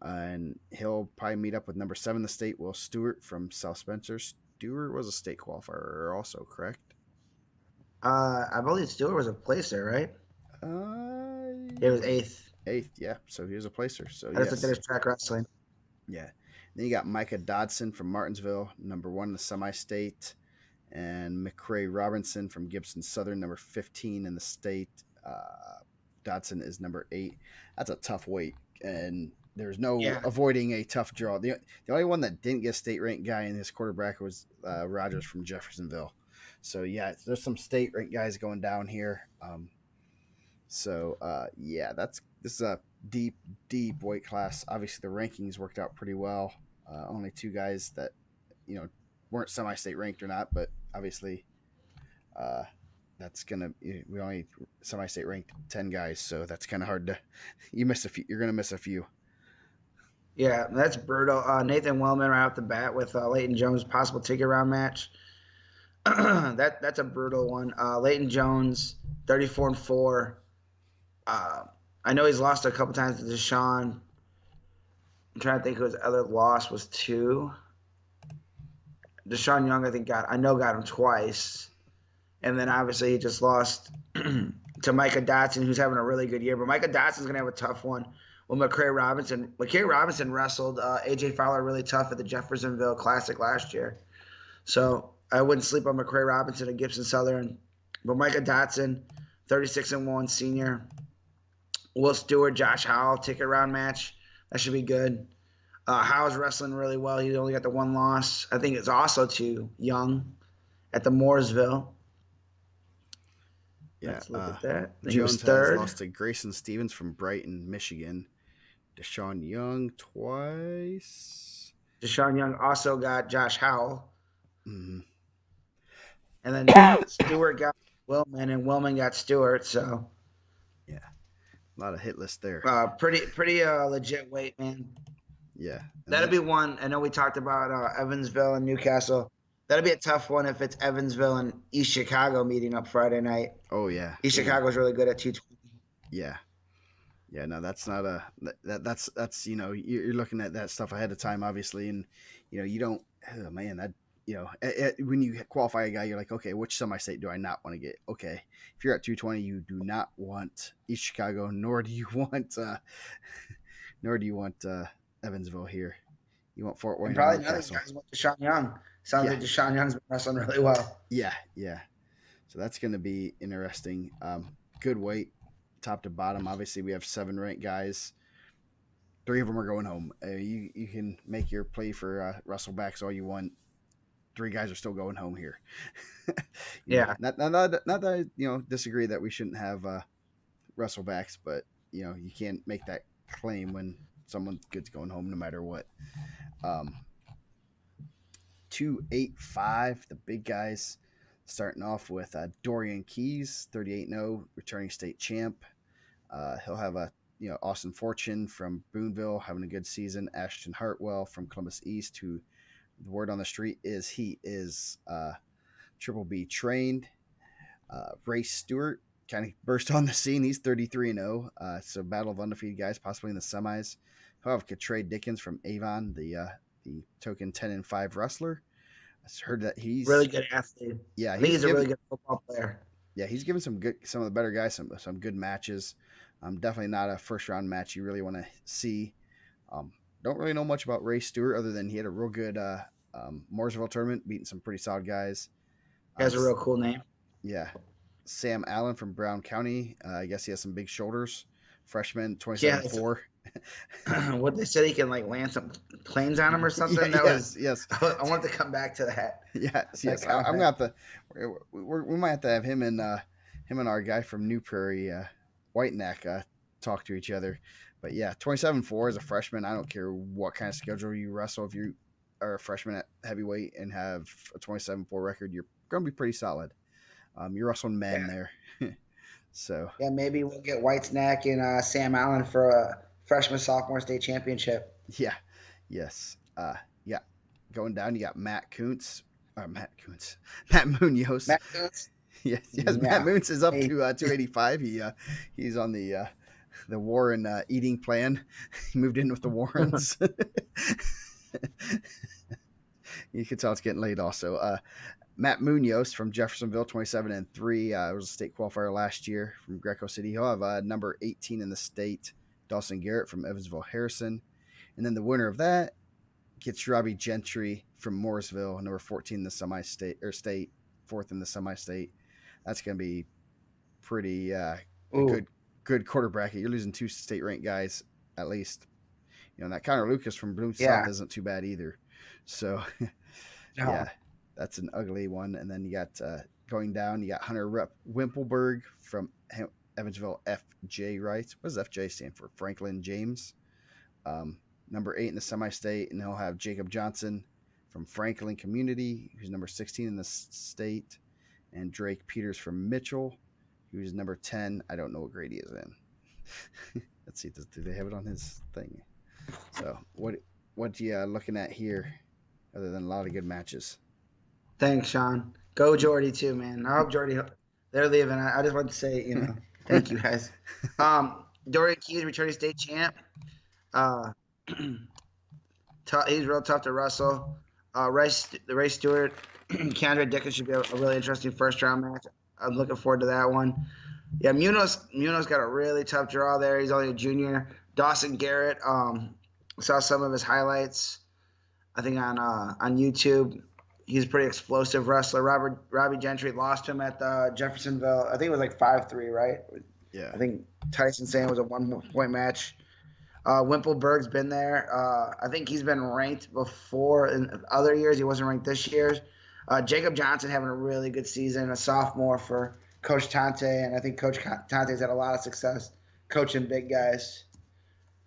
and he'll probably meet up with number 7 in the state, Will Stewart from South Spencer. Stewart was a state qualifier, also, correct? I believe Stewart was a placer, right? It was Uh, eighth. Eighth, yeah. So he was a placer. So I just looked at yes, his track wrestling. yeah. Then you got Micah Dodson from Martinsville, number 1 in the semi-state, and McCray Robinson from Gibson Southern, number 15 in the state. Dodson is number 8. That's a tough weight, and there's no Yeah, avoiding a tough draw. The only one that didn't get a state ranked guy in this quarter bracket was Rogers from Jeffersonville. So yeah, there's some state ranked guys going down here. Yeah, this is a deep weight class. Obviously, the rankings worked out pretty well. Only 2 guys that weren't semi-state ranked or not, but obviously, uh, that's gonna we only semi-state ranked 10 guys, so that's kind of hard to. You miss a few. You're gonna miss a few. yeah, that's brutal. Nathan Wellman right off the bat with Leighton Jones possible ticket round match. That's a brutal one. Leighton Jones, 34-4. Uh, I know he's lost a couple times to Deshaun. I'm trying to think who his other loss was to. Deshaun Young, got him twice, and then obviously he just lost to Micah Dotson, who's having a really good year. But Micah Dotson's gonna have a tough one. Well, McCray Robinson. McCray Robinson wrestled AJ Fowler really tough at the Jeffersonville Classic last year, so I wouldn't sleep on McCray Robinson at Gibson Southern. But Micah Dotson, 36-1 senior. Will Stewart, Josh Howell, ticket round match. That should be good. Howell's wrestling really well. He only got the 1 loss. I think it's also to Young at the Mooresville. Yeah, Let's look at that. I think he was Jones has third. lost to Grayson Stevens from Brighton, Michigan. Deshaun Young twice. Deshaun Young also got Josh Howell. Mm-hmm. And then Stewart got Willman, and Willman got Stewart. So Yeah, a lot of hit list there. pretty legit weight, man. Yeah, That'll be one. I know we talked about Evansville and Newcastle. That'll be a tough one if it's Evansville and East Chicago meeting up Friday night. Oh yeah, East Chicago's really good at 220. yeah, yeah. No, that's not a that's you're looking at that stuff ahead of time, obviously, and you don't. Oh man, that when you qualify a guy, you're like, okay, which semi-state do I not want to get? Okay, if you're at 220, you do not want East Chicago, nor do you want Evansville here. You want Fort And Wayne or probably none of these Newcastle. guys want Deshaun Young. Sounds Yeah, like Deshaun Young's been wrestling really well. yeah, yeah. So that's going to be interesting. Good weight, top to bottom. Obviously, we have 7 ranked guys. 3 of them are going home. You can make your play for Russellbacks all you want. 3 guys are still going home here. Yeah. Not that I disagree that we shouldn't have Russellbacks, but you can't make that claim when someone good's going home no matter what. 285, the big guys, starting off with Dorian Keys, 38-0, returning state champ. He'll have Austin Fortune from Boonville having a good season. Ashton Hartwell from Columbus East, who the word on the street is he is Triple B trained. Ray Stewart kind of burst on the scene. He's 33-0. So battle of undefeated guys, possibly in the semis. He'll have Katray Dickens from Avon, the token 10-5 wrestler. I heard that he's Really good athlete. yeah I think he's a really good football player. yeah he's given some of the better guys some good matches. Definitely not a first round match you really want to see. don't really know much about Ray Stewart other than he had a real good Mooresville tournament, beating some pretty solid guys. He has a real cool name. Yeah, Sam Allen from Brown County. I guess he has some big shoulders. Freshman, Yeah, 27-4. what they said he can like land some planes on him or Yeah, something. That yes, was yes, I want to come back to that. yes, That yes. I'm gonna comment. have to. We might have to have him and our guy from New Prairie, White Neck, talk to each other. But yeah, 27-4 as a freshman. I don't care what kind of schedule you wrestle. If you are a freshman at heavyweight and have a 27-4 record, you're gonna be pretty solid. You're wrestling men Yeah, there. So yeah. Maybe we'll get Whitesnack and Sam Allen for a freshman sophomore state championship. yeah, yes, yeah. Going down, you got Matt Munoz. Matt Boots. Yes, yes. Matt Yeah. Munoz is up Hey, to 285. He's on the Warren eating plan. He moved in with the Warrens. You can tell it's getting late. Also, Matt Munoz from Jeffersonville, 27-3. Was a state qualifier last year from Greco City. He'll have number 18 in the state, Dawson Garrett from Evansville Harrison. And then the winner of that gets Robbie Gentry from Mooresville, number 14 in the semi-state, or state, fourth in the semi-state. That's going to be pretty a ooh, good quarter bracket. You're losing two state ranked guys at least. And that Connor Lucas from Bloom South yeah. isn't too bad either. So No. yeah, that's an ugly one. And then you got going down, you got Hunter Wimpelberg from Evansville FJ Wright. What does FJ stand for? Franklin James. Number 8 in the semi-state, and he'll have Jacob Johnson from Franklin Community, who's number 16 in the state, and Drake Peters from Mitchell, who's number 10. I don't know what grade he is in. Let's see, do they have it on his thing? So what you looking at here, other than a lot of good matches? Thanks, Sean. Go Jordy too, man. I hope Jordy they're leaving. I just want to say, thank you guys. Dorian Keys, returning state champ. Uh, he's real tough to wrestle. Ray Stewart, Kendra Dickens should be a really interesting first round match. I'm looking forward to that one. Yeah, Munoz got a really tough draw there. He's only a junior. Dawson Garrett, saw some of his highlights. I think on YouTube. He's a pretty explosive wrestler. Robbie Gentry lost him at the Jeffersonville. I think it was like 5-3, right? Yeah, I think Tyson Sand was a 1 point match. Wimpelberg's been there. I think he's been ranked before in other years. He wasn't ranked this year. Jacob Johnson having a really good season, a sophomore for Coach Tante, and I think Coach Tante's had a lot of success coaching big guys.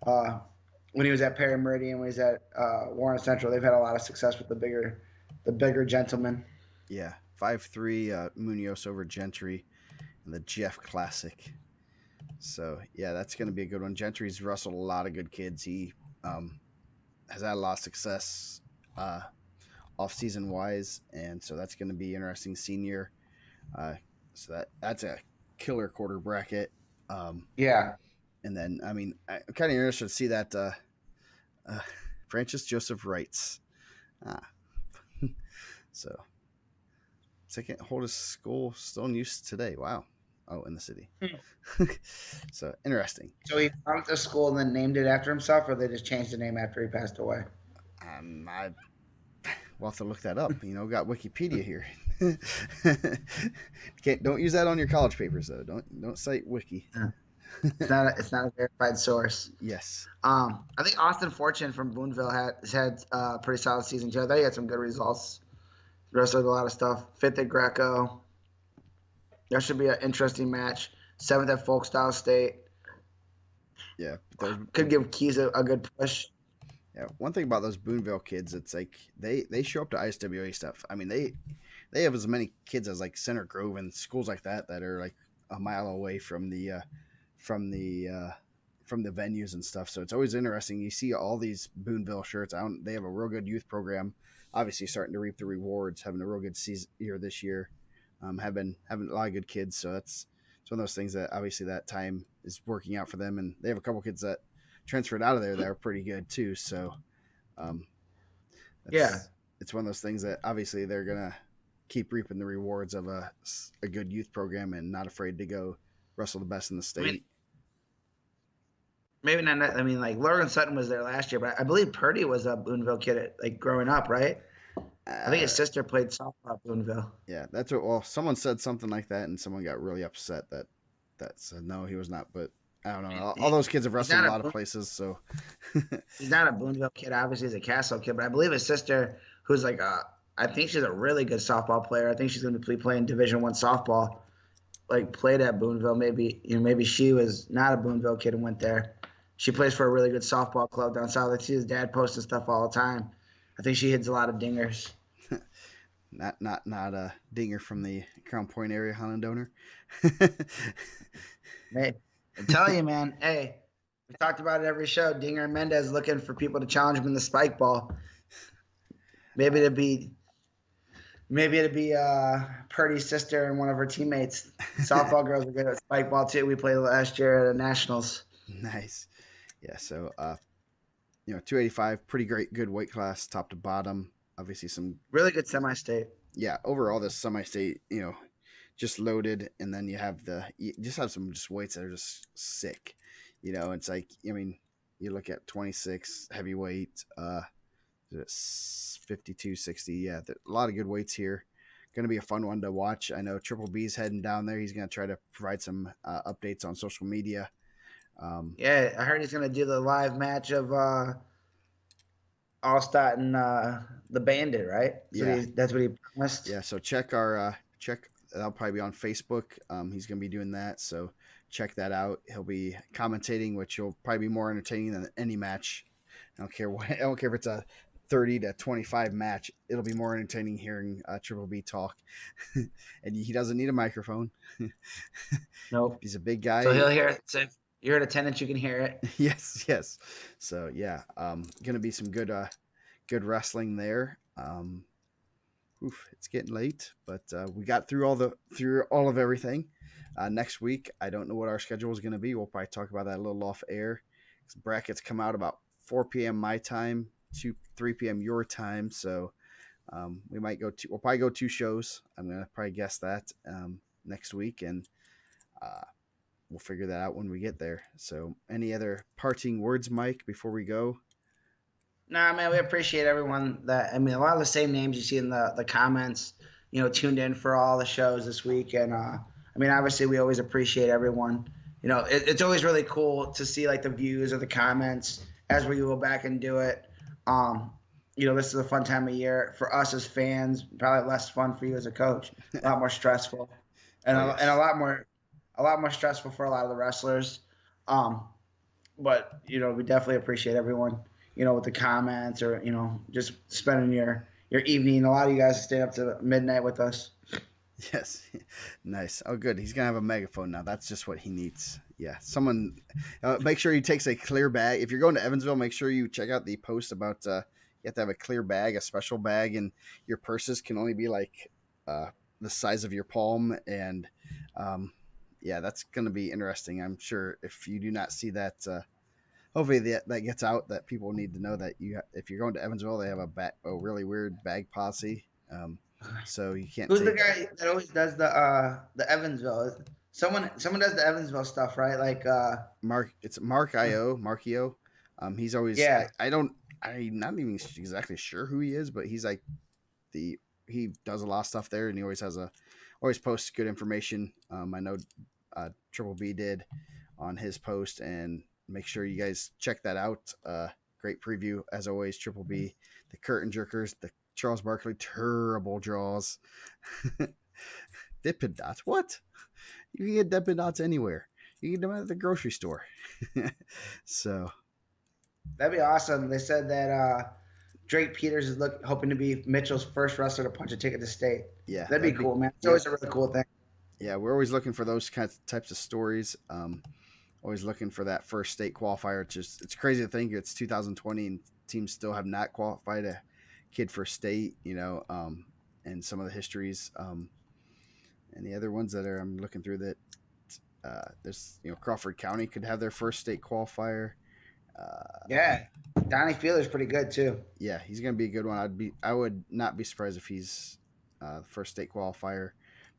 When he was at Perry Meridian, when he was at Warren Central, they've had a lot of success with the bigger gentlemen. yeah. 5-3 Munoz over Gentry in the Jeff Classic. So yeah, that's going to be a good one. Gentry's wrestled a lot of good kids. He has had a lot of success off season wise, and so that's going to be interesting. Senior, so that's a killer quarter bracket. Yeah. And then I mean, I'm kind of interested to see that Francis Joseph Wrights. Ah. So second oldest school still in use today. Wow. Oh, in the city. So interesting. So he founded the school and then named it after himself, or they just changed the name after he passed away? I will have to look that up. Got Wikipedia here. Don't use that on your college papers though. Don't cite Wiki. It's not a verified source. Yes. I think Austin Fortune from Boonville has had a pretty solid season too. I thought he had some good results. Wrestled a lot of stuff. Fifth at Greco. That should be an interesting match. 7th at Folkstyle State. Yeah. Could give Keys a good push. Yeah. One thing about those Boonville kids, it's like they show up to ISWA stuff. I mean, they have as many kids as like Center Grove and schools like that are like a mile away from the venues and stuff. So it's always interesting. You see all these Boonville shirts. They have a real good youth program. Obviously, starting to reap the rewards. Having a real good season year this year. Having a lot of good kids. So it's one of those things that obviously that time is working out for them. And they have a couple kids that transferred out of there that are pretty good too. So Yeah. it's one of those things that obviously they're gonna keep reaping the rewards of a good youth program and not afraid to go wrestle the best in the state. maybe not. I mean, like Logan Sutton was there last year, but I believe Purdy was a Boonville kid like growing up, right? I think Uh, his sister played softball at Boonville. yeah, that's what. Well, someone said something like that, and someone got really upset that said no, he was not. But I don't know. All those kids have He's wrestled not a a lot of places, so he's not a Boonville kid. Obviously, he's a Castle kid, but I believe his sister, who's like I think she's a really good softball player. I think she's going to be playing Division One softball. Like played at Boonville. Maybe maybe she was not a Boonville kid and went there. She yeah, plays for a really good softball club down south. I see his dad posting stuff all the time. I think she hits a lot of dingers. not a dinger from the Crown Point area, Holland donor. Hey, I'm telling you, man. Hey, we talked about it every show. Dinger and Mendez looking for people to challenge him in the spike ball. Maybe it'd be Purdy's sister and one of her teammates. Softball girls are good at spike ball too. We played last year at the nationals. Nice. Yeah. So 285, pretty great, good weight class, top to bottom. Obviously, some Really good semi-state. yeah. Overall, this semi-state, just loaded, and then you just have some just weights that are just sick. It's like you look at 26 heavyweight, 52, 60. Yeah, a lot of good weights here. Going to be a fun one to watch. I know Triple B's heading down there. He's going to try to provide some updates on social media. Um, Yeah, I heard he's gonna do the live match of Allstott and the Bandit, right? yeah, That's what he promised. yeah. So check our check. That'll probably be on Facebook. He's going to be doing that. So check that out. He'll be commentating, which will probably be more entertaining than any match. I don't care what. I don't care if it's a 30 to 25 match. It'll be more entertaining hearing Triple B talk. And he doesn't need a microphone. Nope. He's a big So guy. he'll hear it. So if you're at attendance, you can hear it. Yes, yes. So yeah, gonna be some good wrestling there. It's getting late, but we got through all of everything. Next week, I don't know what our schedule is going to be. We'll probably talk about that a little off air. Brackets come out about 4 p.m. my time, 3 p.m. your time. So we'll probably go two shows. I'm gonna probably guess that next week, and uh, we'll figure that out when we get there. So, any other parting words, Mike, before we go? Nah, man, we appreciate everyone that. I mean, a lot of the same names you see in the comments. Tuned in for all the shows this week, and I mean, obviously, we always appreciate everyone. It's always really cool to see like the views or the comments as we go back and do it. Um, this is a fun time of year for us as fans. Probably less fun for you as a coach. A lot more stressful, and Oh and yes, a lot more stressful for a lot of the wrestlers. Um, but we definitely appreciate everyone. With the comments or just spending your evening. A lot of you guys stay up to midnight with us. yes, nice. Oh, good. He's gonna have a megaphone now. That's just what he needs. Yeah, someone make sure he takes a clear bag. If you're going to Evansville, make sure you check out the post about you have to have a clear bag, a special bag, and your purses can only be like uh, the size of your palm. And um, yeah, that's gonna be interesting. I'm sure if you do not see that. Hopefully that gets out that people need to know that if you're going to Evansville, they have a really weird bag policy. So you can't Who's the take guy that always does the Evansville? Someone does the Evansville stuff, right? Like Mark. It's Mark Io Markio. He's always yeah. I don't I'm not even exactly sure who he is, but he's like he does a lot of stuff there, and he always posts good information. I know Triple B did on his post, and make sure you guys check that out. Great preview as always. Triple B, the curtain jerkers, the Charles Barkley terrible draws. Dippin' Dots. What? You can get Dippin' Dots anywhere. You can get them at the grocery store. So That'd be awesome. They said that Drake Peters is hoping to be Mitchell's first wrestler to punch a ticket to state. yeah, That'd be that'd be cool, man. It's yeah always a really cool thing. yeah. We're always looking for those types of stories. Always looking for that first state qualifier. It's crazy to think it's 2020 and teams still have not qualified a kid for state. And some of the histories. And the other ones that I'm looking through that there's Crawford County could have their first state qualifier. Yeah, Donnie Feeler's pretty good too. Yeah, he's gonna be a good one. I would not be surprised if he's the first state qualifier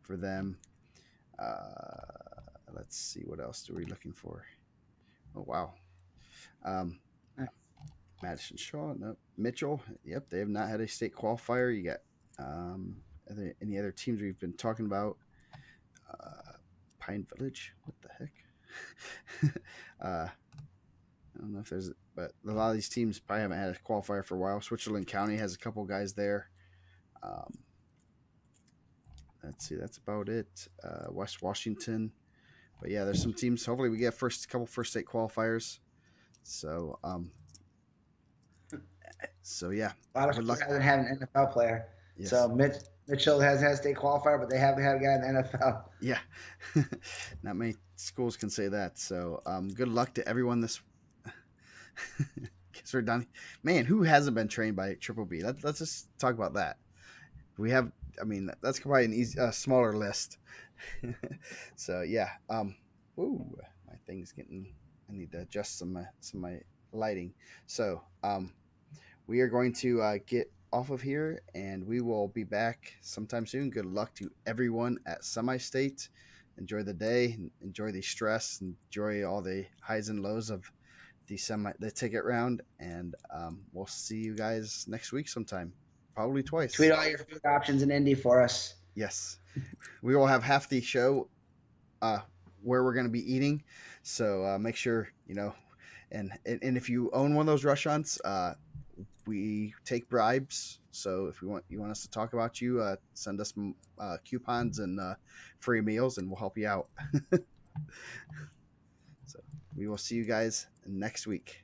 for them. Let's see what else are we looking for. Oh wow, Um, Madison Shaw, no. Mitchell, yep, they have not had a state qualifier. You got any other teams we've been talking about? Uh, Pine Village, what the heck? I don't know if there's, but a lot of these teams probably haven't had a qualifier for a while. Switzerland County has a couple guys there. Um, let's see, that's about it. West Washington, but yeah, there's some teams. Hopefully, we get couple first state qualifiers. So, so yeah, A lot of good schools luck. haven't had an NFL player. So Yes, Mitchell has state qualifier, but they haven't had a guy in the NFL. yeah, not many schools can say that. So, good luck to everyone this. Guess we're done. Man, who hasn't been trained by Triple B? Let's just talk about that. We have, I mean, that's probably an easy, smaller list. So yeah, ooh, my thing's getting. I need to adjust some of my lighting. So we are going to get off of here, and we will be back sometime soon. Good luck to everyone at Semi State. Enjoy the day. Enjoy the stress. Enjoy all the highs and lows of the ticket round, and we'll see you guys next week sometime, probably Tweet twice. all your food options in Indy for us. Yes, we will have half the show uh, where we're going to be eating, so make sure and if you own one of those restaurants, we take bribes. So if you want us to talk about you, send us some coupons and free meals, and we'll help you out. So we will see you guys next week.